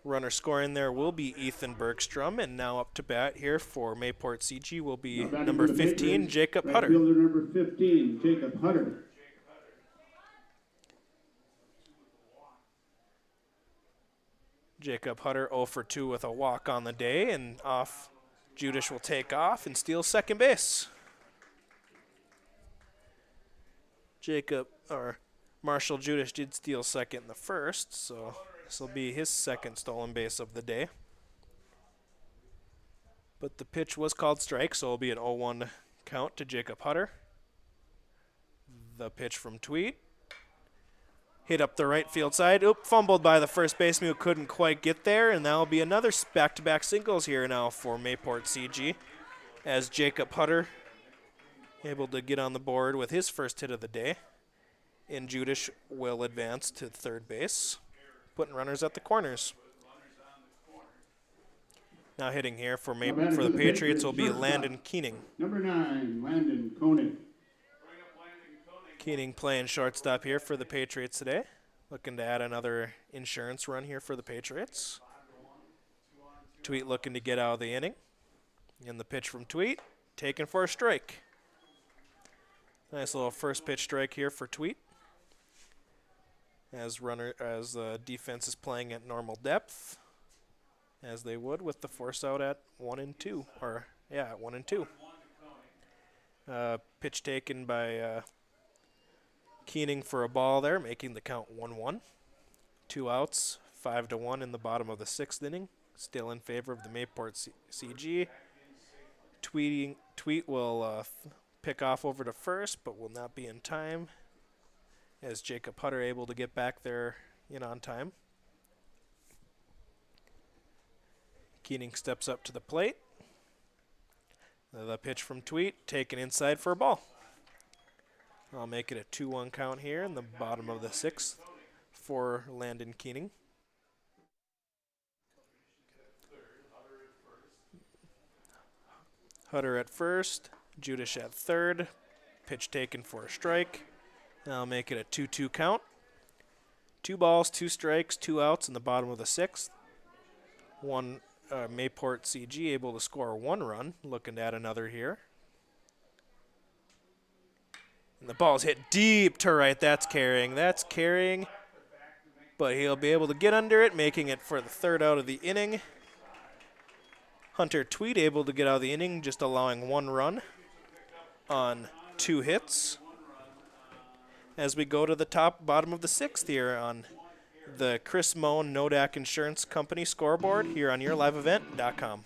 Runner scoring there will be Ethan Bergstrom, and now up to bat here for Mayport CG will be number 15, Jacob Hutter. Fielder number 15, Jacob Hutter. Jacob Hutter 0 for 2 with a walk on the day, and off. Judish will take off and steal second base. Marshall Judish did steal second in the first, so this will be his second stolen base of the day. But the pitch was called strike, so it'll be an 0-1 count to Jacob Hutter. The pitch from Tweet. Hit up the right field side. Oop, fumbled by the first baseman who couldn't quite get there, and that'll be another back-to-back singles here now for Mayport CG, as Jacob Hutter able to get on the board with his first hit of the day. And Judish will advance to third base, putting runners at the corners. Now hitting here for the Patriots will be Landon Keening. Number 9, Landon Koenig. Keening playing shortstop here for the Patriots today. Looking to add another insurance run here for the Patriots. Tweet looking to get out of the inning. And the pitch from Tweet, taken for a strike. Nice little first pitch strike here for Tweet. As the defense is playing at normal depth, as they would with the force out at 1 and 2, at 1 and 2. Pitch taken by Keening for a ball there, making the count 1-1. 2 outs, 5-1 in the bottom of the 6th inning. Still in favor of the Mayport CG. Tweet will pick off over to first, but will not be in time, as Jacob Hutter able to get back there on time. Keening steps up to the plate. The pitch from Tweet, taken inside for a ball. I'll make it a 2-1 count here in the bottom of the 6th for Landon Keening. Hutter at first, Judish at third. Pitch taken for a strike. I'll make it a 2-2 count. 2 balls, 2 strikes, 2 outs in the bottom of the 6th. Mayport CG able to score 1 run, looking to add another here. And the ball's hit deep to right. That's carrying. But he'll be able to get under it, making it for the 3rd out of the inning. Hunter Tweet able to get out of the inning, just allowing 1 run on 2 hits. As we go to the bottom of the 6th here on the Chris Moan Nodak Insurance Company scoreboard here on YourLiveEvent.com.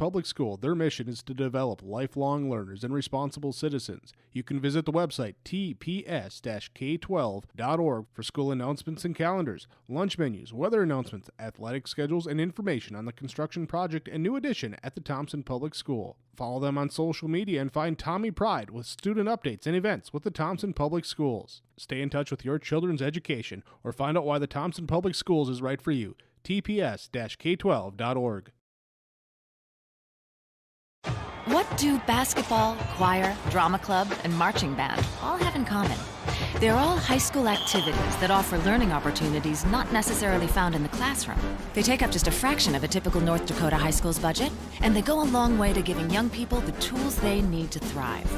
Public School. Their mission is to develop lifelong learners and responsible citizens. You can visit the website tps-k12.org for school announcements and calendars, lunch menus, weather announcements, athletic schedules, and information on the construction project and new addition at the Thompson Public School. Follow them on social media and find Tommy Pride with student updates and events with the Thompson Public Schools. Stay in touch with your children's education or find out why the Thompson Public Schools is right for you. tps-k12.org. What do basketball, choir, drama club, and marching band all have in common? They're all high school activities that offer learning opportunities not necessarily found in the classroom. They take up just a fraction of a typical North Dakota high school's budget, and they go a long way to giving young people the tools they need to thrive.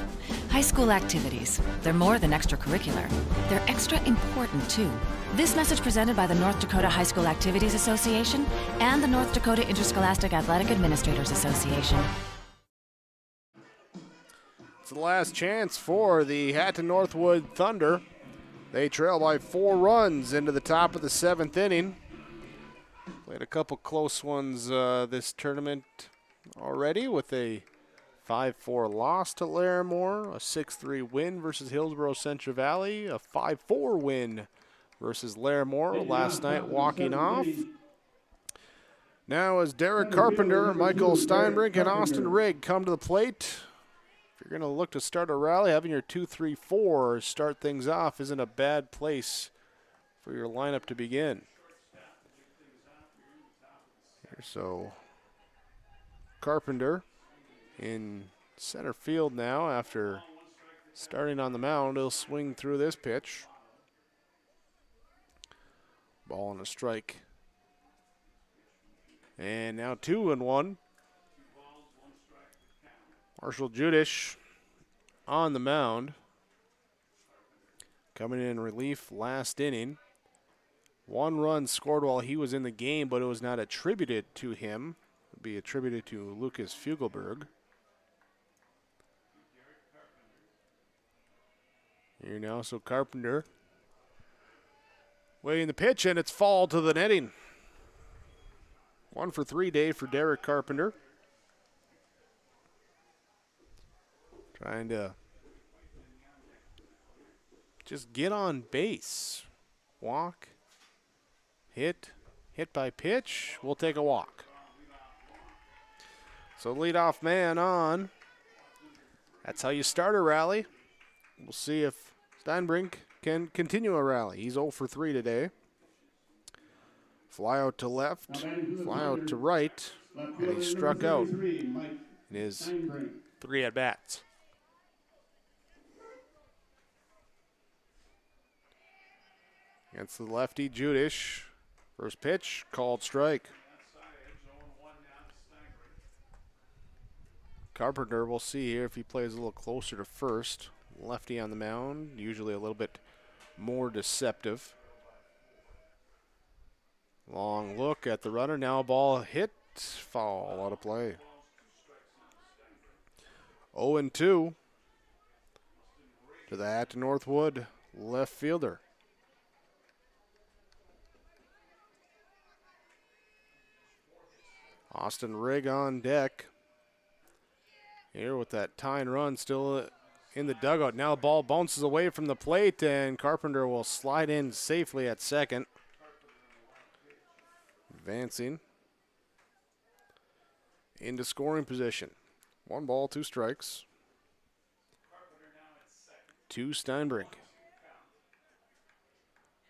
High school activities, they're more than extracurricular. They're extra important, too. This message presented by the North Dakota High School Activities Association and the North Dakota Interscholastic Athletic Administrators Association. It's the last chance for the Hatton-Northwood Thunder. They trail by 4 runs into the top of the 7th inning. Played a couple close ones this tournament already with a 5-4 loss to Larimore, a 6-3 win versus Hillsborough Central Valley, a 5-4 win versus Larimore last night walking off. Now as Derek Carpenter, Michael Steinbrink, and Austin Rigg come to the plate. If you're going to look to start a rally, having your 2-3-4 start things off isn't a bad place for your lineup to begin. So Carpenter in center field now after starting on the mound. He'll swing through this pitch. Ball and a strike. And now 2-1. Marshall Judish on the mound. Coming in relief last inning. 1 run scored while he was in the game, but it was not attributed to him. It would be attributed to Lucas Fugelberg. Here now, so Carpenter waiting the pitch, and it's foul to the netting. 1 for 3 day for Derek Carpenter. Trying to just get on base. Walk. Hit by pitch. We'll take a walk. So leadoff man on. That's how you start a rally. We'll see if Steinbrink can continue a rally. He's 0 for 3 today. Fly out to left, fly out to right, and he struck out in his 3 at-bats. Against the lefty, Judish. First pitch, called strike. Carpenter, we'll see here if he plays a little closer to first. Lefty on the mound, usually a little bit more deceptive. Long look at the runner, now a ball hit, foul out of play. 0-2 to the Hatton-Northwood left fielder. Austin Rigg on deck. Here with that tying run still in the dugout. Now the ball bounces away from the plate, and Carpenter will slide in safely at second. Advancing into scoring position. 1 ball, 2 strikes. To Steinbrink.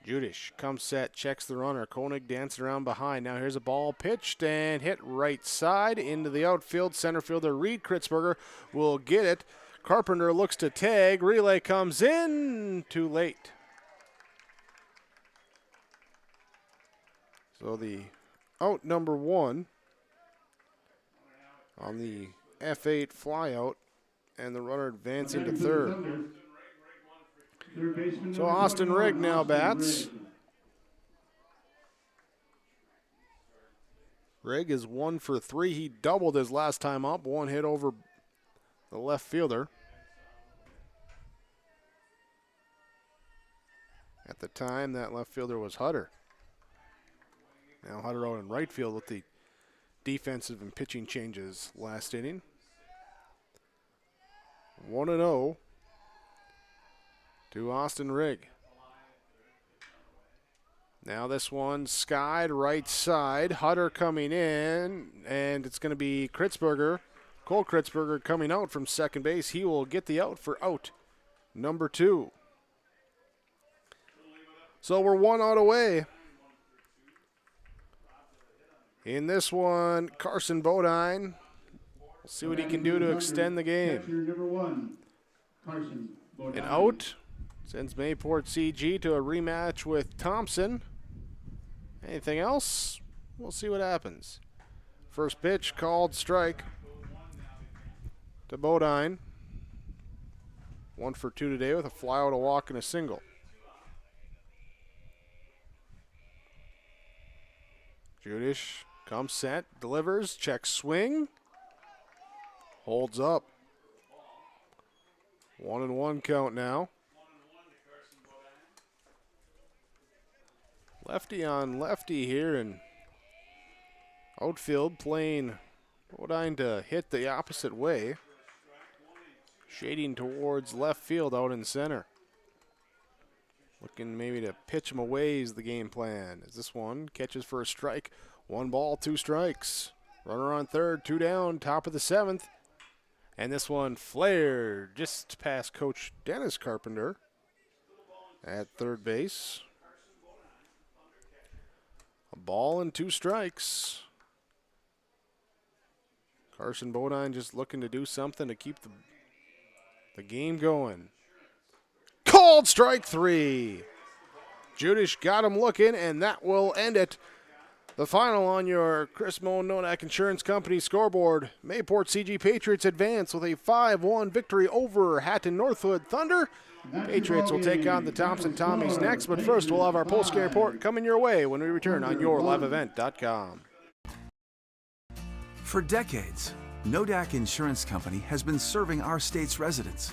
Judish comes set, checks the runner. Koenig dancing around behind. Now here's a ball pitched and hit right side into the outfield. Center fielder Reed Kritzberger will get it. Carpenter looks to tag. Relay comes in. Too late. So the out number 1 on the F8 flyout, and the runner advancing to third. So Austin Rigg now bats. Rigg is 1 for 3. He doubled his last time up. 1 hit over the left fielder. At the time, that left fielder was Hutter. Now Hutter out in right field with the defensive and pitching changes last inning. 1-0 to Austin Rigg. Now this one skied right side. Hutter coming in, and it's going to be Kritzberger. Cole Kritzberger coming out from second base. He will get the out for out number 2. So we're 1 out away. In this one, Carson Bodine. We'll see what he can do to extend the game. Number 1, Carson Bodine. An out sends Mayport CG to a rematch with Thompson. Anything else? We'll see what happens. First pitch called strike to Bodine. 1 for 2 today with a fly out, a walk, and a single. Judish comes set, delivers, checks swing. Holds up. 1-1 count now. Lefty on lefty here, and outfield playing Bodine to hit the opposite way. Shading towards left field out in center. Looking maybe to pitch him away is the game plan. As this one catches for a strike. 1 ball, 2 strikes. Runner on third, 2 down, top of the 7th. And this one flared just past Coach Dennis Carpenter at third base. A ball and 2 strikes. Carson Bodine just looking to do something to keep the game going. Called strike 3. Judish got him looking, and that will end it. The final on your Chris Moen Nodak Insurance Company scoreboard. Mayport CG Patriots advance with a 5-1 victory over Hatton-Northwood Thunder. Patriots will take on the Thompson Tommies next, but first we'll have our post-game report coming your way when we return on yourliveevent.com. For decades, Nodak Insurance Company has been serving our state's residents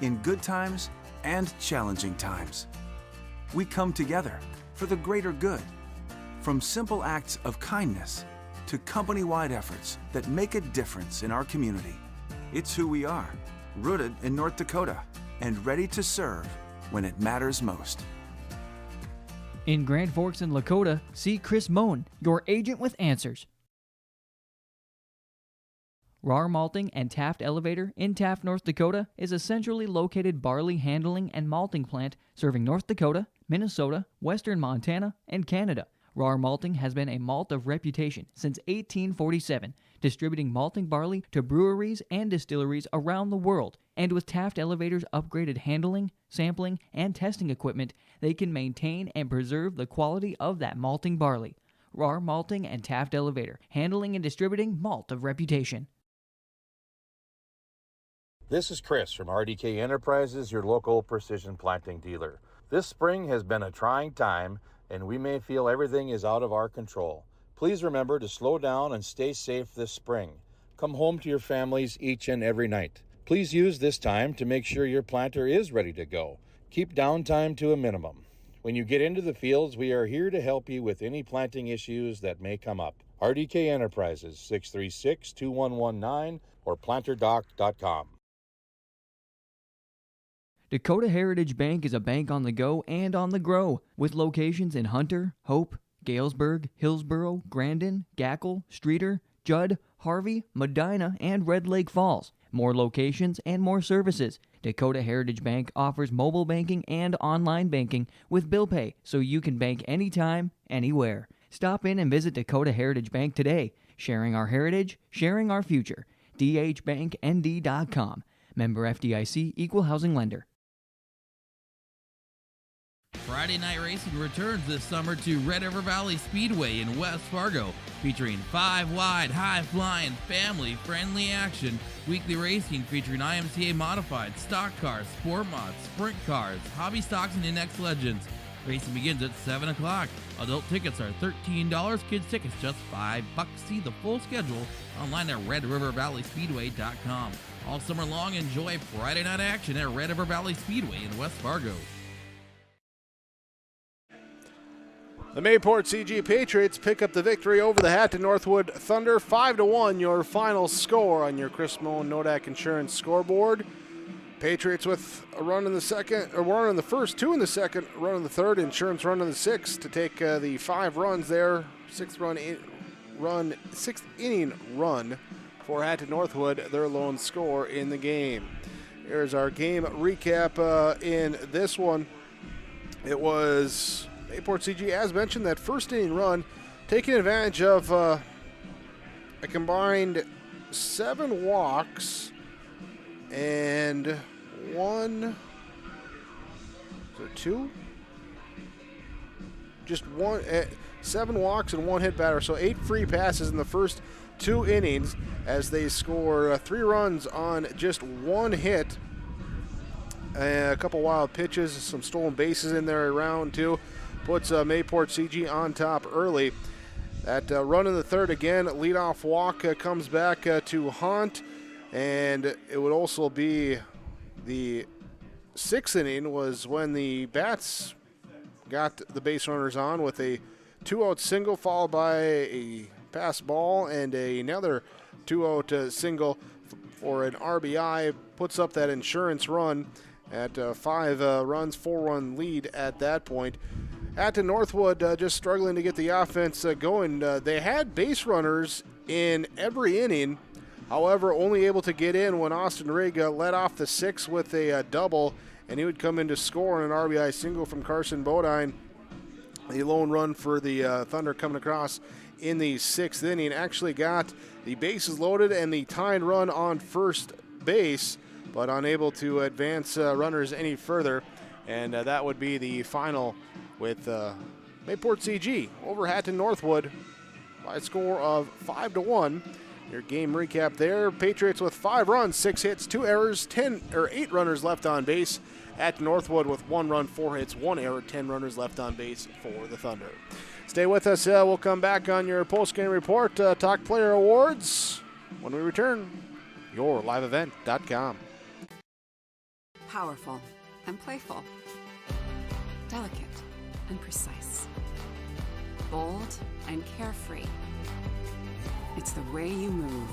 in good times and challenging times. We come together for the greater good, from simple acts of kindness to company-wide efforts that make a difference in our community. It's who we are, rooted in North Dakota and ready to serve when it matters most. In Grand Forks and Lakota, see Chris Moen, your agent with answers. Rar Malting and Taft Elevator in Taft, North Dakota is a centrally located barley handling and malting plant serving North Dakota, Minnesota, western Montana, and Canada. Rar Malting has been a malt of reputation since 1847, distributing malting barley to breweries and distilleries around the world. And with Taft Elevator's upgraded handling, sampling, and testing equipment, they can maintain and preserve the quality of that malting barley. Rar Malting and Taft Elevator, handling and distributing malt of reputation. This is Chris from RDK Enterprises, your local precision planting dealer. This spring has been a trying time, and we may feel everything is out of our control. Please remember to slow down and stay safe this spring. Come home to your families each and every night. Please use this time to make sure your planter is ready to go. Keep downtime to a minimum. When you get into the fields, we are here to help you with any planting issues that may come up. RDK Enterprises, 636-2119 or planterdoc.com. Dakota Heritage Bank is a bank on the go and on the grow, with locations in Hunter, Hope, Galesburg, Hillsboro, Grandin, Gackle, Streeter, Judd, Harvey, Medina, and Red Lake Falls. More locations and more services. Dakota Heritage Bank offers mobile banking and online banking with bill pay, so you can bank anytime, anywhere. Stop in and visit Dakota Heritage Bank today. Sharing our heritage, sharing our future. dhbanknd.com. Member FDIC, Equal Housing Lender. Friday Night Racing returns this summer to Red River Valley Speedway in West Fargo, featuring 5-wide, high-flying, family-friendly action. Weekly racing featuring IMCA modified, stock cars, sport mods, sprint cars, hobby stocks, and index legends. Racing begins at 7 o'clock. Adult tickets are $13, kids tickets just $5. See the full schedule online at RedRiverValleySpeedway.com. All summer long, enjoy Friday night action at Red River Valley Speedway in West Fargo. The Mayport CG Patriots pick up the victory over the Hatton-Northwood Thunder, 5-1. Your final score on your Chris Moen Nodak Insurance scoreboard. Patriots with a run in the second, or run in the first, 2 in the second, run in the third, Insurance run in the sixth to take the 5 runs there. Sixth inning run for Hatton-Northwood, their lone score in the game. Here's our game recap in this one. It was Mayport CG, as mentioned, that first inning run, taking advantage of a combined 7 walks and 7 walks and 1 hit batter, so 8 free passes in the first 2 innings as they score 3 runs on just 1 hit. A couple wild pitches, some stolen bases in there around too. Puts Mayport CG on top early. That run in the third again, leadoff walk comes back to haunt, and it would also be the 6th inning was when the Bats got the base runners on with a 2-out single followed by a pass ball and another 2-out single for an RBI. Puts up that insurance run at 5 runs, 4-run lead at that point. Hatton-Northwood just struggling to get the offense going. They had base runners in every inning, however, only able to get in when Austin Rigg led off the 6th with a double, and he would come in to score on an RBI single from Carson Bodine. The lone run for the Thunder coming across in the 6th inning actually got the bases loaded and the tying run on first base, but unable to advance runners any further, and that would be the final with Mayport CG over Hatton-Northwood by a score of 5-1. Your game recap there. Patriots with 5 runs, 6 hits, 2 errors, 8 runners left on base. Hatton-Northwood with 1 run, 4 hits, 1 error, 10 runners left on base for the Thunder. Stay with us. We'll come back on your post-game report. Talk Player Awards when we return. YourLiveEvent.com. Powerful and playful. Delicate and precise. Bold and carefree. It's the way you move,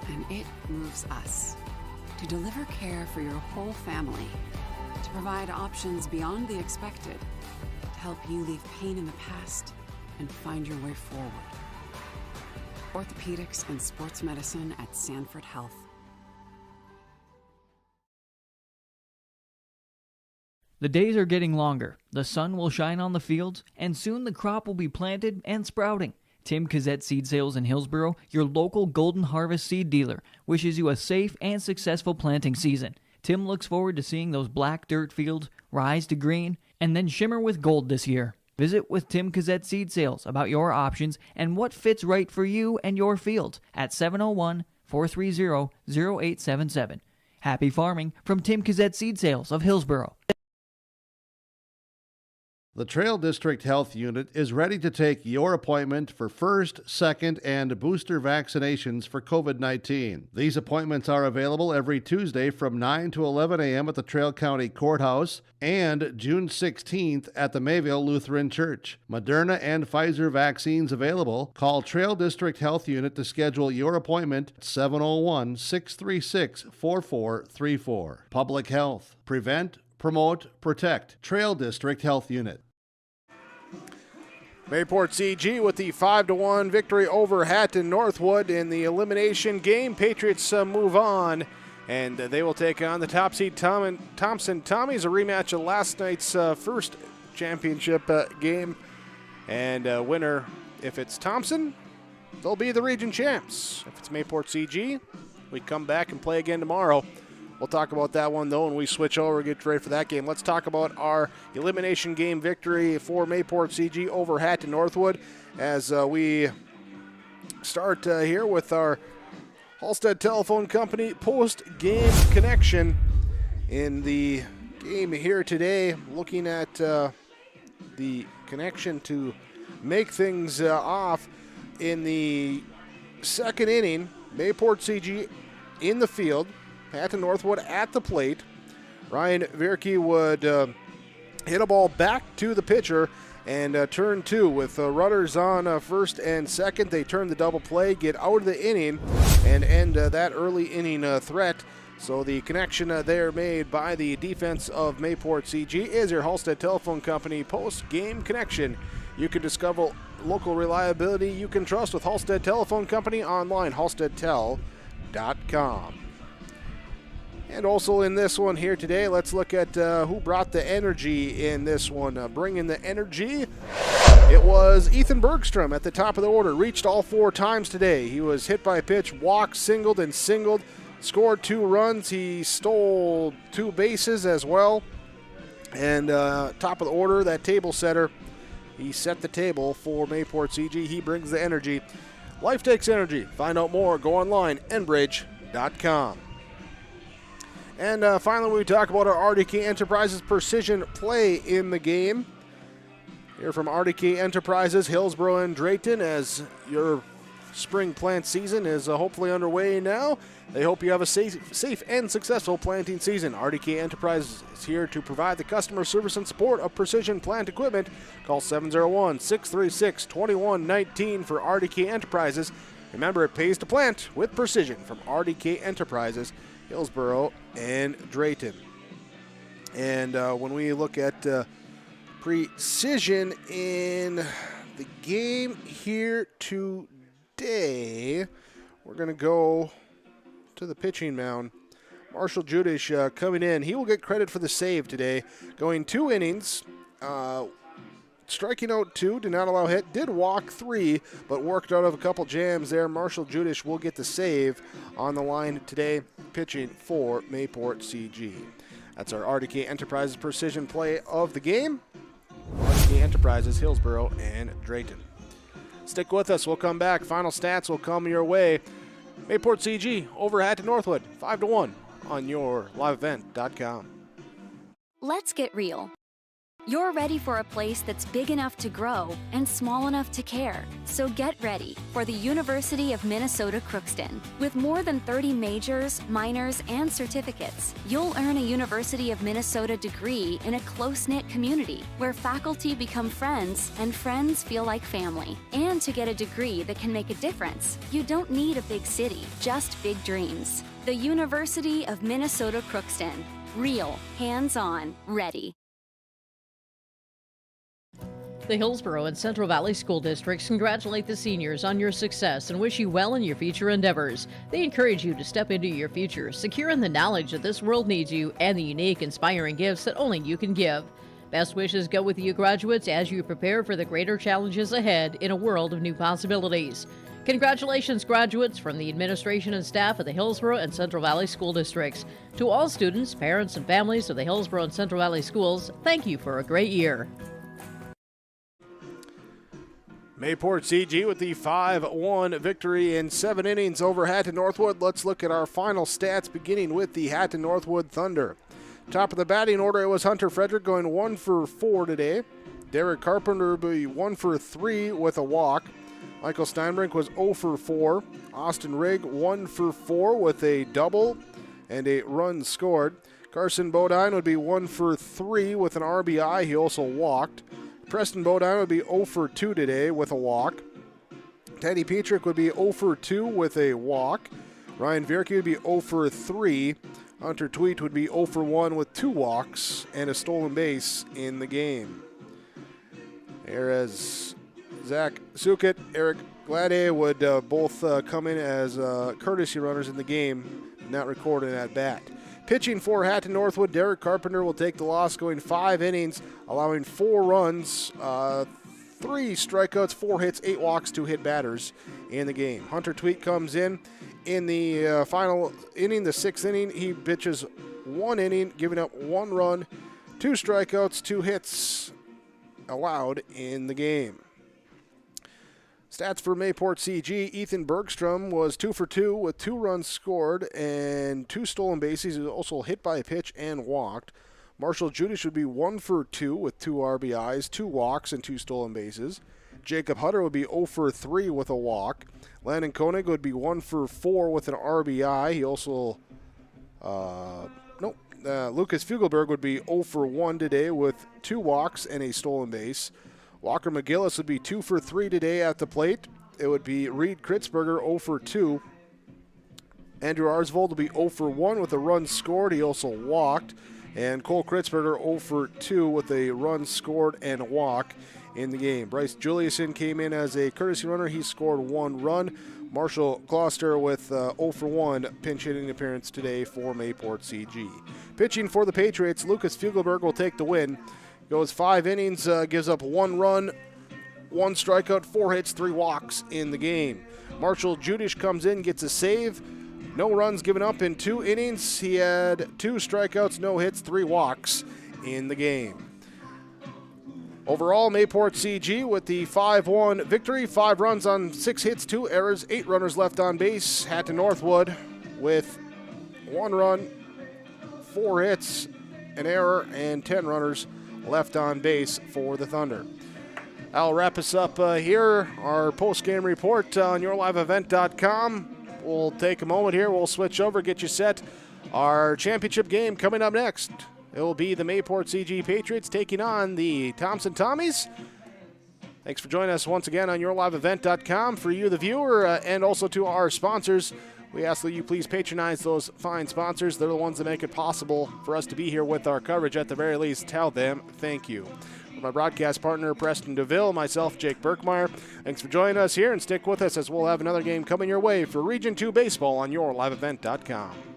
and it moves us. To deliver care for your whole family. To provide options beyond the expected. To help you leave pain in the past and find your way forward. Orthopedics and sports medicine at Sanford Health. The days are getting longer, the sun will shine on the fields, and soon the crop will be planted and sprouting. Tim Kazette Seed Sales in Hillsboro, your local Golden Harvest seed dealer, wishes you a safe and successful planting season. Tim looks forward to seeing those black dirt fields rise to green and then shimmer with gold this year. Visit with Tim Kazette Seed Sales about your options and what fits right for you and your fields at 701-430-0877. Happy farming from Tim Kazette Seed Sales of Hillsboro. The Trail District Health Unit is ready to take your appointment for first, second, and booster vaccinations for COVID-19. These appointments are available every Tuesday from 9 to 11 a.m. at the Trail County Courthouse and June 16th at the Mayville Lutheran Church. Moderna and Pfizer vaccines available. Call Trail District Health Unit to schedule your appointment at 701-636-4434. Public Health. Prevent, promote, protect. Trail District Health Unit. Mayport CG with the 5-1 victory over Hatton-Northwood in the elimination game. Patriots move on, and they will take on the top seed Thompson Tommies, a rematch of last night's first championship game. And winner, if it's Thompson, they'll be the region champs. If it's Mayport CG, we come back and play again tomorrow. We'll talk about that one, though, when we switch over and get ready for that game. Let's talk about our elimination game victory for Mayport CG over Hatton-Northwood as we start here with our Halstead Telephone Company post-game connection in the game here today. Looking at the connection to make things off in the second inning. Mayport CG in the field. Hatton-Northwood at the plate. Ryan Vierke would hit a ball back to the pitcher And turn 2 with runners on first and second. They turn the double play, get out of the inning, and end that early inning threat. So the connection there made by the defense of Mayport CG is your Halstead Telephone Company post-game connection. You can discover local reliability you can trust with Halstead Telephone Company online, halsteadtel.com. And also in this one here today, let's look at who brought the energy in this one. Bringing the energy, it was Ethan Bergstrom at the top of the order. Reached all 4 times today. He was hit by a pitch, walked, singled, and singled. Scored 2 runs. He stole 2 bases as well. And top of the order, that table setter, he set the table for Mayport CG. He brings the energy. Life takes energy. Find out more. Go online, enbridge.com. And finally, we talk about our RDK Enterprises precision play in the game. Here from RDK Enterprises, Hillsborough and Drayton, as your spring plant season is hopefully underway now. They hope you have a safe and successful planting season. RDK Enterprises is here to provide the customer service and support of precision plant equipment. Call 701-636-2119 for RDK Enterprises. Remember, it pays to plant with precision from RDK Enterprises, Hillsborough and Drayton. And when we look at precision in the game here today, we're going to go to the pitching mound. Marshall Judish coming in. He will get credit for the save today. Going 2 innings, striking out 2, did not allow hit, did walk 3, but worked out of a couple jams there. Marshall Judish will get the save on the line today, pitching for Mayport CG. That's our RDK Enterprises precision play of the game. RDK Enterprises, Hillsborough, and Drayton. Stick with us. We'll come back. Final stats will come your way. Mayport CG over Hatton-Northwood, 5-1 on your liveevent.com. Let's get real. You're ready for a place that's big enough to grow and small enough to care. So get ready for the University of Minnesota Crookston. With more than 30 majors, minors, and certificates, you'll earn a University of Minnesota degree in a close-knit community where faculty become friends and friends feel like family. And to get a degree that can make a difference, you don't need a big city, just big dreams. The University of Minnesota Crookston. Real, hands-on, ready. The Hillsborough and Central Valley School Districts congratulate the seniors on your success and wish you well in your future endeavors. They encourage you to step into your future, secure in the knowledge that this world needs you and the unique, inspiring gifts that only you can give. Best wishes go with you graduates as you prepare for the greater challenges ahead in a world of new possibilities. Congratulations, graduates, from the administration and staff of the Hillsborough and Central Valley School Districts. To all students, parents, and families of the Hillsborough and Central Valley Schools, thank you for a great year. Mayport CG with the 5-1 victory in 7 innings over Hatton-Northwood. Let's look at our final stats, beginning with the Hatton-Northwood Thunder. Top of the batting order, it was Hunter Frederick going 1 for 4 today. Derek Carpenter will be 1 for 3 with a walk. Michael Steinbrink was 0 for 4. Austin Rigg 1 for 4 with a double and a run scored. Carson Bodine would be 1 for 3 with an RBI. He also walked. Preston Bodine would be 0 for 2 today with a walk. Teddy Petrick would be 0 for 2 with a walk. Ryan Vierke would be 0 for 3. Hunter Tweet would be 0 for 1 with 2 walks and a stolen base in the game. Whereas Zach Sukit, Eric Glade would both come in as courtesy runners in the game, not recorded at bat. Pitching for Hatton-Northwood, Derek Carpenter will take the loss, going 5 innings, allowing 4 runs, 3 strikeouts, 4 hits, 8 walks, 2 hit batters in the game. Hunter Tweet comes in the final inning, the 6th inning. He pitches 1 inning, giving up 1 run, 2 strikeouts, 2 hits allowed in the game. Stats for Mayport CG, Ethan Bergstrom was 2 for 2 with 2 runs scored and 2 stolen bases. He was also hit by a pitch and walked. Marshall Judish would be 1 for 2 with 2 RBIs, 2 walks, and 2 stolen bases. Jacob Hutter would be 0 for 3 with a walk. Landon Koenig would be 1 for 4 with an RBI. He also, Lucas Fugelberg would be 0 for 1 today with 2 walks and a stolen base. Walker McGillis would be 2 for 3 today at the plate. It would be Reed Kritzberger 0 for 2. Andrew Arsvold will be 0 for 1 with a run scored. He also walked. And Cole Kritzberger 0 for 2 with a run scored and a walk in the game. Bryce Juliuson came in as a courtesy runner. He scored 1 run. Marshall Gloucester with 0 for 1 pinch hitting appearance today for Mayport CG. Pitching for the Patriots, Lucas Fugelberg will take the win. Goes 5 innings, gives up 1 run, 1 strikeout, 4 hits, 3 walks in the game. Marshall Judish comes in, gets a save. No runs given up in 2 innings. He had 2 strikeouts, no hits, 3 walks in the game. Overall, Mayport CG with the 5-1 victory. 5 runs on 6 hits, 2 errors, 8 runners left on base. Hatton-Northwood with 1 run, 4 hits, an error, and 10 runners left on base for the Thunder. I'll wrap us up here. Our post-game report on yourliveevent.com. We'll take a moment here. We'll switch over, get you set. Our championship game coming up next. It will be the Mayport CG Patriots taking on the Thompson Tommies. Thanks for joining us once again on yourliveevent.com. For you, the viewer, and also to our sponsors, we ask that you please patronize those fine sponsors. They're the ones that make it possible for us to be here with our coverage. At the very least, tell them thank you. For my broadcast partner, Preston DeVille, myself, Jake Berkmeyer, thanks for joining us here, and stick with us as we'll have another game coming your way for Region 2 Baseball on yourliveevent.com.